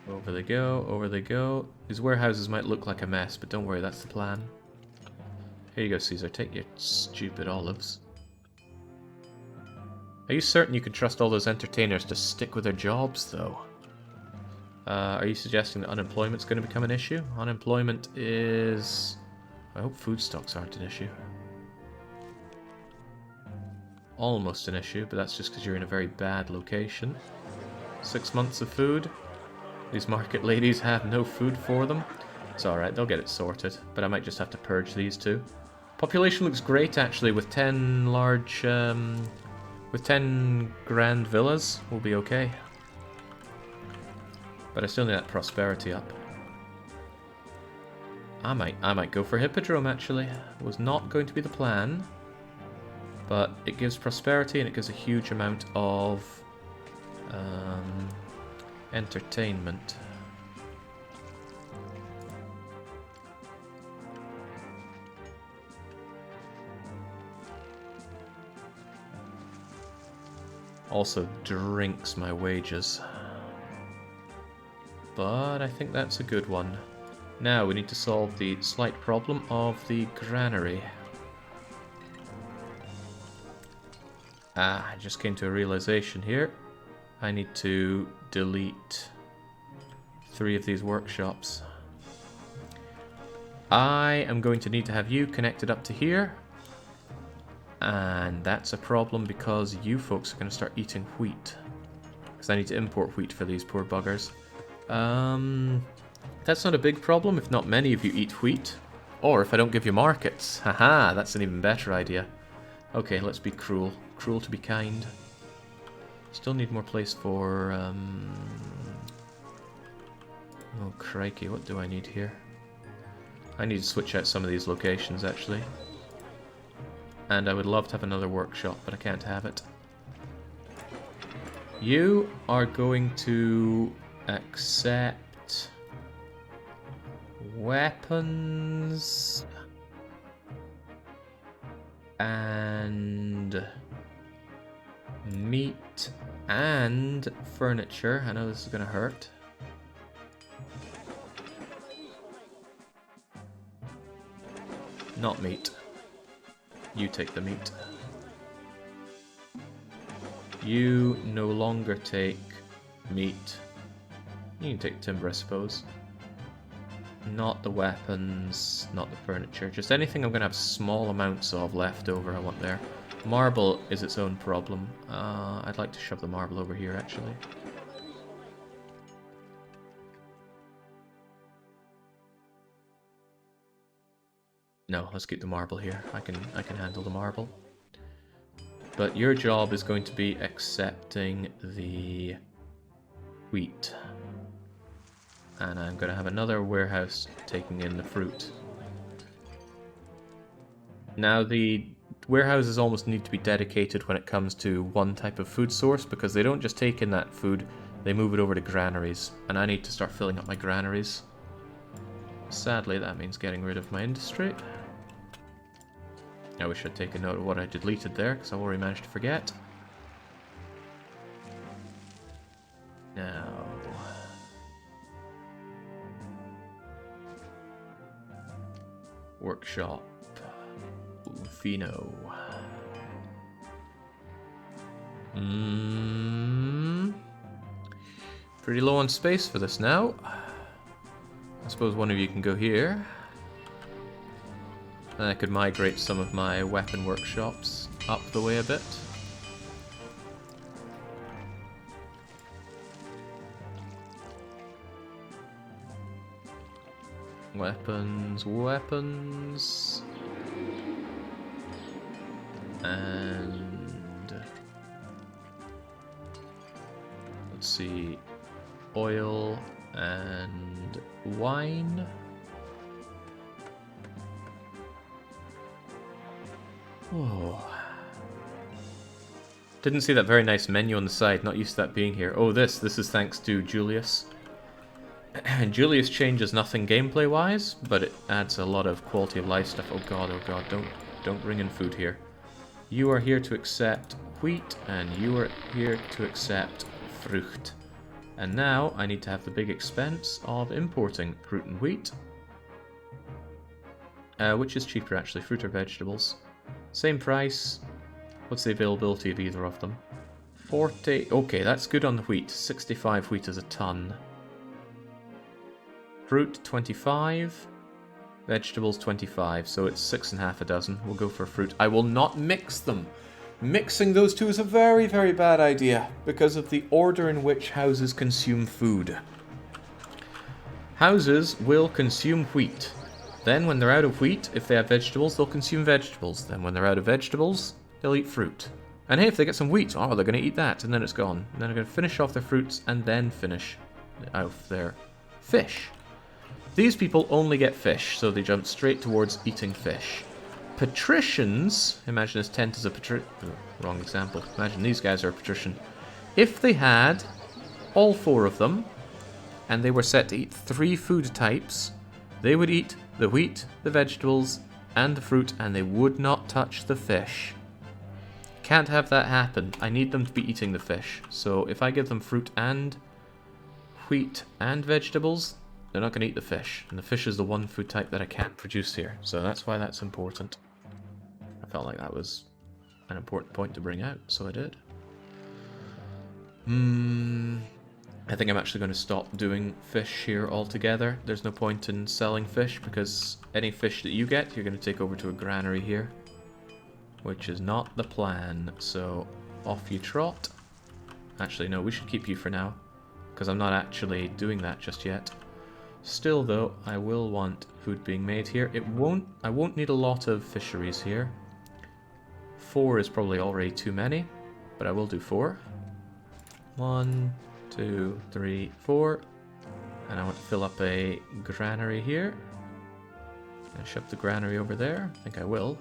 Over they go, over they go. These warehouses might look like a mess, but don't worry, that's the plan. Here you go, Caesar, take your stupid olives. Are you certain you can trust all those entertainers to stick with their jobs, though? Are you suggesting that unemployment's going to become an issue? Unemployment is... I hope food stocks aren't an issue. Almost an issue, but that's just because you're in a very bad location. 6 months of food. These market ladies have no food for them. It's alright, they'll get it sorted, but I might just have to purge these two. Population looks great, actually, with 10 large... with 10 grand villas, we'll be okay. But I still need that prosperity up. I might go for Hippodrome, actually. It was not going to be the plan. But it gives prosperity and it gives a huge amount of entertainment. Also drinks my wages. But I think that's a good one. Now we need to solve the slight problem of the granary. I just came to a realization here. I need to delete 3 of these workshops. I am going to need to have you connected up to here. And that's a problem because you folks are going to start eating wheat. Because I need to import wheat for these poor buggers. That's not a big problem if not many of you eat wheat. Or if I don't give you markets. Haha, that's an even better idea. Okay, let's be cruel. Cruel to be kind. Still need more place for... Oh, crikey, what do I need here? I need to switch out some of these locations, actually. And I would love to have another workshop, but I can't have it. You are going to accept weapons and meat and furniture. I know this is going to hurt. Not meat. You take the meat. You no longer take meat. You can take timber, I suppose. Not the weapons, not the furniture. Just anything I'm going to have small amounts of left over I want there. Marble is its own problem. I'd like to shove the marble over here, actually. No, let's keep the marble here. I can handle the marble. But your job is going to be accepting the wheat. And I'm going to have another warehouse taking in the fruit. Now the warehouses almost need to be dedicated when it comes to one type of food source, because they don't just take in that food, they move it over to granaries. And I need to start filling up my granaries. Sadly, that means getting rid of my industry. I wish I'd taken note of what I deleted there, because I already managed to forget. Now... workshop. Fino. Pretty low on space for this now. I suppose one of you can go here. And I could migrate some of my weapon workshops up the way a bit. Weapons, weapons. And... let's see. Oil and wine. Oh. Didn't see that very nice menu on the side. Not used to that being here. Oh, this is thanks to Julius. And Julius changes nothing gameplay-wise, but it adds a lot of quality of life stuff. Oh god, don't bring in food here. You are here to accept wheat, and you are here to accept fruit. And now I need to have the big expense of importing fruit and wheat. Which is cheaper actually, fruit or vegetables? Same price. What's the availability of either of them? 40. Okay, that's good on the wheat. 65 wheat is a ton. Fruit 25. Vegetables 25. So it's 6.5 a dozen. We'll go for fruit. I will not mix them. Mixing those two is a very, very bad idea because of the order in which houses consume food. Houses will consume wheat. Then when they're out of wheat, if they have vegetables, they'll consume vegetables. Then when they're out of vegetables, they'll eat fruit. And hey, if they get some wheat, oh, they're going to eat that, and then it's gone. And then they're going to finish off their fruits, and then finish off their fish. These people only get fish, so they jump straight towards eating fish. Patricians, imagine this tent is a patrician. Oh, wrong example. Imagine these guys are a patrician. If they had all 4 of them, and they were set to eat 3 food types, they would eat the wheat, the vegetables, and the fruit, and they would not touch the fish. Can't have that happen. I need them to be eating the fish. So if I give them fruit and wheat and vegetables, they're not going to eat the fish. And the fish is the one food type that I can't produce here. So that's why that's important. I felt like that was an important point to bring out, so I did. I think I'm actually going to stop doing fish here altogether. There's no point in selling fish because any fish that you get, you're going to take over to a granary here. Which is not the plan, so off you trot. Actually, no, we should keep you for now, because I'm not actually doing that just yet. Still, though, I will want food being made here. I won't need a lot of fisheries here. 4 is probably already too many, but I will do 4. 1, 2, 3, 4. And I want to fill up a granary here. And shove the granary over there. I think I will.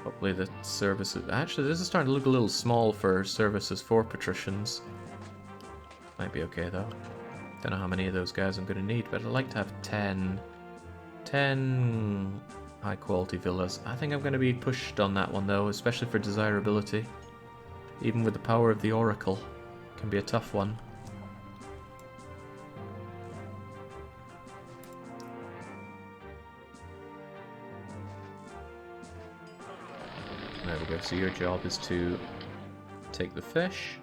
Hopefully the services... Actually, this is starting to look a little small for services for patricians. Might be okay, though. Don't know how many of those guys I'm going to need, but I'd like to have 10 high-quality villas. I think I'm going to be pushed on that one, though, especially for desirability. Even with the power of the Oracle. It can be a tough one. There we go, so your job is to take the fish.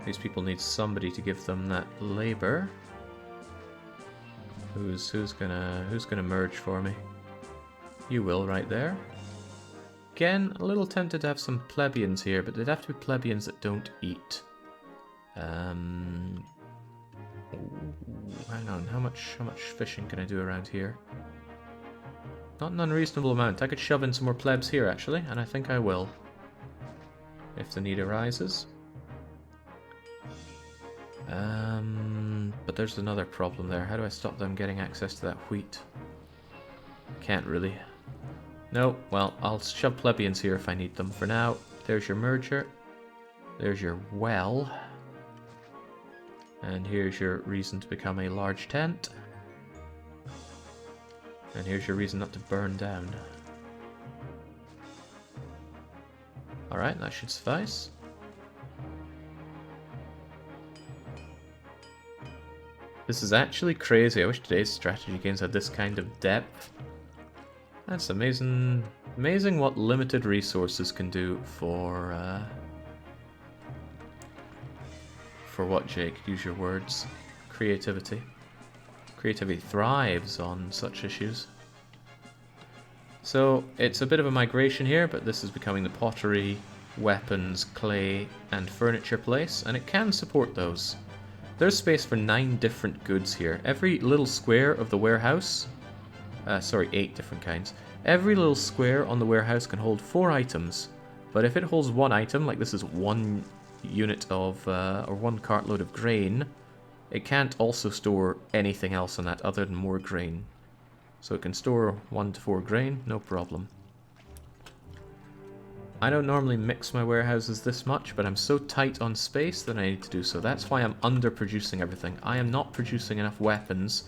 These people need somebody to give them that labor. Who's gonna merge for me? You will, right there. Again, a little tempted to have some plebeians here, but they'd have to be plebeians that don't eat. Ooh, hang on, how much fishing can I do around here? Not an unreasonable amount. I could shove in some more plebs here, actually, and I think I will. If the need arises. But there's another problem there. How do I stop them getting access to that wheat? Can't really. No, well, I'll shove plebeians here if I need them. For now, there's your merger. There's your well. And here's your reason to become a large tent. And here's your reason not to burn down. Alright, that should suffice. This is actually crazy. I wish today's strategy games had this kind of depth. That's amazing. Amazing what limited resources can do for what, Jake? Use your words. Creativity. Creativity thrives on such issues. So it's a bit of a migration here, but this is becoming the pottery, weapons, clay, and furniture place, and it can support those. There's space for 9 different goods here. Every little square of the warehouse, 8 different kinds. Every little square on the warehouse can hold 4 items, but if it holds 1 item, like this is 1 unit of, or 1 cartload of grain, it can't also store anything else on that other than more grain. So it can store 1 to 4 grain, no problem. I don't normally mix my warehouses this much, but I'm so tight on space that I need to do so. That's why I'm underproducing everything. I am not producing enough weapons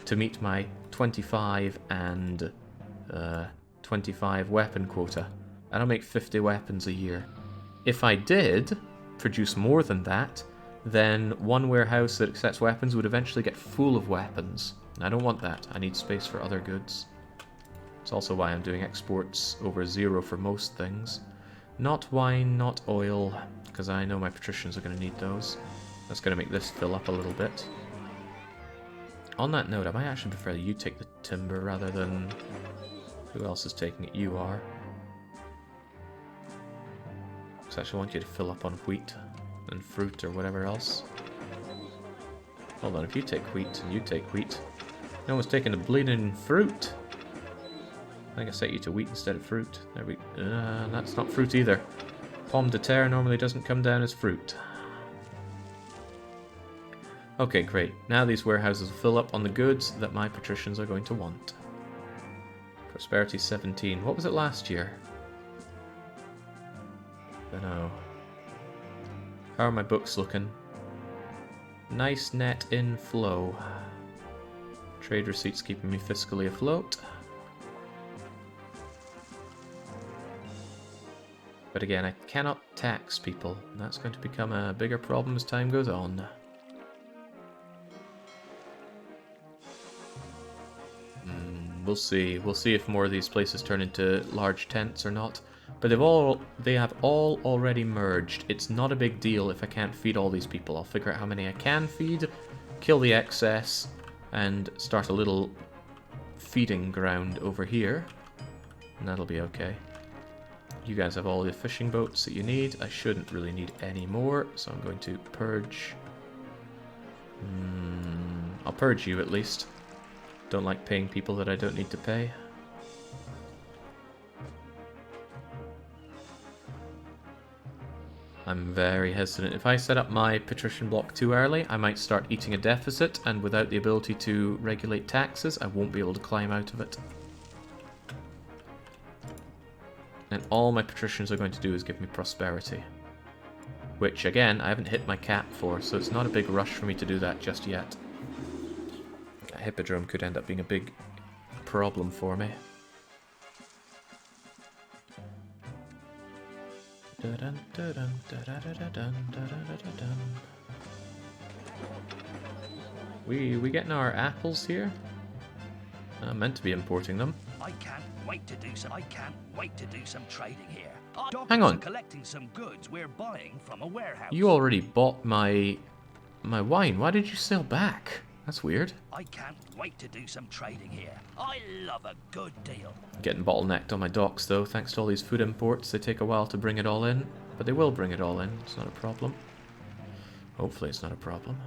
to meet my 25 and 25 weapon quota. I don't make 50 weapons a year. If I did produce more than that, then one warehouse that accepts weapons would eventually get full of weapons. And I don't want that. I need space for other goods. It's also why I'm doing exports over 0 for most things. Not wine, not oil, because I know my patricians are going to need those. That's going to make this fill up a little bit. On that note, I might actually prefer you take the timber rather than... Who else is taking it? You are. So I actually want you to fill up on wheat and fruit or whatever else. Hold on, if you take wheat and you take wheat, no one's taking the bleeding fruit. I think I set you to wheat instead of fruit. There we... that's not fruit either. Pomme de terre normally doesn't come down as fruit. Okay, great. Now these warehouses will fill up on the goods that my patricians are going to want. Prosperity 17. What was it last year? Dunno. How are my books looking? Nice net inflow. Trade receipts keeping me fiscally afloat. But again, I cannot tax people. And that's going to become a bigger problem as time goes on. We'll see. We'll see if more of these places turn into large tents or not. But they have all already merged. It's not a big deal if I can't feed all these people. I'll figure out how many I can feed, kill the excess, and start a little feeding ground over here. And that'll be okay. You guys have all the fishing boats that you need. I shouldn't really need any more, so I'm going to purge. I'll purge you at least. Don't like paying people that I don't need to pay. I'm very hesitant. If I set up my patrician block too early, I might start eating a deficit, and without the ability to regulate taxes, I won't be able to climb out of it. And all my patricians are going to do is give me prosperity. Which, again, I haven't hit my cap for, so it's not a big rush for me to do that just yet. A hippodrome could end up being a big problem for me. We getting our apples here? I'm meant to be importing them. I can't wait to do some trading here. Hang on. Collecting some goods we're buying from a warehouse. You already bought my wine. Why did you sell back? That's weird. I can't wait to do some trading here. I love a good deal. Getting bottlenecked on my docks though, thanks to all these food imports. They take a while to bring it all in, but they will bring it all in. It's not a problem. Hopefully it's not a problem.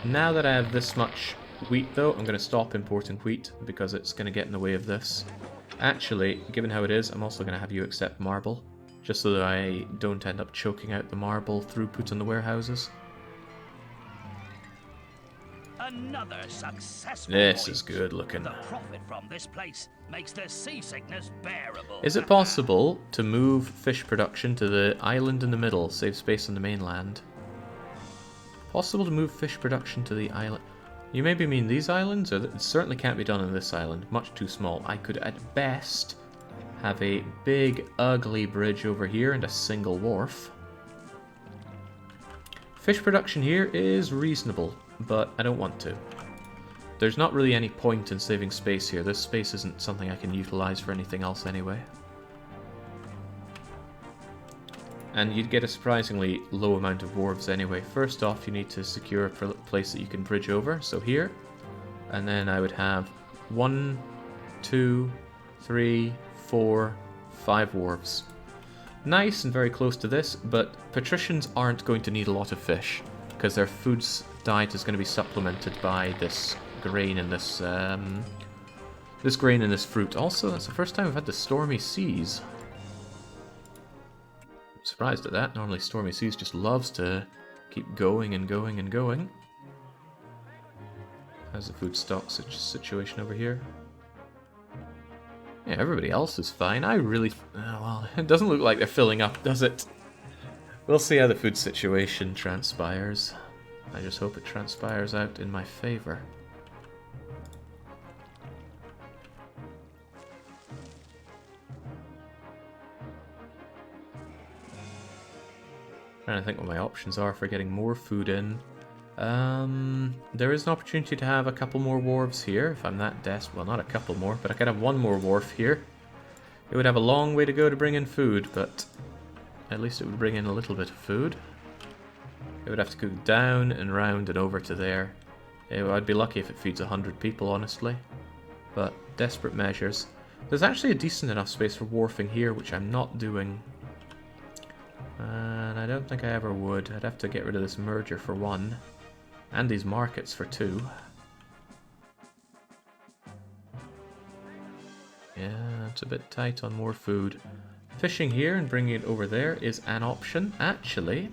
Now that I have this much wheat though, I'm going to stop importing wheat because it's going to get in the way of this. Actually, given how it is, I'm also going to have you accept marble, just so that I don't end up choking out the marble throughput in the warehouses. Another successful This voyage. is good looking. The profit from this place makes the seasickness bearable. Is it possible to move fish production to the island in the middle, save space on the mainland? Possible to move fish production to the island? You maybe mean these islands? Or it certainly can't be done on this island. Much too small. I could at best have a big ugly bridge over here and a single wharf. Fish production here is reasonable, but I don't want to. There's not really any point in saving space here. This space isn't something I can utilize for anything else anyway. And you'd get a surprisingly low amount of wharves anyway. First off, you need to secure a place that you can bridge over, so here. And then I would have 1, 2, 3, 4, 5 wharves. Nice and very close to this, but patricians aren't going to need a lot of fish, because their food's diet is going to be supplemented by this grain and this grain and this fruit. Also, that's the first time we've had the stormy seas. Surprised at that. Normally Stormy Seas just loves to keep going and going and going. How's the food stock situation over here? Yeah, everybody else is fine. I really... well, it doesn't look like they're filling up, does it? We'll see how the food situation transpires. I just hope it transpires out in my favor. Trying to think what my options are for getting more food in. There is an opportunity to have a couple more wharves here, if I'm that desperate. Well, not a couple more, but I could have one more wharf here. It would have a long way to go to bring in food, but at least it would bring in a little bit of food. It would have to go down and round and over to there. I'd be lucky if it feeds 100 people, honestly. But desperate measures. There's actually a decent enough space for wharfing here, which I'm not doing. And I don't think I ever would. I'd have to get rid of this merger for one. And these markets for two. Yeah, it's a bit tight on more food. Fishing here and bringing it over there is an option, actually.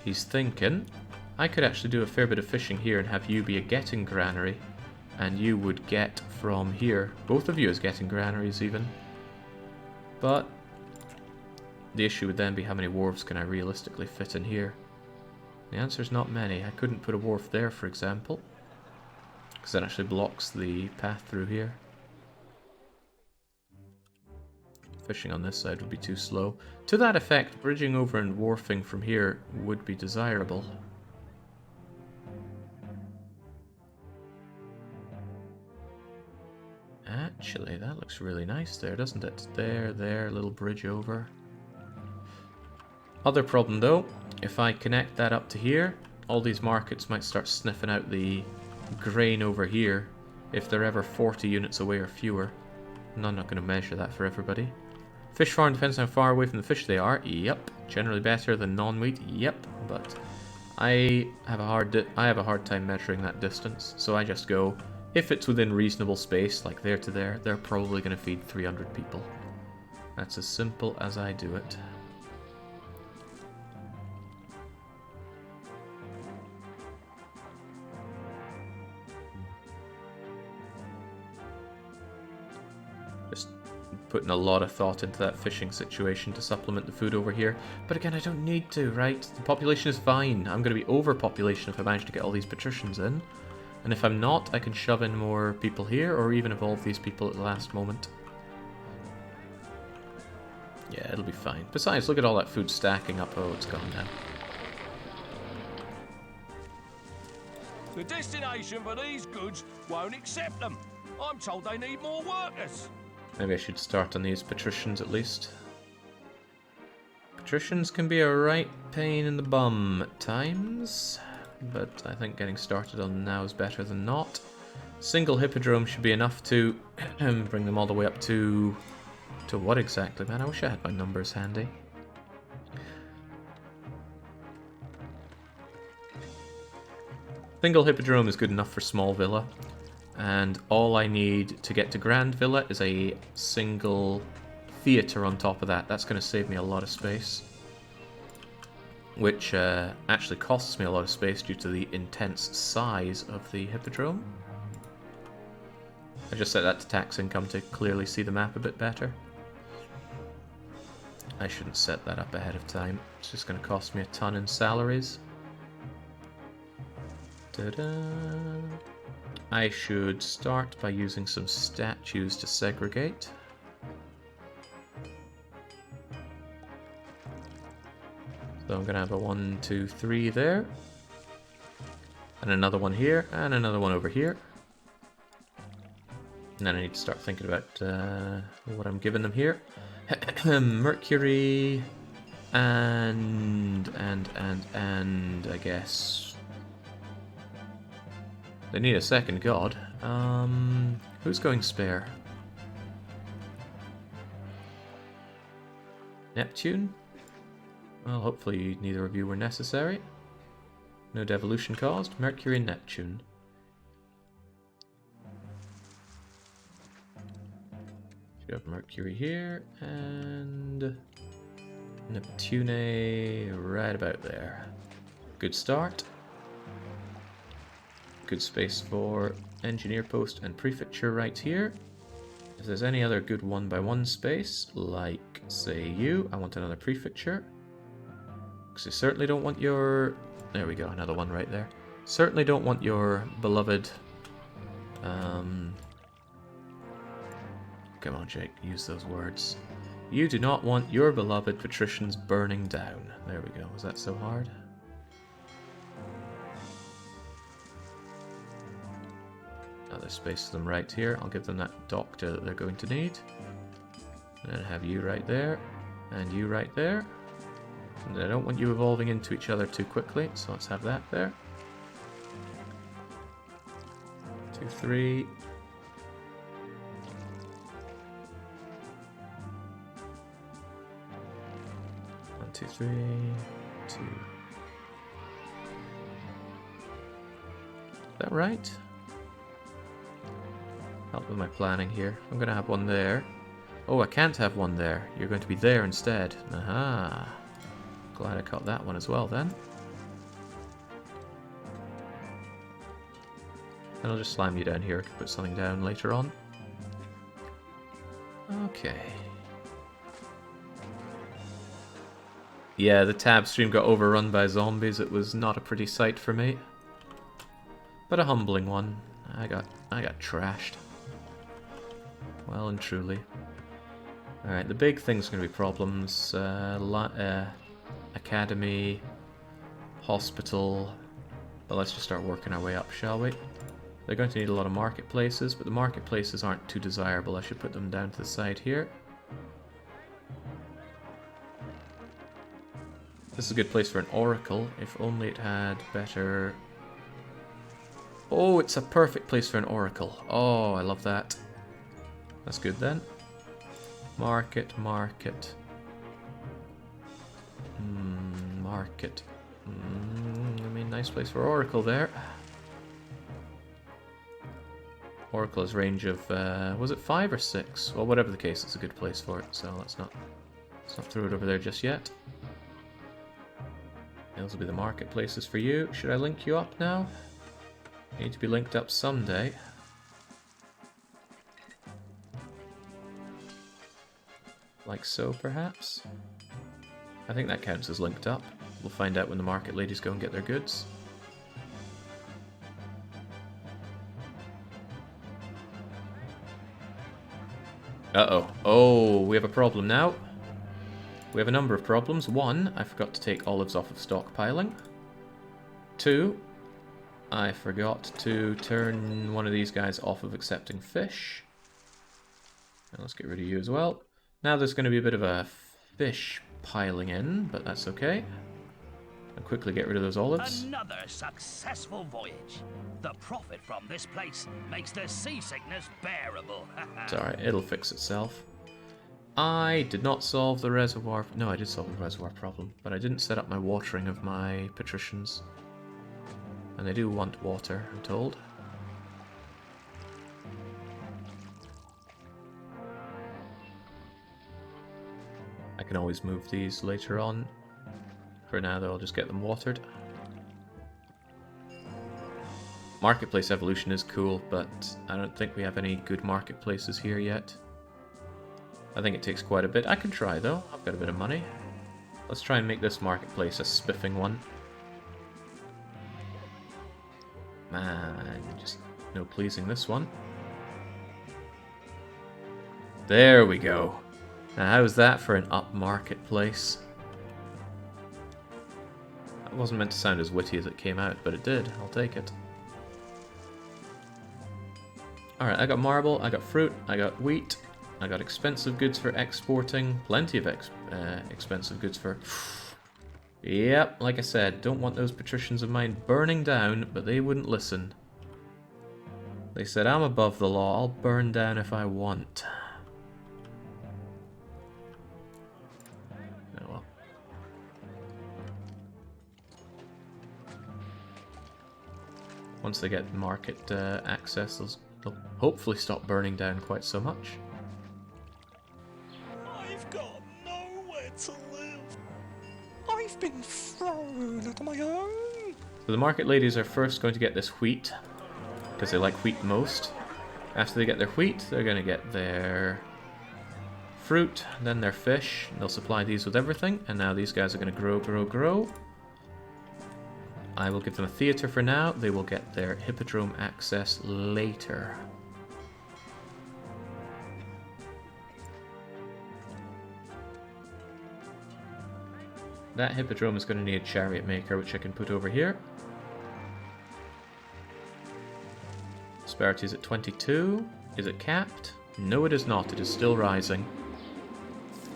He's thinking, I could actually do a fair bit of fishing here and have you be a getting granary. And you would get from here. Both of you as getting granaries even. But the issue would then be how many wharves can I realistically fit in here? The answer is not many. I couldn't put a wharf there, for example. Because that actually blocks the path through here. Fishing on this side would be too slow. To that effect, bridging over and wharfing from here would be desirable. Actually, that looks really nice there, doesn't it? There, little bridge over. Other problem though, if I connect that up to here, all these markets might start sniffing out the grain over here if they're ever 40 units away or fewer. And I'm not going to measure that for everybody. Fish farm depends on how far away from the fish they are. Yep. Generally better than non-meat. Yep. But I have a hard time measuring that distance, so I just go, if it's within reasonable space, like there to there, they're probably going to feed 300 people. That's as simple as I do it. Just putting a lot of thought into that fishing situation to supplement the food over here. But again, I don't need to, right? The population is fine. I'm going to be overpopulation if I manage to get all these patricians in. And if I'm not, I can shove in more people here, or even evolve these people at the last moment. Yeah, it'll be fine. Besides, look at all that food stacking up. Oh, it's gone now. The destination for these goods won't accept them. I'm told they need more workers. Maybe I should start on these patricians at least. Patricians can be a right pain in the bum at times, but I think getting started on them now is better than not. Single hippodrome should be enough to bring them all the way up to what exactly, man? I wish I had my numbers handy. Single hippodrome is good enough for small villa. And all I need to get to Grand Villa is a single theatre on top of that. That's going to save me a lot of space. Which actually costs me a lot of space due to the intense size of the hippodrome. I just set that to tax income to clearly see the map a bit better. I shouldn't set that up ahead of time. It's just going to cost me a ton in salaries. Ta-da! I should start by using some statues to segregate. So I'm going to have a 1, 2, 3 there. And another one here, and another one over here. And then I need to start thinking about what I'm giving them here. Mercury, and I guess... They need a second god. Who's going spare? Neptune? Well, hopefully neither of you were necessary. No devolution caused. Mercury and Neptune. You have Mercury here, and Neptune right about there. Good start. Good space for engineer post and prefecture right here. If there's any other good 1x1 space, like, say, you, I want another prefecture. Because I certainly don't want your... There we go, another one right there. Certainly don't want your beloved... Come on, Jake, use those words. You do not want your beloved patricians burning down. There we go. Was that so hard? Now there's space for them right here. I'll give them that doctor that they're going to need. And then have you right there. And you right there. And I don't want you evolving into each other too quickly, so let's have that there. 2, 3... 2, 3, 2. Is that right? Help with my planning here. I'm going to have one there. Oh, I can't have one there. You're going to be there instead. Aha. Glad I caught that one as well then. And I'll just slam you down here. I can put something down later on. Okay. Yeah, the tab stream got overrun by zombies. It was not a pretty sight for me. But a humbling one. I got trashed. Well and truly. Alright, the big thing's going to be problems. Academy, hospital. But let's just start working our way up, shall we? They're going to need a lot of marketplaces, but the marketplaces aren't too desirable. I should put them down to the side here. This is a good place for an oracle, if only it had better... Oh, it's a perfect place for an oracle. Oh, I love that. That's good then. Market. Market. I mean, nice place for oracle there. Oracle has range of, was it 5 or 6? Well, whatever the case, it's a good place for it, so let's not throw it over there just yet. Those will be the marketplaces for you. Should I link you up now? You need to be linked up someday. Like so, perhaps? I think that counts as linked up. We'll find out when the market ladies go and get their goods. Uh-oh. Oh, we have a problem now. We have a number of problems. 1, I forgot to take olives off of stockpiling. 2, I forgot to turn one of these guys off of accepting fish. And let's get rid of you as well. Now there's going to be a bit of a fish piling in, but that's okay. I'll quickly get rid of those olives. Another successful voyage. The profit from this place makes the seasickness bearable. It's alright, it'll fix itself. I did not solve the reservoir... No, I did solve the reservoir problem, but I didn't set up my watering of my patricians. And they do want water, I'm told. I can always move these later on. For now, though, I'll just get them watered. Marketplace evolution is cool, but I don't think we have any good marketplaces here yet. I think it takes quite a bit. I can try, though. I've got a bit of money. Let's try and make this marketplace a spiffing one. Man, just no pleasing this one. There we go. Now, how's that for an up marketplace? That wasn't meant to sound as witty as it came out, but it did. I'll take it. Alright, I got marble, I got fruit, I got wheat, I got expensive goods for exporting, plenty of expensive goods for... Yep, like I said, don't want those patricians of mine burning down, but they wouldn't listen. They said, I'm above the law, I'll burn down if I want. Oh well. Once they get market access, they'll hopefully stop burning down quite so much. I've got nowhere to live. I've been thrown at my own. So the market ladies are first going to get this wheat, because they like wheat most. After they get their wheat, they're going to get their fruit, then their fish. They'll supply these with everything, and now these guys are going to grow, grow, grow. I will give them a theatre for now. They will get their hippodrome access later. That hippodrome is going to need a chariot maker, which I can put over here. Prosperity is at 22. Is it capped? No, it is not. It is still rising.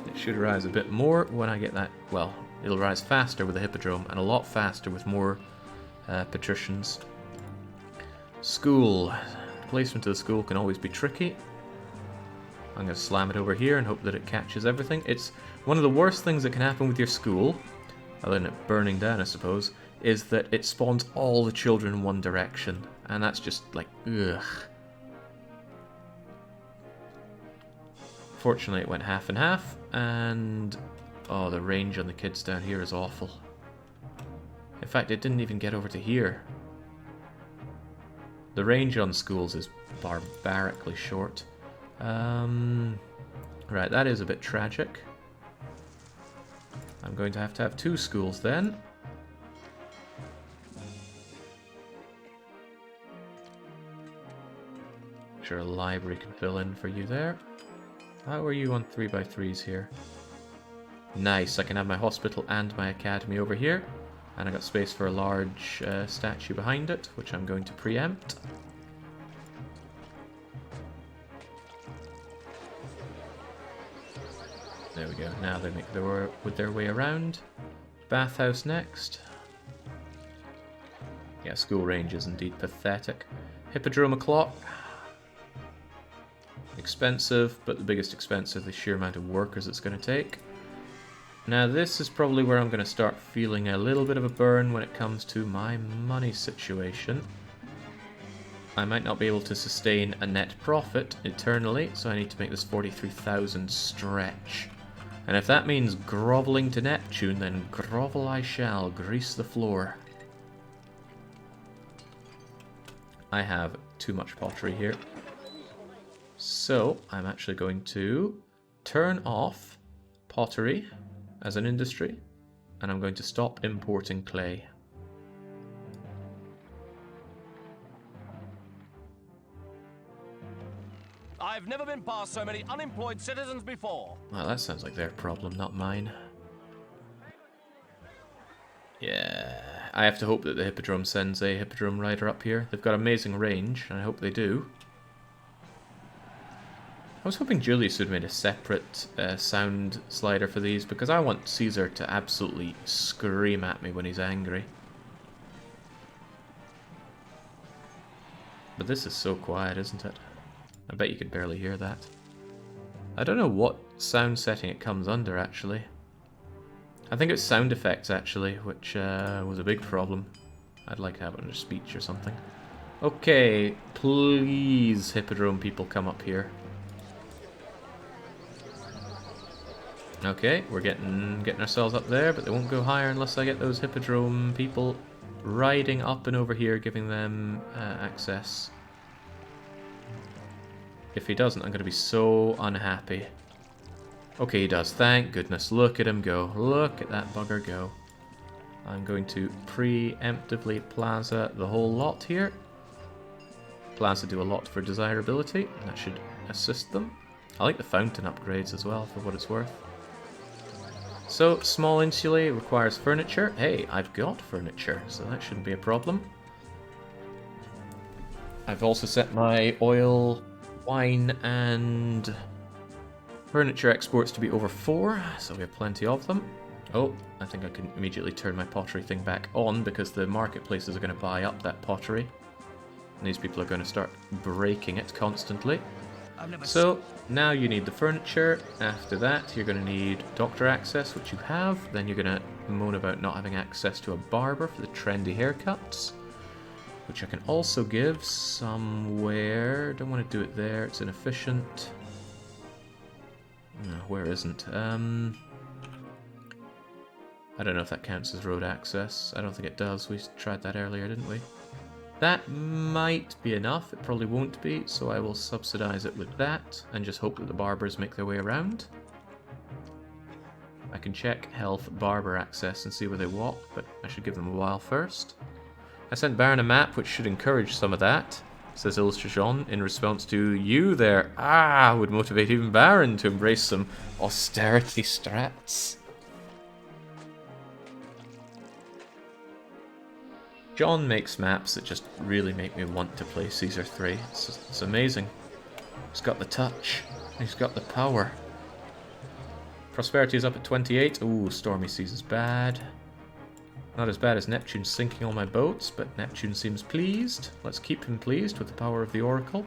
It should rise a bit more when I get that. Well, it'll rise faster with the hippodrome and a lot faster with more patricians. School. Placement of the school can always be tricky. I'm going to slam it over here and hope that it catches everything. It's one of the worst things that can happen with your school, other than it burning down, I suppose, is that it spawns all the children in one direction. And that's just like, ugh. Fortunately, it went half and half, and oh, the range on the kids down here is awful. In fact, it didn't even get over to here. The range on schools is barbarically short. Right, that is a bit tragic. I'm going to have 2 schools then. Sure, a library can fill in for you there. How are you on 3x3s here? Nice, I can have my hospital and my academy over here. And I got space for a large statue behind it, which I'm going to preempt. There we go, now they make their way around. Bathhouse next. Yeah, school range is indeed pathetic. Hippodrome o'clock. Expensive, but the biggest expense is the sheer amount of workers it's going to take. Now this is probably where I'm going to start feeling a little bit of a burn when it comes to my money situation. I might not be able to sustain a net profit eternally, so I need to make this 43,000 stretch. And if that means grovelling to Neptune, then grovel I shall, grease the floor. I have too much pottery here. So, I'm actually going to turn off pottery as an industry, and I'm going to stop importing clay. I've never been past so many unemployed citizens before. Well, that sounds like their problem, not mine. Yeah, I have to hope that the Hippodrome sends a Hippodrome rider up here. They've got amazing range, and I hope they do. I was hoping Julius would have made a separate sound slider for these, because I want Caesar to absolutely scream at me when he's angry. But this is so quiet, isn't it? I bet you could barely hear that. I don't know what sound setting it comes under, actually. I think it's sound effects, actually, which was a big problem. I'd like to have it under speech or something. Okay, please, Hippodrome people, come up here. Okay, we're getting ourselves up there, but they won't go higher unless I get those Hippodrome people riding up and over here, giving them access. If he doesn't, I'm going to be so unhappy. Okay, he does. Thank goodness. Look at him go. Look at that bugger go. I'm going to preemptively plaza the whole lot here. Plaza do a lot for desirability, and that should assist them. I like the fountain upgrades as well, for what it's worth. So, small insulae requires furniture. Hey, I've got furniture, so that shouldn't be a problem. I've also set my oil, wine, and furniture exports to be over 4, so we have plenty of them. Oh, I think I can immediately turn my pottery thing back on, because the marketplaces are going to buy up that pottery. And these people are going to start breaking it constantly. So, now you need the furniture. After that, you're going to need doctor access, which you have. Then you're going to moan about not having access to a barber for the trendy haircuts, which I can also give somewhere. Don't want to do it there, it's inefficient. No, where isn't? I don't know if that counts as road access. I don't think it does. We tried that earlier, didn't we? That might be enough. It probably won't be, so I will subsidize it with that and just hope that the barbers make their way around. I can check health, barber access, and see where they walk, but I should give them a while first. I sent Baron a map, which should encourage some of that, says Illustration, in response to you there. Ah, would motivate even Baron to embrace some austerity strats. John makes maps that just really make me want to play Caesar 3. It's amazing. He's got the touch. He's got the power. Prosperity is up at 28. Ooh, Stormy Seas is bad. Not as bad as Neptune sinking all my boats, but Neptune seems pleased. Let's keep him pleased with the power of the Oracle.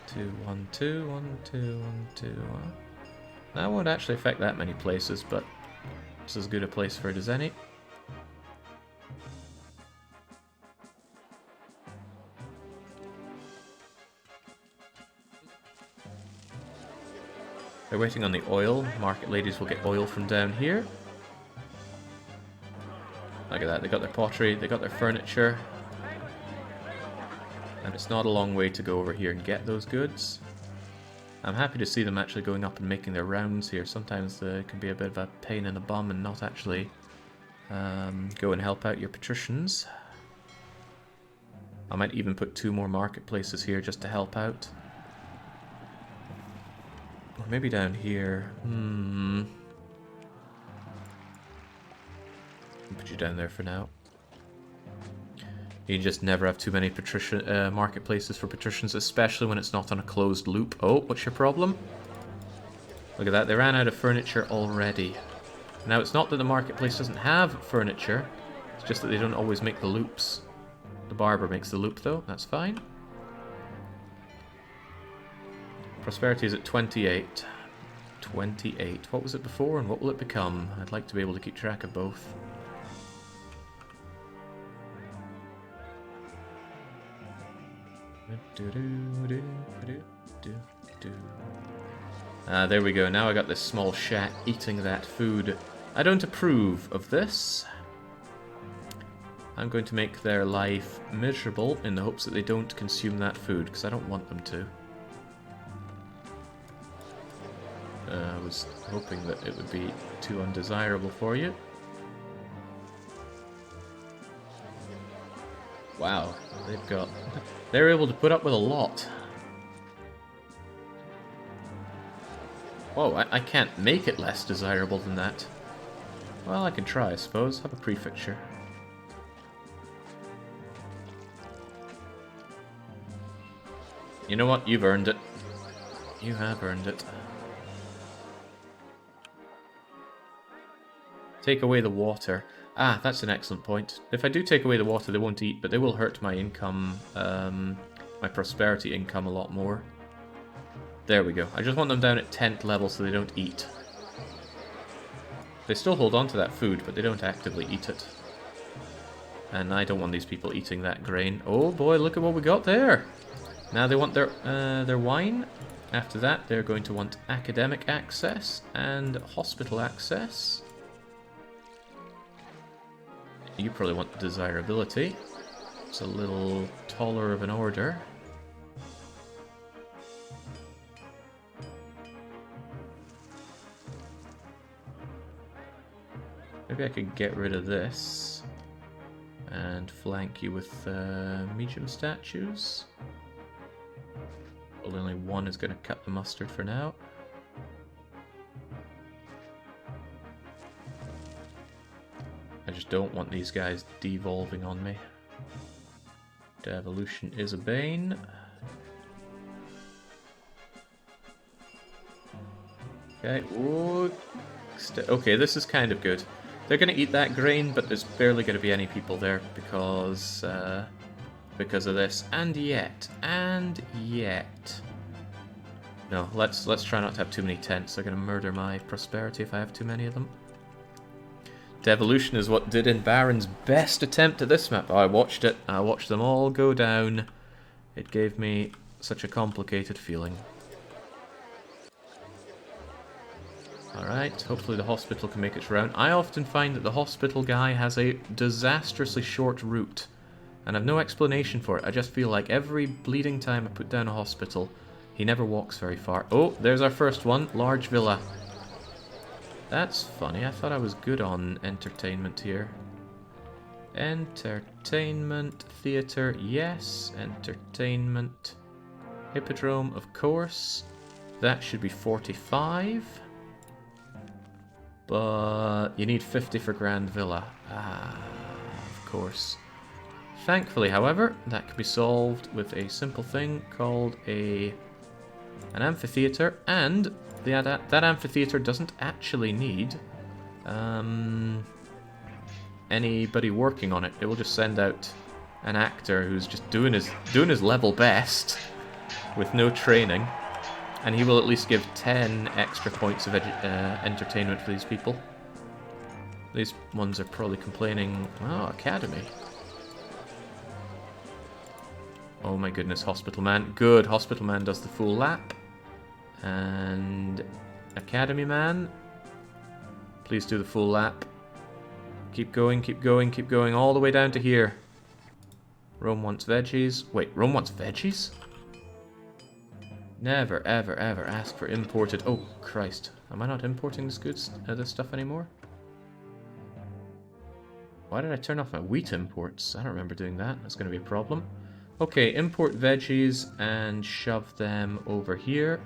2, 1, 2, 1, 2, 1, 2. That won't actually affect that many places, but it's as good a place for it as any. They're waiting on the oil. Market ladies will get oil from down here. Look at that, they got their pottery, they got their furniture. And it's not a long way to go over here and get those goods. I'm happy to see them actually going up and making their rounds here. Sometimes it can be a bit of a pain in the bum and not actually go and help out your patricians. I might even put 2 more marketplaces here just to help out. Or maybe down here. I'll put you down there for now. You just never have too many marketplaces for patricians, especially when it's not on a closed loop. Oh, what's your problem? Look at that, they ran out of furniture already. Now, it's not that the marketplace doesn't have furniture, it's just that they don't always make the loops. The barber makes the loop, though, that's fine. Prosperity is at 28. 28. What was it before and what will it become? I'd like to be able to keep track of both. There we go. Now I got this small shack eating that food. I don't approve of this. I'm going to make their life miserable in the hopes that they don't consume that food, because I don't want them to. I was hoping that it would be too undesirable for you. Wow, they're able to put up with a lot. Whoa, I can't make it less desirable than that. Well, I can try, I suppose. Have a prefecture. You know what? You've earned it. You have earned it. Take away the water. Ah, that's an excellent point. If I do take away the water, they won't eat, but they will hurt my income, my prosperity income a lot more. There we go. I just want them down at 10th level so they don't eat. They still hold on to that food, but they don't actively eat it. And I don't want these people eating that grain. Oh boy, look at what we got there! Now they want their wine. After that, they're going to want academic access and hospital access. You probably want desirability. It's a little taller of an order. Maybe I could get rid of this and flank you with medium statues. Well, only one is going to cut the mustard for now. I just don't want these guys devolving on me. Devolution is a bane. Okay, ooh. Okay, this is kind of good. They're going to eat that grain, but there's barely going to be any people there because of this. And yet. No, let's try not to have too many tents. They're going to murder my prosperity if I have too many of them. Devolution is what did in Baron's best attempt at this map. Oh, I watched it. I watched them all go down. It gave me such a complicated feeling. Alright, hopefully the hospital can make its round. I often find that the hospital guy has a disastrously short route. And I've no explanation for it. I just feel like every bleeding time I put down a hospital, he never walks very far. Oh, there's our first one. Large villa. That's funny. I thought I was good on entertainment here. Entertainment, theatre, yes. Entertainment. Hippodrome, of course. That should be 45. But you need 50 for Grand Villa. Ah, of course. Thankfully, however, that can be solved with a simple thing called an amphitheatre, and that amphitheatre doesn't actually need anybody working on it. It will just send out an actor who's just doing his level best with no training, and he will at least give 10 extra points of entertainment for these people. These ones are probably complaining. Oh, Academy. Oh my goodness, Hospital Man. Good, Hospital Man does the full lap. And Academy Man, please do the full lap. Keep going, keep going, keep going, all the way down to here. Rome wants veggies. Wait, Rome wants veggies? Never, ever, ever ask for imported... Oh, Christ. Am I not importing this stuff anymore? Why did I turn off my wheat imports? I don't remember doing that. That's going to be a problem. Okay, import veggies and shove them over here.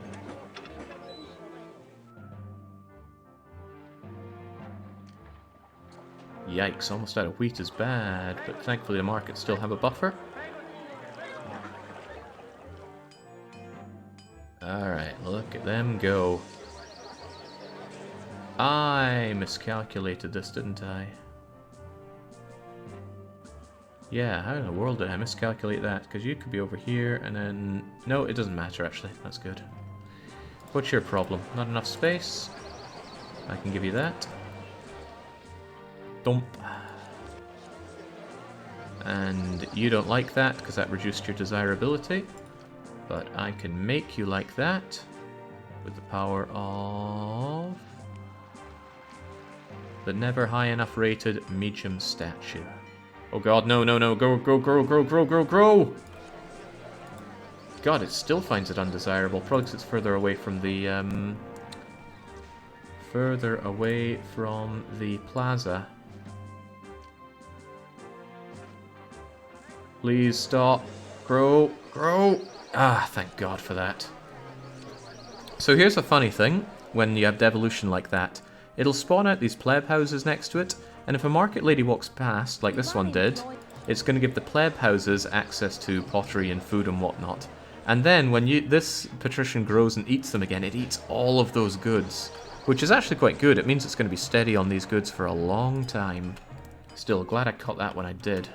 Yikes, almost out of wheat is bad, but thankfully the markets still have a buffer. Alright, look at them go. I miscalculated this, didn't I? Yeah, how in the world did I miscalculate that? Because you could be over here and then... No, it doesn't matter actually. That's good. What's your problem? Not enough space? I can give you that. Dump. And you don't like that because that reduced your desirability. But I can make you like that with the power of the never high enough rated medium statue. Oh god, no, no, no, grow, grow, grow, grow, grow, grow, grow! God, it still finds it undesirable, probably because it's further away from the, plaza. Please stop. Grow, grow! Ah, thank God for that. So here's a funny thing, when you have devolution like that. It'll spawn out these pleb houses next to it, and if a market lady walks past, like this one did, it's going to give the pleb houses access to pottery and food and whatnot. And then when this patrician grows and eats them again, it eats all of those goods, which is actually quite good. It means it's going to be steady on these goods for a long time. Still, glad I caught that when I did.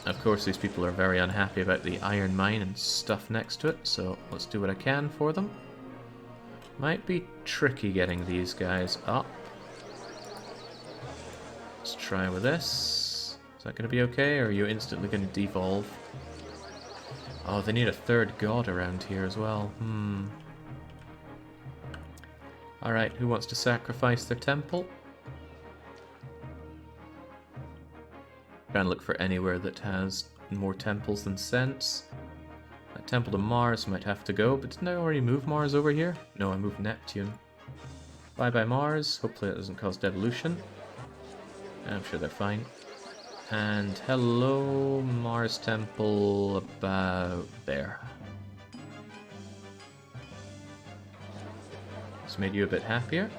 Of course, these people are very unhappy about the iron mine and stuff next to it, so let's do what I can for them. Might be tricky getting these guys up. Let's try with this. Is that going to be okay, or are you instantly going to devolve? Oh, they need a third god around here as well. Alright, who wants to sacrifice their temple? Trying to look for anywhere that has more temples than sense. That temple to Mars might have to go, but didn't I already move Mars over here? No, I moved Neptune. Bye-bye Mars. Hopefully that doesn't cause devolution. I'm sure they're fine. And hello, Mars Temple, about there. It's made you a bit happier,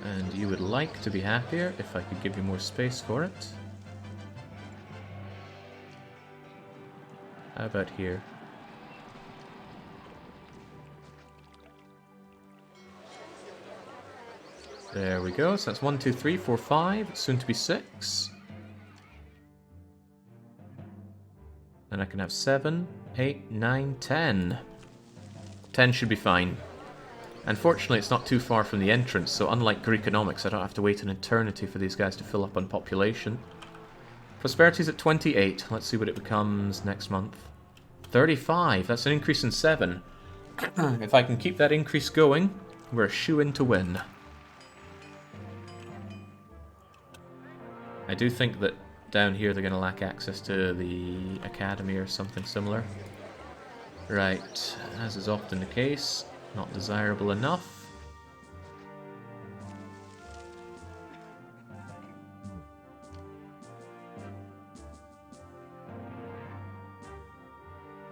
and you would like to be happier if I could give you more space for it. How about here? There we go, so that's 1, 2, 3, 4, 5, soon to be 6. Then I can have 7, 8, 9, 10. 10 should be fine. Unfortunately, it's not too far from the entrance, so unlike Greekonomics, I don't have to wait an eternity for these guys to fill up on population. Prosperity's at 28. Let's see what it becomes next month. 35. That's an increase in 7. If I can keep that increase going, we're a shoo-in to win. I do think that down here they're going to lack access to the academy or something similar. Right, as is often the case, not desirable enough.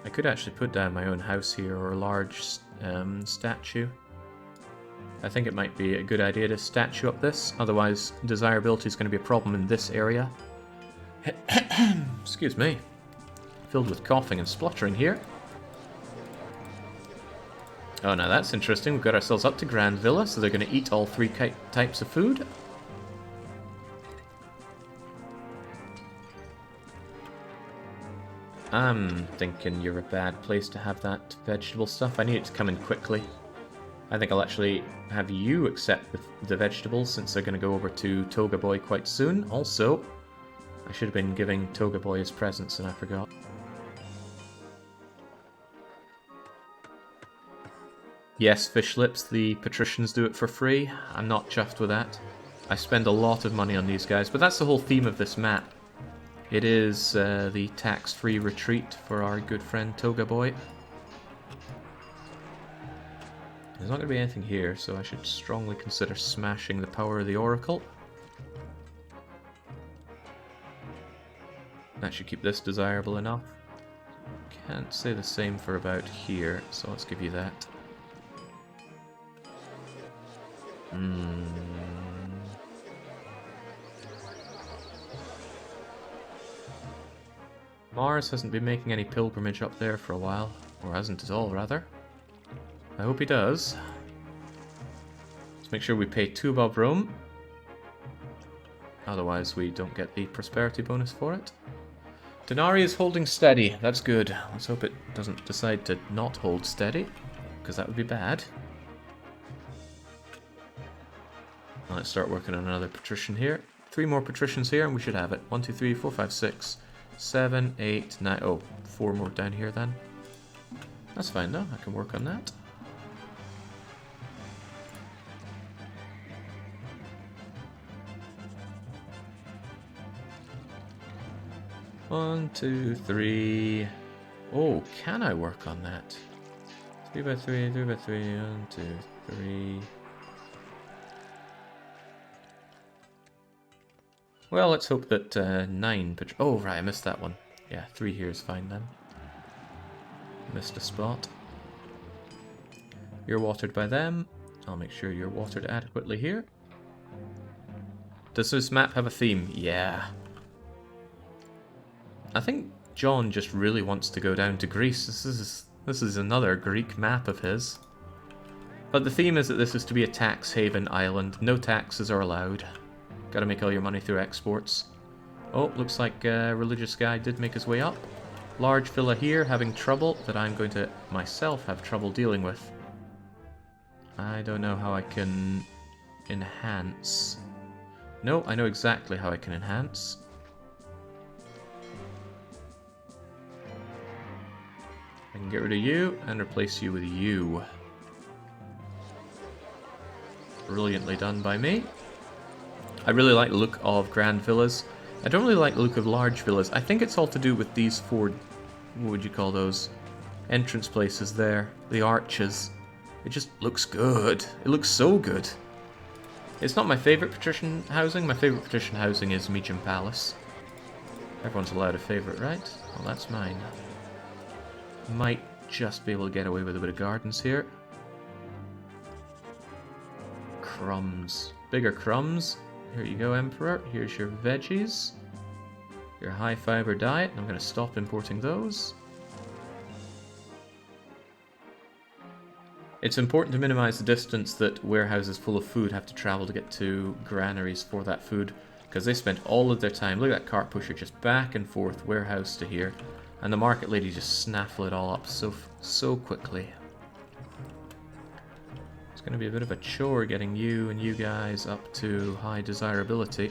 I could actually put down my own house here, or a large statue. I think it might be a good idea to statue up this, otherwise desirability is going to be a problem in this area. Excuse me. Filled with coughing and spluttering here. Oh, now that's interesting. We've got ourselves up to Grand Villa, so they're going to eat all three types of food. I'm thinking you're a bad place to have that vegetable stuff. I need it to come in quickly. I think I'll actually have you accept the vegetables, since they're going to go over to Toga Boy quite soon. Also, I should have been giving Toga Boy his presents and I forgot. Yes, fish lips, the patricians do it for free. I'm not chuffed with that. I spend a lot of money on these guys, but that's the whole theme of this map. It is the tax-free retreat for our good friend Toga Boy. There's not going to be anything here, so I should strongly consider smashing the power of the Oracle. That should keep this desirable enough. Can't say the same for about here, so let's give you that. Mars hasn't been making any pilgrimage up there for a while, or hasn't at all, rather. I hope he does. Let's make sure we pay 2 above Rome. Otherwise we don't get the prosperity bonus for it. Denari is holding steady. That's good. Let's hope it doesn't decide to not hold steady, because that would be bad. Let's start working on another patrician here. 3 more patricians here and we should have it. 1, 2, 3, 4, 5, 6, 7, 8, 9. Oh, 4 more down here then. That's fine though. I can work on that. One, 2, 3. Oh, can I work on that? 3 by 3, 3 by 3, 1, 2, 3. Well, let's hope that 9... Oh, right, I missed that one. Yeah, 3 here is fine then. Missed a spot. You're watered by them. I'll make sure you're watered adequately here. Does this map have a theme? Yeah. I think John just really wants to go down to Greece. This is another Greek map of his. But the theme is that this is to be a tax haven island. No taxes are allowed. Gotta make all your money through exports. Oh, looks like a religious guy did make his way up. Large villa here, having trouble that I'm going to myself have trouble dealing with. I don't know how I can enhance. No, I know exactly how I can enhance. I can get rid of you and replace you with you. Brilliantly done by me. I really like the look of grand villas. I don't really like the look of large villas. I think it's all to do with these 4, what would you call those? Entrance places there. The arches. It just looks good. It looks so good. It's not my favourite patrician housing. My favourite patrician housing is Meacham Palace. Everyone's allowed a favourite, right? Well, that's mine. Might just be able to get away with a bit of gardens here. Crumbs. Bigger crumbs. Here you go, Emperor. Here's your veggies. Your high fiber diet. I'm going to stop importing those. It's important to minimize the distance that warehouses full of food have to travel to get to granaries for that food, because they spend all of their time, look at that cart pusher, just back and forth, warehouse to here, and the market lady just snaffle it all up so quickly. It's going to be a bit of a chore getting you and you guys up to high desirability.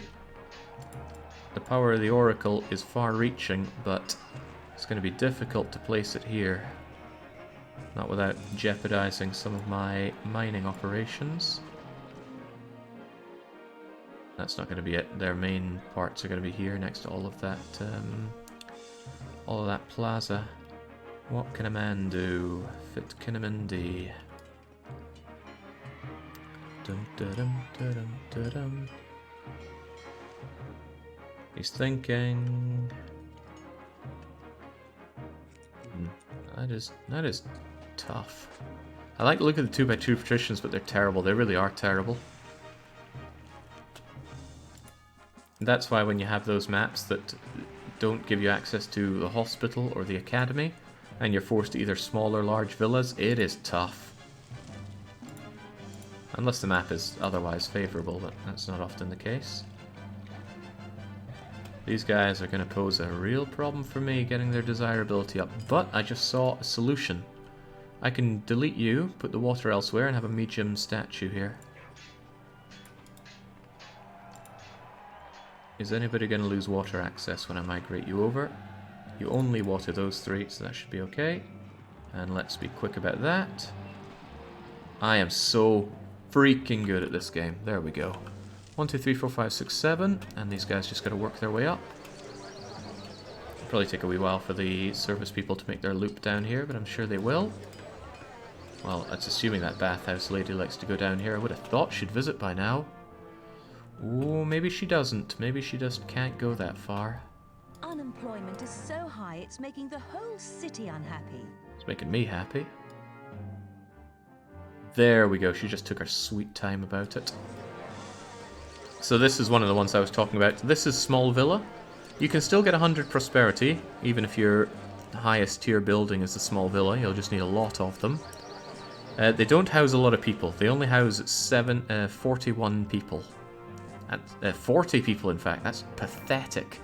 The power of the Oracle is far-reaching, but it's going to be difficult to place it here. Not without jeopardizing some of my mining operations. That's not going to be it. Their main parts are going to be here next to all of that plaza. What can a man do? Fit can a man do? Dum dum dum dum dum. He's thinking. That is tough. I like the look of the 2x2 patricians, but they're terrible. They really are terrible. That's why when you have those maps that don't give you access to the hospital or the academy, and you're forced to either small or large villas, it is tough. Unless the map is otherwise favourable, but that's not often the case. These guys are going to pose a real problem for me getting their desirability up, but I just saw a solution. I can delete you, put the water elsewhere, and have a medium statue here. Is anybody going to lose water access when I migrate you over? You only water those 3, so that should be okay. And let's be quick about that. I am so freaking good at this game. There we go. 1, 2, 3, 4, 5, 6, 7. And these guys just got to work their way up. Probably take a wee while for the service people to make their loop down here, but I'm sure they will. Well, that's assuming that bathhouse lady likes to go down here. I would have thought she'd visit by now. Oh, maybe she doesn't. Maybe she just can't go that far. Unemployment is so high, it's making the whole city unhappy. It's making me happy. There we go. She just took her sweet time about it. So this is one of the ones I was talking about. This is Small Villa. You can still get 100 prosperity, even if your highest tier building is a small villa. You'll just need a lot of them. They don't house a lot of people. They only house 41 people. 40 people, in fact. That's pathetic.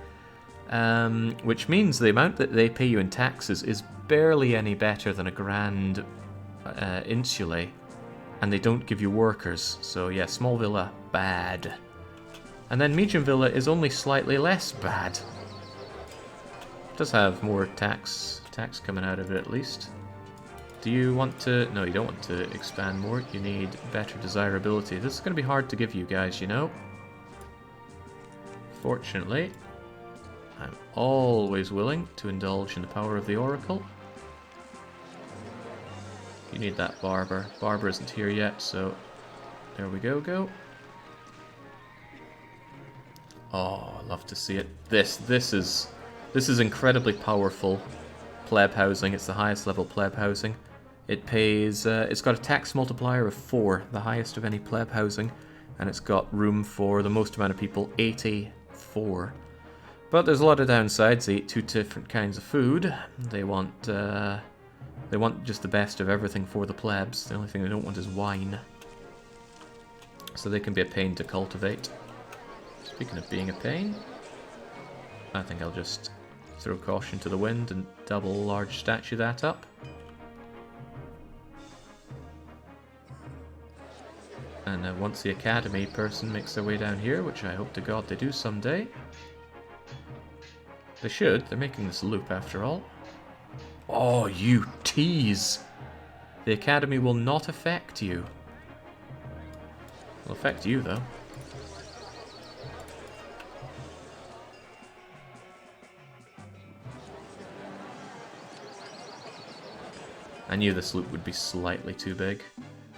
Which means the amount that they pay you in taxes is barely any better than a grand insulae. And they don't give you workers. So yeah, small villa, bad. And then medium villa is only slightly less bad. It does have more tax coming out of it at least. Do you want to... No, you don't want to expand more. You need better desirability. This is going to be hard to give you guys, you know. Fortunately, I'm always willing to indulge in the power of the Oracle. You need that Barber. Barber isn't here yet, so there we go. Oh, I love to see it. This is incredibly powerful pleb housing. It's the highest level pleb housing. It pays. It's got a tax multiplier of 4, the highest of any pleb housing, and it's got room for the most amount of people, 84. But there's a lot of downsides. They eat 2 different kinds of food. They want just the best of everything for the plebs. The only thing they don't want is wine. So they can be a pain to cultivate. Speaking of being a pain, I think I'll just throw caution to the wind and double large statue that up. And once the academy person makes their way down here, which I hope to God they do someday. They should. They're making this loop after all. Oh, you tease! The academy will not affect you. Will affect you, though. I knew this loop would be slightly too big.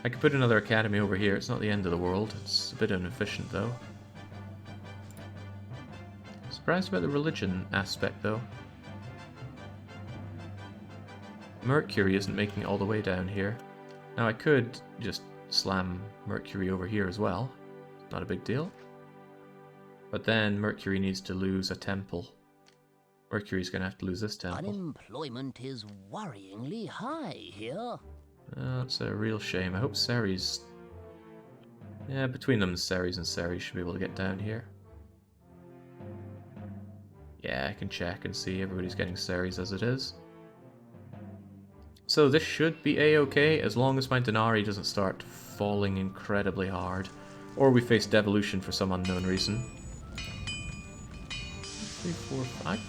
I could put another academy over here. It's not the end of the world. It's a bit inefficient, though. Surprised about the religion aspect, though. Mercury isn't making it all the way down here. Now, I could just slam Mercury over here as well. Not a big deal. But then Mercury needs to lose a temple. Mercury's going to have to lose this temple. Unemployment is worryingly high here. That's a real shame. I hope Ceres... Yeah, between them, Ceres and Ceres should be able to get down here. Yeah, I can check and see everybody's getting Ceres as it is. So this should be a-okay as long as my Denari doesn't start falling incredibly hard. Or we face devolution for some unknown reason. 3, 4, 5...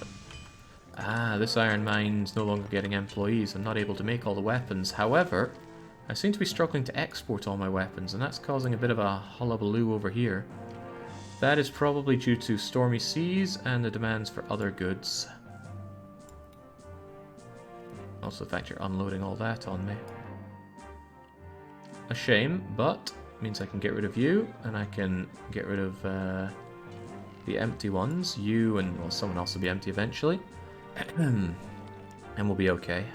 Ah, this iron mine's no longer getting employees. I'm not able to make all the weapons. However, I seem to be struggling to export all my weapons, and that's causing a bit of a hullabaloo over here. That is probably due to stormy seas and the demands for other goods. Also the fact you're unloading all that on me. A shame, but means I can get rid of you, and I can get rid of the empty ones. You and, well, someone else will be empty eventually. And we'll be okay.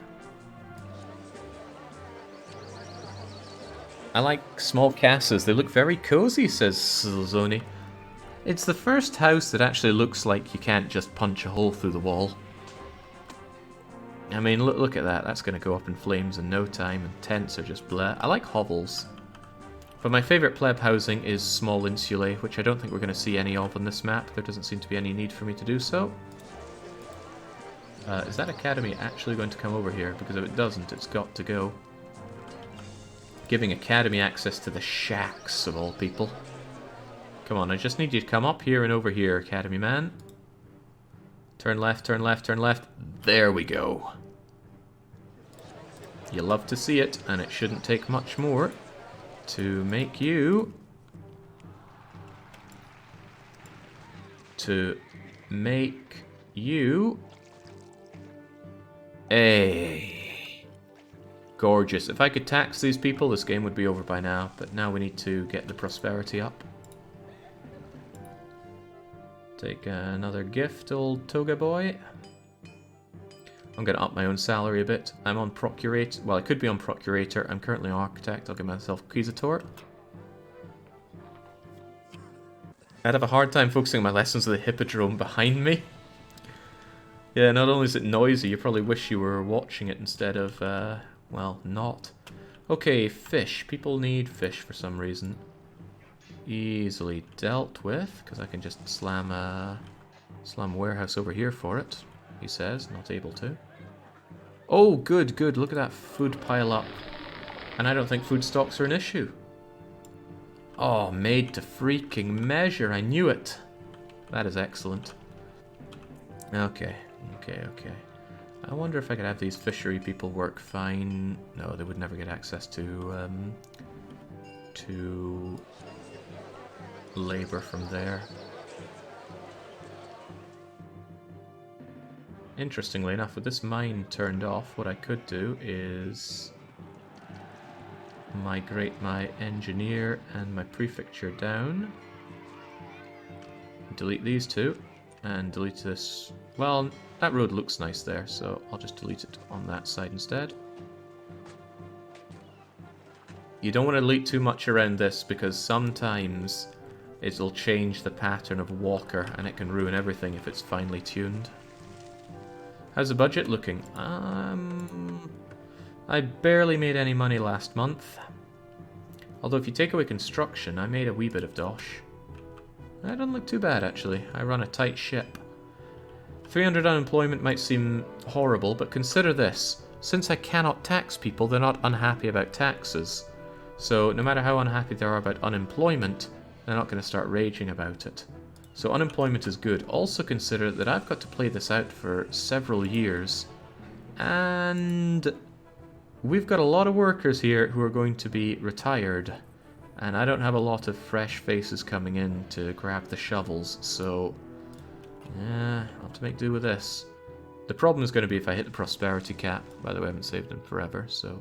I like small castles. They look very cozy, says Silzoni. It's the first house that actually looks like you can't just punch a hole through the wall. I mean, look at that. That's going to go up in flames in no time, and tents are just blah. I like hovels. But my favourite pleb housing is small insulae, which I don't think we're going to see any of on this map. There doesn't seem to be any need for me to do so. Is that academy actually going to come over here? Because if it doesn't, it's got to go. Giving academy access to the shacks, of all people. Come on, I just need you to come up here and over here, academy man. Turn left, turn left, turn left. There we go. You love to see it, and it shouldn't take much more to make you... Gorgeous. If I could tax these people, this game would be over by now, but now we need to get the prosperity up. Take another gift, old toga boy. I'm going to up my own salary a bit. I'm on procurator. Well, I could be on procurator. I'm currently an architect. I'll give myself Inquisitor. I'd have a hard time focusing on my lessons with the hippodrome behind me. Yeah, not only is it noisy, you probably wish you were watching it instead of, well, not. Okay, fish. People need fish for some reason. Easily dealt with, because I can just slam a warehouse over here for it, he says, not able to. Oh, good, good, look at that food pile up. And I don't think food stocks are an issue. Oh, made to freaking measure, I knew it. That is excellent. Okay, okay, okay. I wonder if I could have these fishery people work fine. No, they would never get access to labor from there. Interestingly enough, with this mine turned off, what I could do is migrate my engineer and my prefecture down. Delete these two, and delete this. Well, that road looks nice there, so I'll just delete it on that side instead. You don't want to delete too much around this, because sometimes it'll change the pattern of Walker, and it can ruin everything if it's finely tuned. How's the budget looking? I barely made any money last month. Although if you take away construction, I made a wee bit of dosh. That doesn't look too bad, actually. I run a tight ship. 300 unemployment might seem horrible, but consider this. Since I cannot tax people, they're not unhappy about taxes. So no matter how unhappy they are about unemployment, they're not going to start raging about it. So unemployment is good. Also consider that I've got to play this out for several years. And we've got a lot of workers here who are going to be retired. And I don't have a lot of fresh faces coming in to grab the shovels, so yeah, I'll have to make do with this. The problem is going to be if I hit the prosperity cap. By the way, I haven't saved them forever, so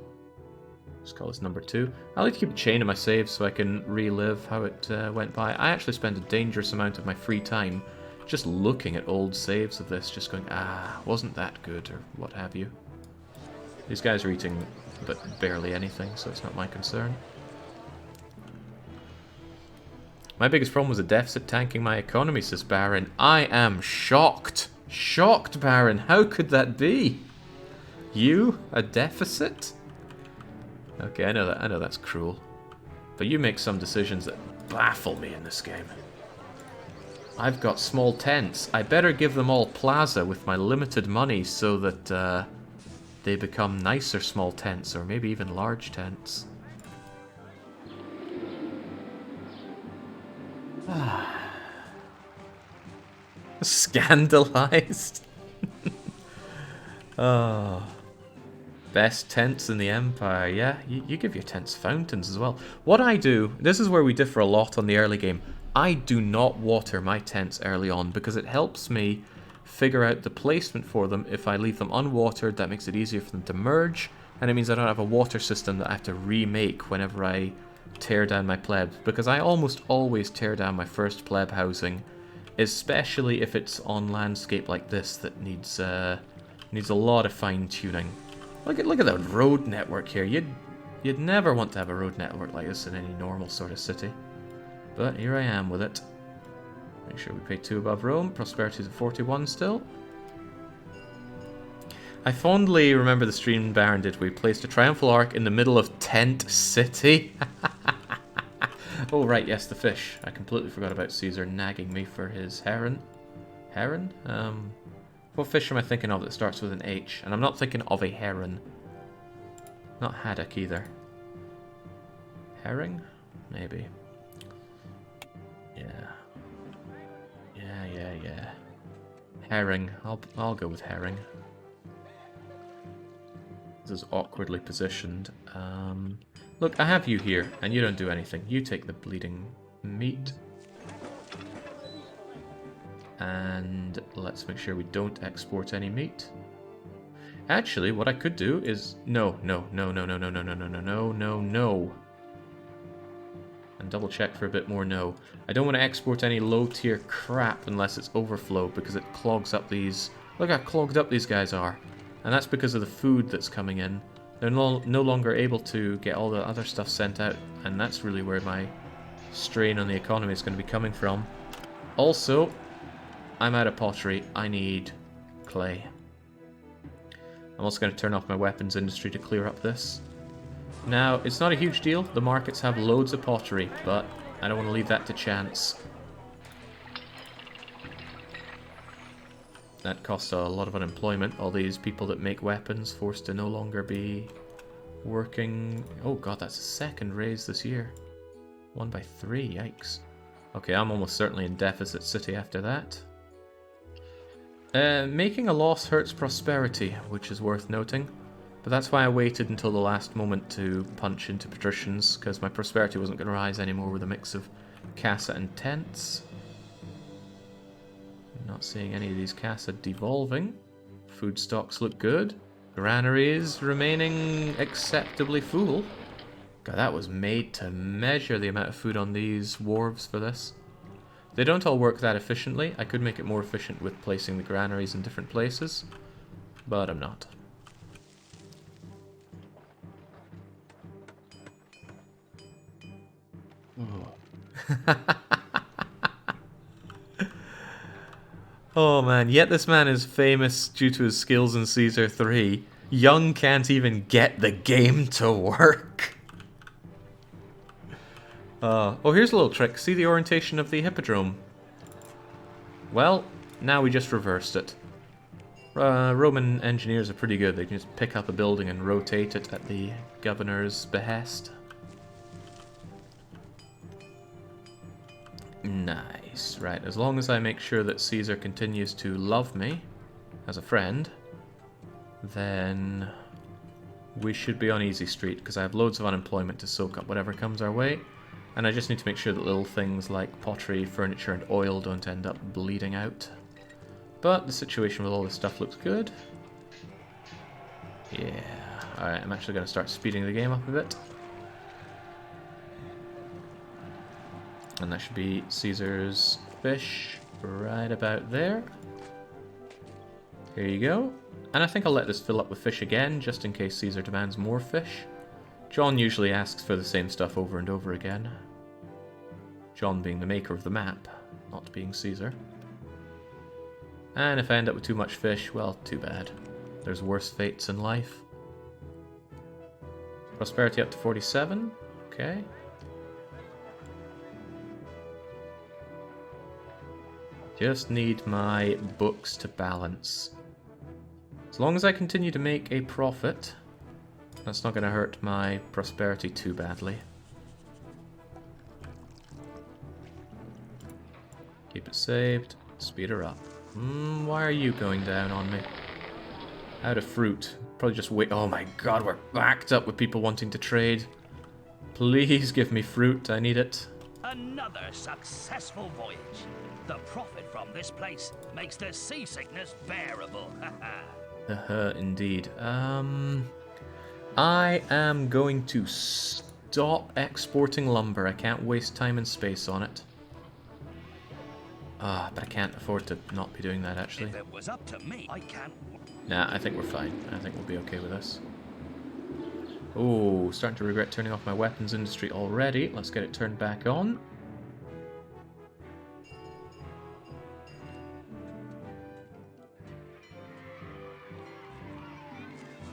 let's call this number 2. I like to keep a chain of my saves so I can relive how it went by. I actually spend a dangerous amount of my free time just looking at old saves of this, just going, wasn't that good, or what have you. These guys are eating but barely anything, so it's not my concern. My biggest problem was a deficit tanking my economy, says Baron. I am shocked. Shocked, Baron. How could that be? You? A deficit? Okay, I know that's cruel. But you make some decisions that baffle me in this game. I've got small tents. I better give them all plaza with my limited money so that they become nicer small tents, or maybe even large tents. Scandalized. Oh. Best tents in the Empire. Yeah, you give your tents fountains as well. What I do, this is where we differ a lot on the early game. I do not water my tents early on because it helps me figure out the placement for them. If I leave them unwatered, that makes it easier for them to merge, and it means I don't have a water system that I have to remake whenever I tear down my plebs, because I almost always tear down my first pleb housing, especially if it's on landscape like this that needs a lot of fine-tuning. Look at the road network here. You'd never want to have a road network like this in any normal sort of city. But here I am with it. Make sure we pay 2 above Rome. Prosperity's at 41 still. I fondly remember the stream Baron did where he placed a triumphal arch in the middle of Tent City. Oh right, yes, the fish. I completely forgot about Caesar nagging me for his heron. Heron? What fish am I thinking of that starts with an H? And I'm not thinking of a heron. Not haddock either. Herring? Maybe. Yeah. Yeah. Herring. I'll go with herring. This is awkwardly positioned. Look, I have you here, and you don't do anything. You take the bleeding meat. And let's make sure we don't export any meat. Actually, what I could do is... No. And double check for a bit more no. I don't want to export any low tier crap unless it's overflow, because it clogs up these... Look how clogged up these guys are. And that's because of the food that's coming in. They're no longer able to get all the other stuff sent out, and that's really where my strain on the economy is going to be coming from. Also, I'm out of pottery. I need clay. I'm also going to turn off my weapons industry to clear up this. Now, it's not a huge deal. The markets have loads of pottery, but I don't want to leave that to chance. That costs a lot of unemployment. All these people that make weapons forced to no longer be working. Oh god, that's the 2nd raise this year. 1 by 3, yikes. Okay, I'm almost certainly in deficit city after that. Making a loss hurts prosperity, which is worth noting. But that's why I waited until the last moment to punch into patricians, because my prosperity wasn't going to rise anymore with a mix of casa and tents. Not seeing any of these casa devolving. Food stocks look good. Granaries remaining acceptably full. God, that was made to measure the amount of food on these wharves for this. They don't all work that efficiently. I could make it more efficient with placing the granaries in different places, but I'm not. Oh man, yet this man is famous due to his skills in Caesar 3. Young can't even get the game to work. Oh, here's a little trick. See the orientation of the hippodrome? Well, now we just reversed it. Roman engineers are pretty good. They can just pick up a building and rotate it at the governor's behest. Nice. Right, as long as I make sure that Caesar continues to love me as a friend, then we should be on easy street, because I have loads of unemployment to soak up whatever comes our way. And I just need to make sure that little things like pottery, furniture, and oil don't end up bleeding out. But the situation with all this stuff looks good. Yeah. Alright, I'm actually going to start speeding the game up a bit. And that should be Caesar's fish right about there. Here you go. And I think I'll let this fill up with fish again, just in case Caesar demands more fish. John usually asks for the same stuff over and over again. John being the maker of the map, not being Caesar. And if I end up with too much fish, well, too bad. There's worse fates in life. Prosperity up to 47. Okay. Just need my books to balance. As long as I continue to make a profit, that's not going to hurt my prosperity too badly. Keep it saved. Speed her up. Why are you going down on me? Out of fruit. Probably just wait. Oh my god, we're backed up with people wanting to trade. Please give me fruit. I need it. Another successful voyage. The profit from this place makes the seasickness bearable. Indeed. I am going to stop exporting lumber. I can't waste time and space on it. But I can't afford to not be doing that, actually. If it was up to me, I can't... Nah, I think we're fine. I think we'll be okay with this. Oh, starting to regret turning off my weapons industry already. Let's get it turned back on.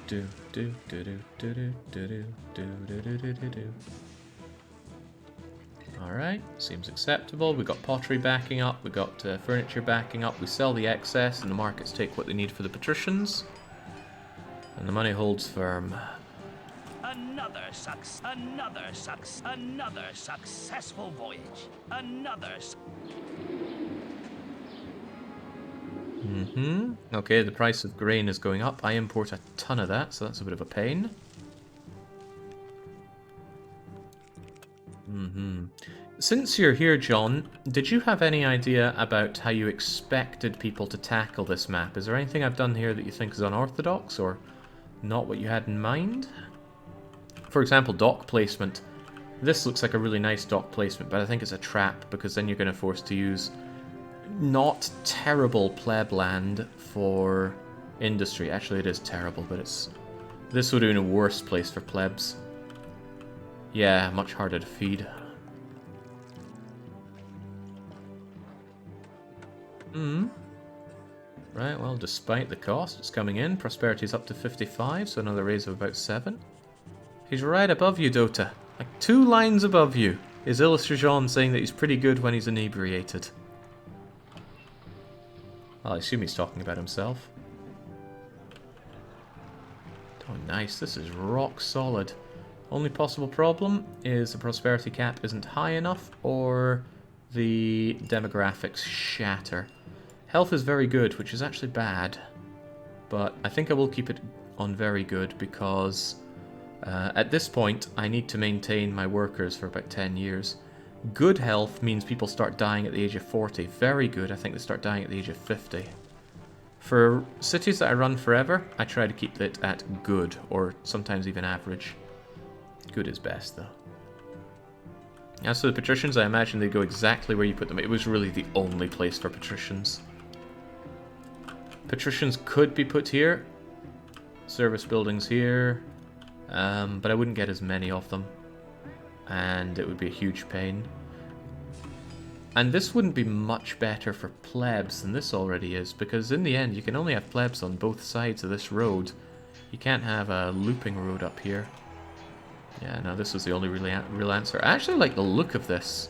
Do do do do do do do do do do do do do. Alright, seems acceptable. We got pottery backing up, we got furniture backing up, we sell the excess and the markets take what they need for the patricians. And the money holds firm. Another successful voyage. Okay, the price of grain is going up. I import a ton of that, so that's a bit of a pain. Since you're here, John, did you have any idea about how you expected people to tackle this map? Is there anything I've done here that you think is unorthodox or not what you had in mind? For example, dock placement. This looks like a really nice dock placement, but I think it's a trap because then you're going to force to use not terrible pleb land for industry. Actually, it is terrible, but this would have been a worse place for plebs. Yeah, much harder to feed. Right, well, despite the cost, it's coming in. Prosperity's up to 55, so another raise of about 7. He's right above you, Dota. Like 2 lines above you is Illustrajon saying that he's pretty good when he's inebriated. Well, I assume he's talking about himself. Oh, nice. This is rock solid. Only possible problem is the prosperity cap isn't high enough or the demographics shatter. Health is very good, which is actually bad, but I think I will keep it on very good because at this point I need to maintain my workers for about 10 years. Good health means people start dying at the age of 40. Very good, I think they start dying at the age of 50. For cities that I run forever, I try to keep it at good, or sometimes even average. Good is best, though. As for the patricians, I imagine they go exactly where you put them. It was really the only place for patricians. Patricians could be put here. Service buildings here. But I wouldn't get as many of them. And it would be a huge pain. And this wouldn't be much better for plebs than this already is, because in the end you can only have plebs on both sides of this road. You can't have a looping road up here. Yeah, no, this was the only real answer. I actually like the look of this.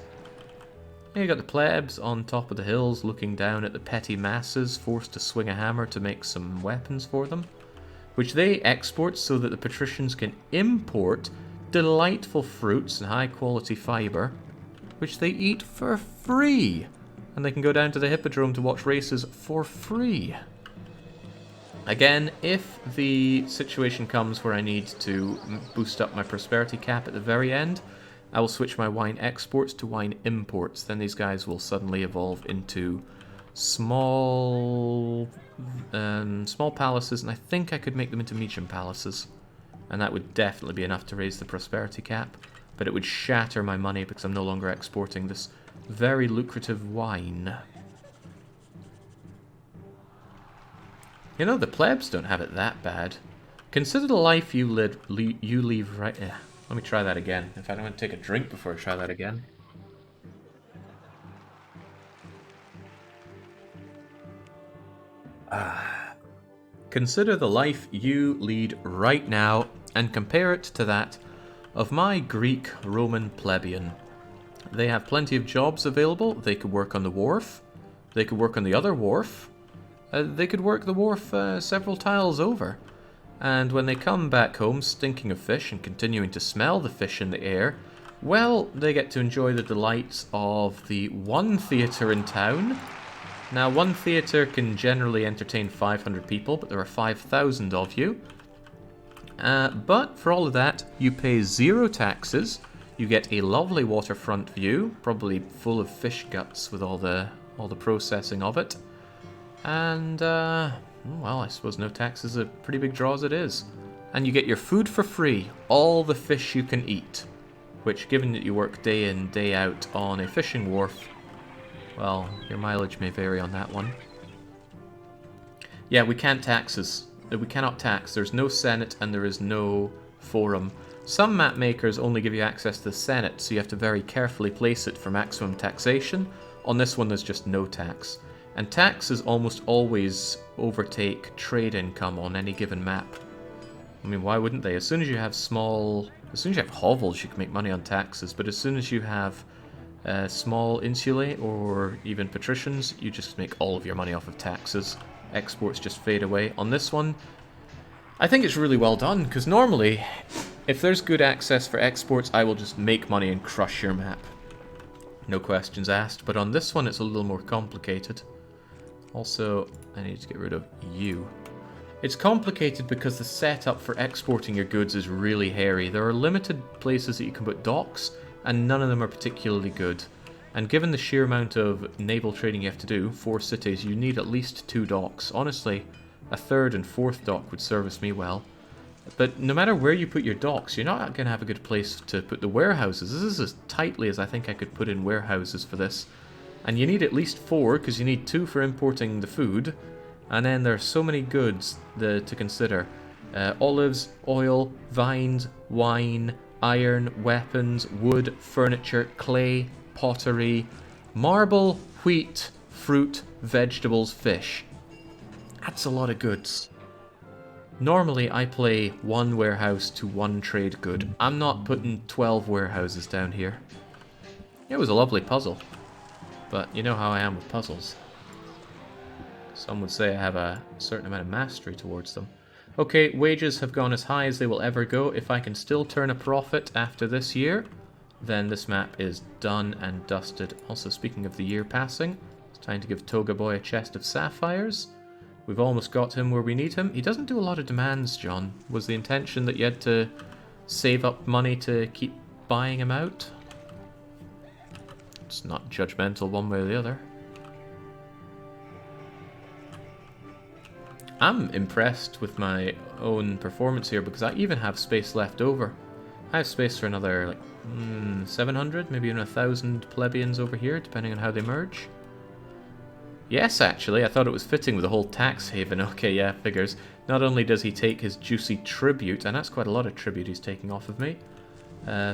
You got the plebs on top of the hills looking down at the petty masses forced to swing a hammer to make some weapons for them, which they export so that the patricians can import delightful fruits and high quality fibre, which they eat for free. And they can go down to the hippodrome to watch races for free. Again, if the situation comes where I need to boost up my prosperity cap at the very end, I will switch my wine exports to wine imports. Then these guys will suddenly evolve into small palaces, and I think I could make them into medium palaces. And that would definitely be enough to raise the prosperity cap. But it would shatter my money because I'm no longer exporting this very lucrative wine. You know, the plebs don't have it that bad. Consider the life you leave right... let me try that again. In fact, I'm going to take a drink before I try that again. Consider the life you lead right now and compare it to that of my Greek Roman plebeian. They have plenty of jobs available. They could work on the wharf. They could work on the other wharf. They could work the wharf several tiles over. And when they come back home stinking of fish and continuing to smell the fish in the air, well, they get to enjoy the delights of the one theatre in town. Now, one theatre can generally entertain 500 people, but there are 5,000 of you. But for all of that, you pay 0 taxes, You get a lovely waterfront view, probably full of fish guts with all the processing of it. And, well, I suppose no tax is a pretty big draw as it is. And you get your food for free, all the fish you can eat. Which, given that you work day in, day out on a fishing wharf, well, your mileage may vary on that one. Yeah, we cannot tax. There's no Senate and there is no Forum. Some map makers only give you access to the Senate, so you have to very carefully place it for maximum taxation. On this one, there's just no tax. And taxes almost always overtake trade income on any given map. I mean, why wouldn't they? As soon as you have hovels, you can make money on taxes, but as soon as you have small insulae or even patricians, you just make all of your money off of taxes. Exports just fade away. On this one, I think it's really well done, because normally, if there's good access for exports, I will just make money and crush your map. No questions asked, but on this one it's a little more complicated. Also, I need to get rid of you. It's complicated because the setup for exporting your goods is really hairy. There are limited places that you can put docks, and none of them are particularly good. And given the sheer amount of naval trading you have to do, 4 cities, you need at least 2 docks. Honestly, a 3rd and 4th dock would service me well. But no matter where you put your docks, you're not going to have a good place to put the warehouses. This is as tightly as I think I could put in warehouses for this. And you need at least 4, because you need 2 for importing the food. And then there are so many goods to consider. Olives, oil, vines, wine, iron, weapons, wood, furniture, clay, pottery, marble, wheat, fruit, vegetables, fish. That's a lot of goods. Normally I play 1 warehouse to 1 trade good. I'm not putting 12 warehouses down here. It was a lovely puzzle, but you know how I am with puzzles. Some would say I have a certain amount of mastery towards them. Okay, wages have gone as high as they will ever go. If I can still turn a profit after this year, then this map is done and dusted. Also, speaking of the year passing, it's time to give Toga Boy a chest of sapphires. We've almost got him where we need him. He doesn't do a lot of demands, John. Was the intention that you had to save up money to keep buying him out? It's not judgmental one way or the other. I'm impressed with my own performance here because I even have space left over. I have space for another like 700, maybe even 1,000 plebeians over here, depending on how they merge. Yes, actually, I thought it was fitting with the whole tax haven. Okay, yeah, figures. Not only does he take his juicy tribute, and that's quite a lot of tribute he's taking off of me,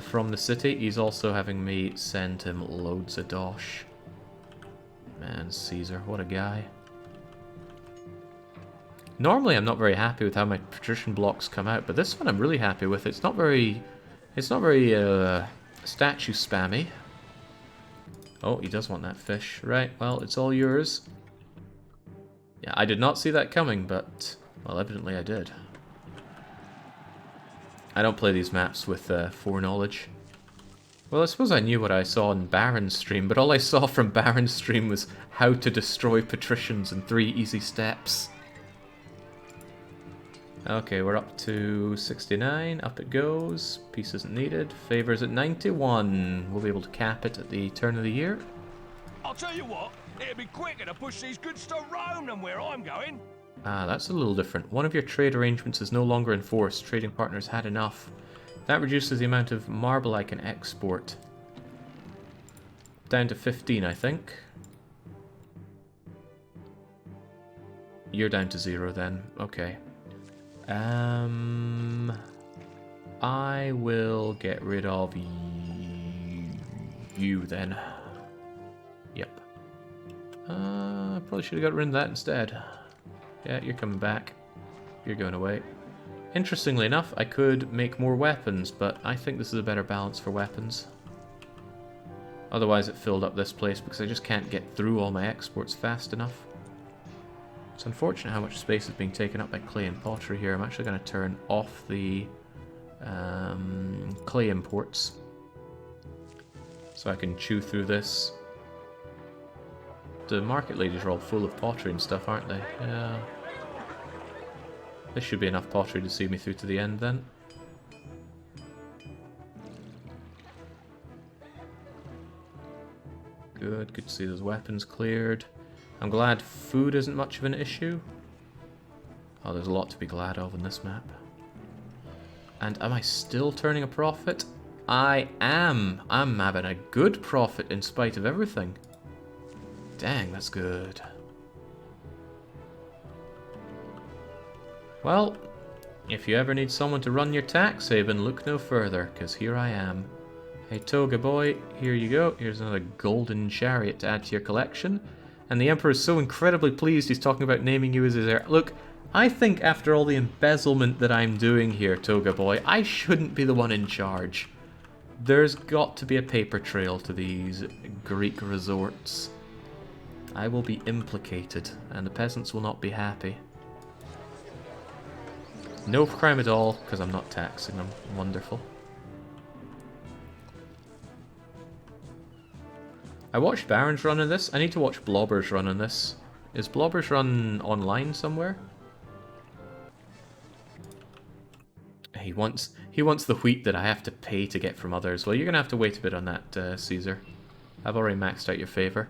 from the city, he's also having me send him loads of dosh. Man, Caesar, what a guy. Normally I'm not very happy with how my patrician blocks come out, but this one I'm really happy with. It's not very statue spammy. Oh, he does want that fish. Right, well, it's all yours. Yeah, I did not see that coming, but, well, evidently I did. I don't play these maps with foreknowledge. Well, I suppose I knew what I saw in Baron's stream, but all I saw from Baron's stream was how to destroy patricians in 3 easy steps. Okay, we're up to 69. Up it goes. Peace isn't needed. Favors at 91. We'll be able to cap it at the turn of the year. I'll tell you what, it'd be quicker to push these goods to Rome than where I'm going. Ah, that's a little different. One of your trade arrangements is no longer in force. Trading partners had enough. That reduces the amount of marble I can export. Down to 15, I think. You're down to 0 then. Okay. I will get rid of you then. Yep. Probably should have got rid of that instead. Yeah, you're coming back. You're going away. Interestingly enough, I could make more weapons, but I think this is a better balance for weapons. Otherwise it filled up this place because I just can't get through all my exports fast enough. It's unfortunate how much space is being taken up by clay and pottery here. I'm actually going to turn off the clay imports so I can chew through this. The market ladies are all full of pottery and stuff, aren't they? Yeah. This should be enough pottery to see me through to the end then. Good, good to see those weapons cleared. I'm glad food isn't much of an issue. Oh, there's a lot to be glad of in this map. And am I still turning a profit? I am. I'm having a good profit in spite of everything. Dang, that's good. Well, if you ever need someone to run your tax haven, look no further, because here I am. Hey Toga boy, here you go. Here's another golden chariot to add to your collection. And the Emperor is so incredibly pleased he's talking about naming you as his heir. Look, I think after all the embezzlement that I'm doing here, Toga boy, I shouldn't be the one in charge. There's got to be a paper trail to these Greek resorts. I will be implicated, and the peasants will not be happy. No crime at all, because I'm not taxing them. Wonderful. I watched Baron's run on this. I need to watch Blobber's run on this. Is Blobber's run online somewhere? He wants the wheat that I have to pay to get from others. Well, you're going to have to wait a bit on that, Caesar. I've already maxed out your favor.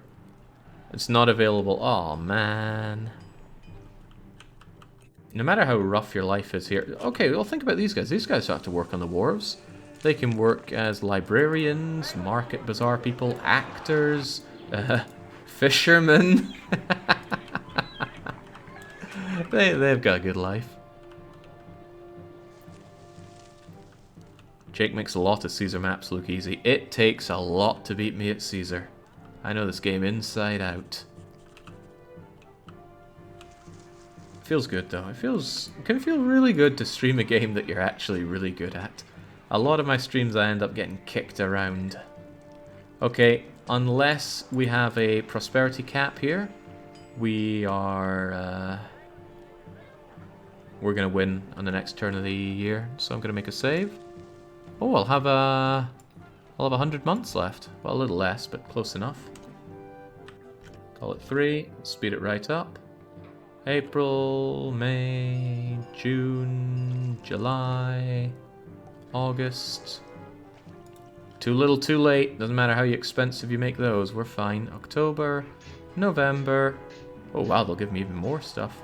It's not available. Oh man. No matter how rough your life is here. Okay, well think about these guys. These guys don't have to work on the wharves. They can work as librarians, market bazaar people, actors, fishermen. They've got a good life. Jake makes a lot of Caesar maps look easy. It takes a lot to beat me at Caesar. I know this game inside out. Feels good though. It can feel really good to stream a game that you're actually really good at. A lot of my streams I end up getting kicked around. Okay, unless we have a prosperity cap here, we're gonna win on the next turn of the year. So I'm gonna make a save. Oh, I'll have 100 months left. Well, a little less, but close enough. Call it 3. Speed it right up. April, May, June, July, August. Too little, too late. Doesn't matter how expensive you make those. We're fine. October, November. Oh wow, they'll give me even more stuff.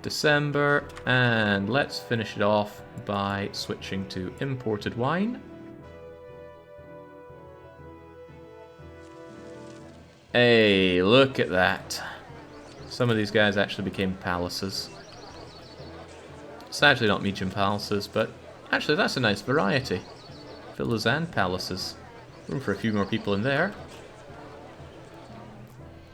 December, and let's finish it off by switching to imported wine. Hey, look at that. Some of these guys actually became palaces. Sadly not Medium palaces, but actually that's a nice variety. Villas and palaces. Room for a few more people in there.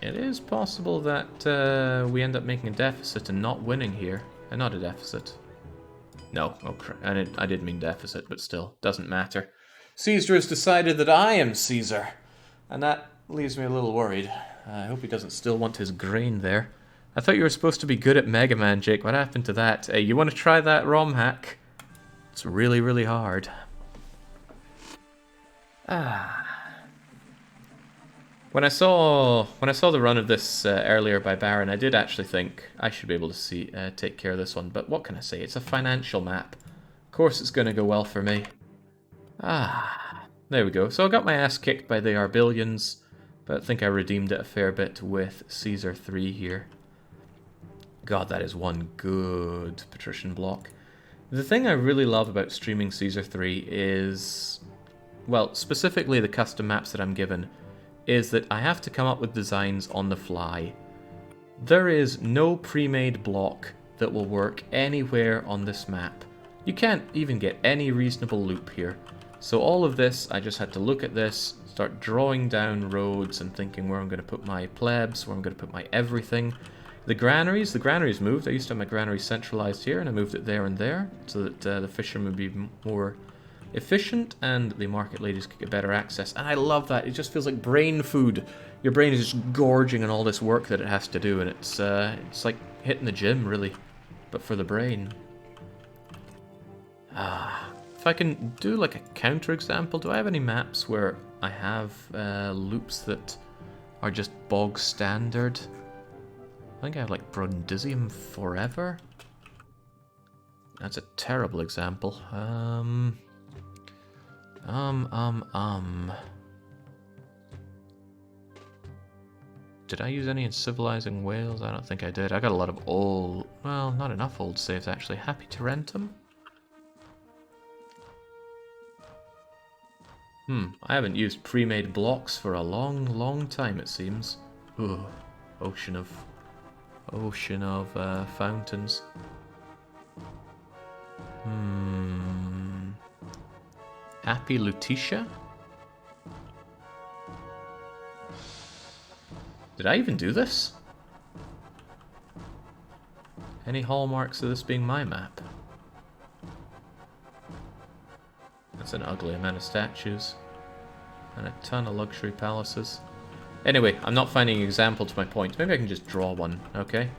It is possible that we end up making a deficit and not winning here. Not a deficit. No, I did mean deficit, but still, doesn't matter. Caesar has decided that I am Caesar, and that leaves me a little worried. I hope he doesn't still want his grain there. I thought you were supposed to be good at Mega Man, Jake. What happened to that? Hey, you want to try that ROM hack? It's really, really hard. When I saw the run of this earlier by Baron, I did actually think I should be able to take care of this one. But what can I say? It's a financial map. Of course, it's going to go well for me. There we go. So I got my ass kicked by the Arbillions, but I think I redeemed it a fair bit with Caesar 3 here. God, that is one good patrician block. The thing I really love about streaming Caesar 3 is, well, specifically the custom maps that I'm given, is that I have to come up with designs on the fly. There is no pre-made block that will work anywhere on this map. You can't even get any reasonable loop here. So all of this, I just had to look at this, start drawing down roads and thinking where I'm going to put my plebs, where I'm going to put my everything. The granaries moved. I used to have my granaries centralized here, and I moved it there and there, so that the fishermen would be more efficient and the market ladies could get better access. And I love that. It just feels like brain food. Your brain is just gorging on all this work that it has to do, and it's like hitting the gym, really, but for the brain. If I can do like a counterexample, do I have any maps where I have loops that are just bog standard? I think I have like Brundisium Forever. That's a terrible example. Did I use any in Civilizing Wales? I don't think I did. I got a lot of old... Well, not enough old saves, actually. Happy to rent them? I haven't used pre-made blocks for a long, long time, it seems. Ugh. Ocean of fountains. Happy Lutetia? Did I even do this? Any hallmarks of this being my map? That's an ugly amount of statues. And a ton of luxury palaces. Anyway, I'm not finding an example to my point. Maybe I can just draw one, okay?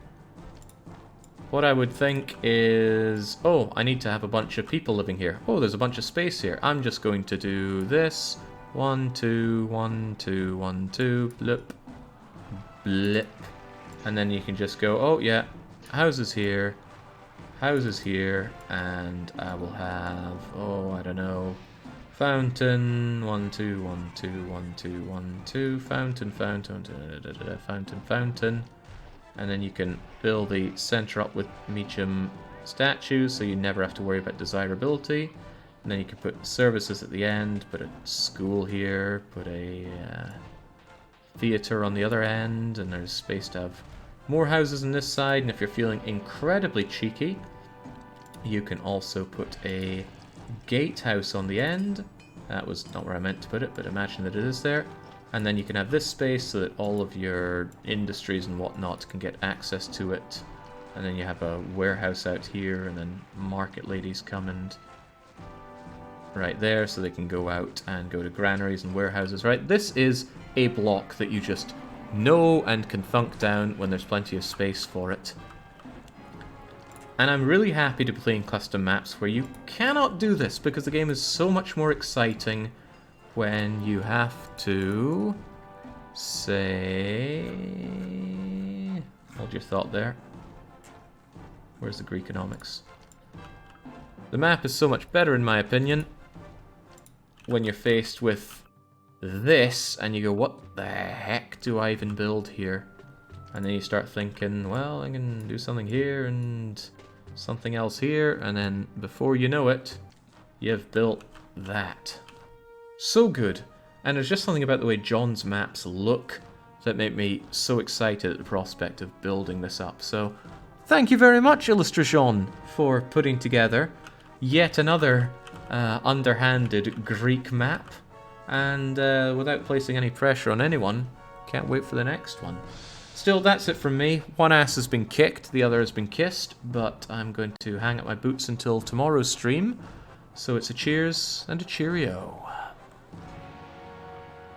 What I would think is... Oh, I need to have a bunch of people living here. Oh, there's a bunch of space here. I'm just going to do this. 1, 2, 1, 2, 1, 2, blip. Blip. And then you can just go, oh yeah, houses here, and I will have, oh, I don't know, fountain, 1, 2, 1, 2, 1, 2, 1, 2, fountain, fountain, fountain, fountain. And then you can fill the center up with medium statues, so you never have to worry about desirability. And then you can put services at the end, put a school here, put a theater on the other end, and there's space to have more houses on this side. And if you're feeling incredibly cheeky, you can also put a gatehouse on the end. That was not where I meant to put it, but imagine that it is there. And then you can have this space so that all of your industries and whatnot can get access to it. And then you have a warehouse out here, and then market ladies come and right there, so they can go out and go to granaries and warehouses, right? This is a block that you just know and can thunk down when there's plenty of space for it. And I'm really happy to be playing custom maps where you cannot do this, because the game is so much more exciting when you have to say... Hold your thought there. Where's the Greekonomics? The map is so much better, in my opinion, when you're faced with this and you go, what the heck do I even build here? And then you start thinking, well, I can do something here and something else here, and then before you know it, you've built that. So good. And there's just something about the way John's maps look that make me so excited at the prospect of building this up. So thank you very much, Illustration, for putting together yet another underhanded Greek map. And without placing any pressure on anyone, can't wait for the next one. Still, that's it from me. One ass has been kicked, the other has been kissed, but I'm going to hang up my boots until tomorrow's stream. So it's a cheers and a cheerio.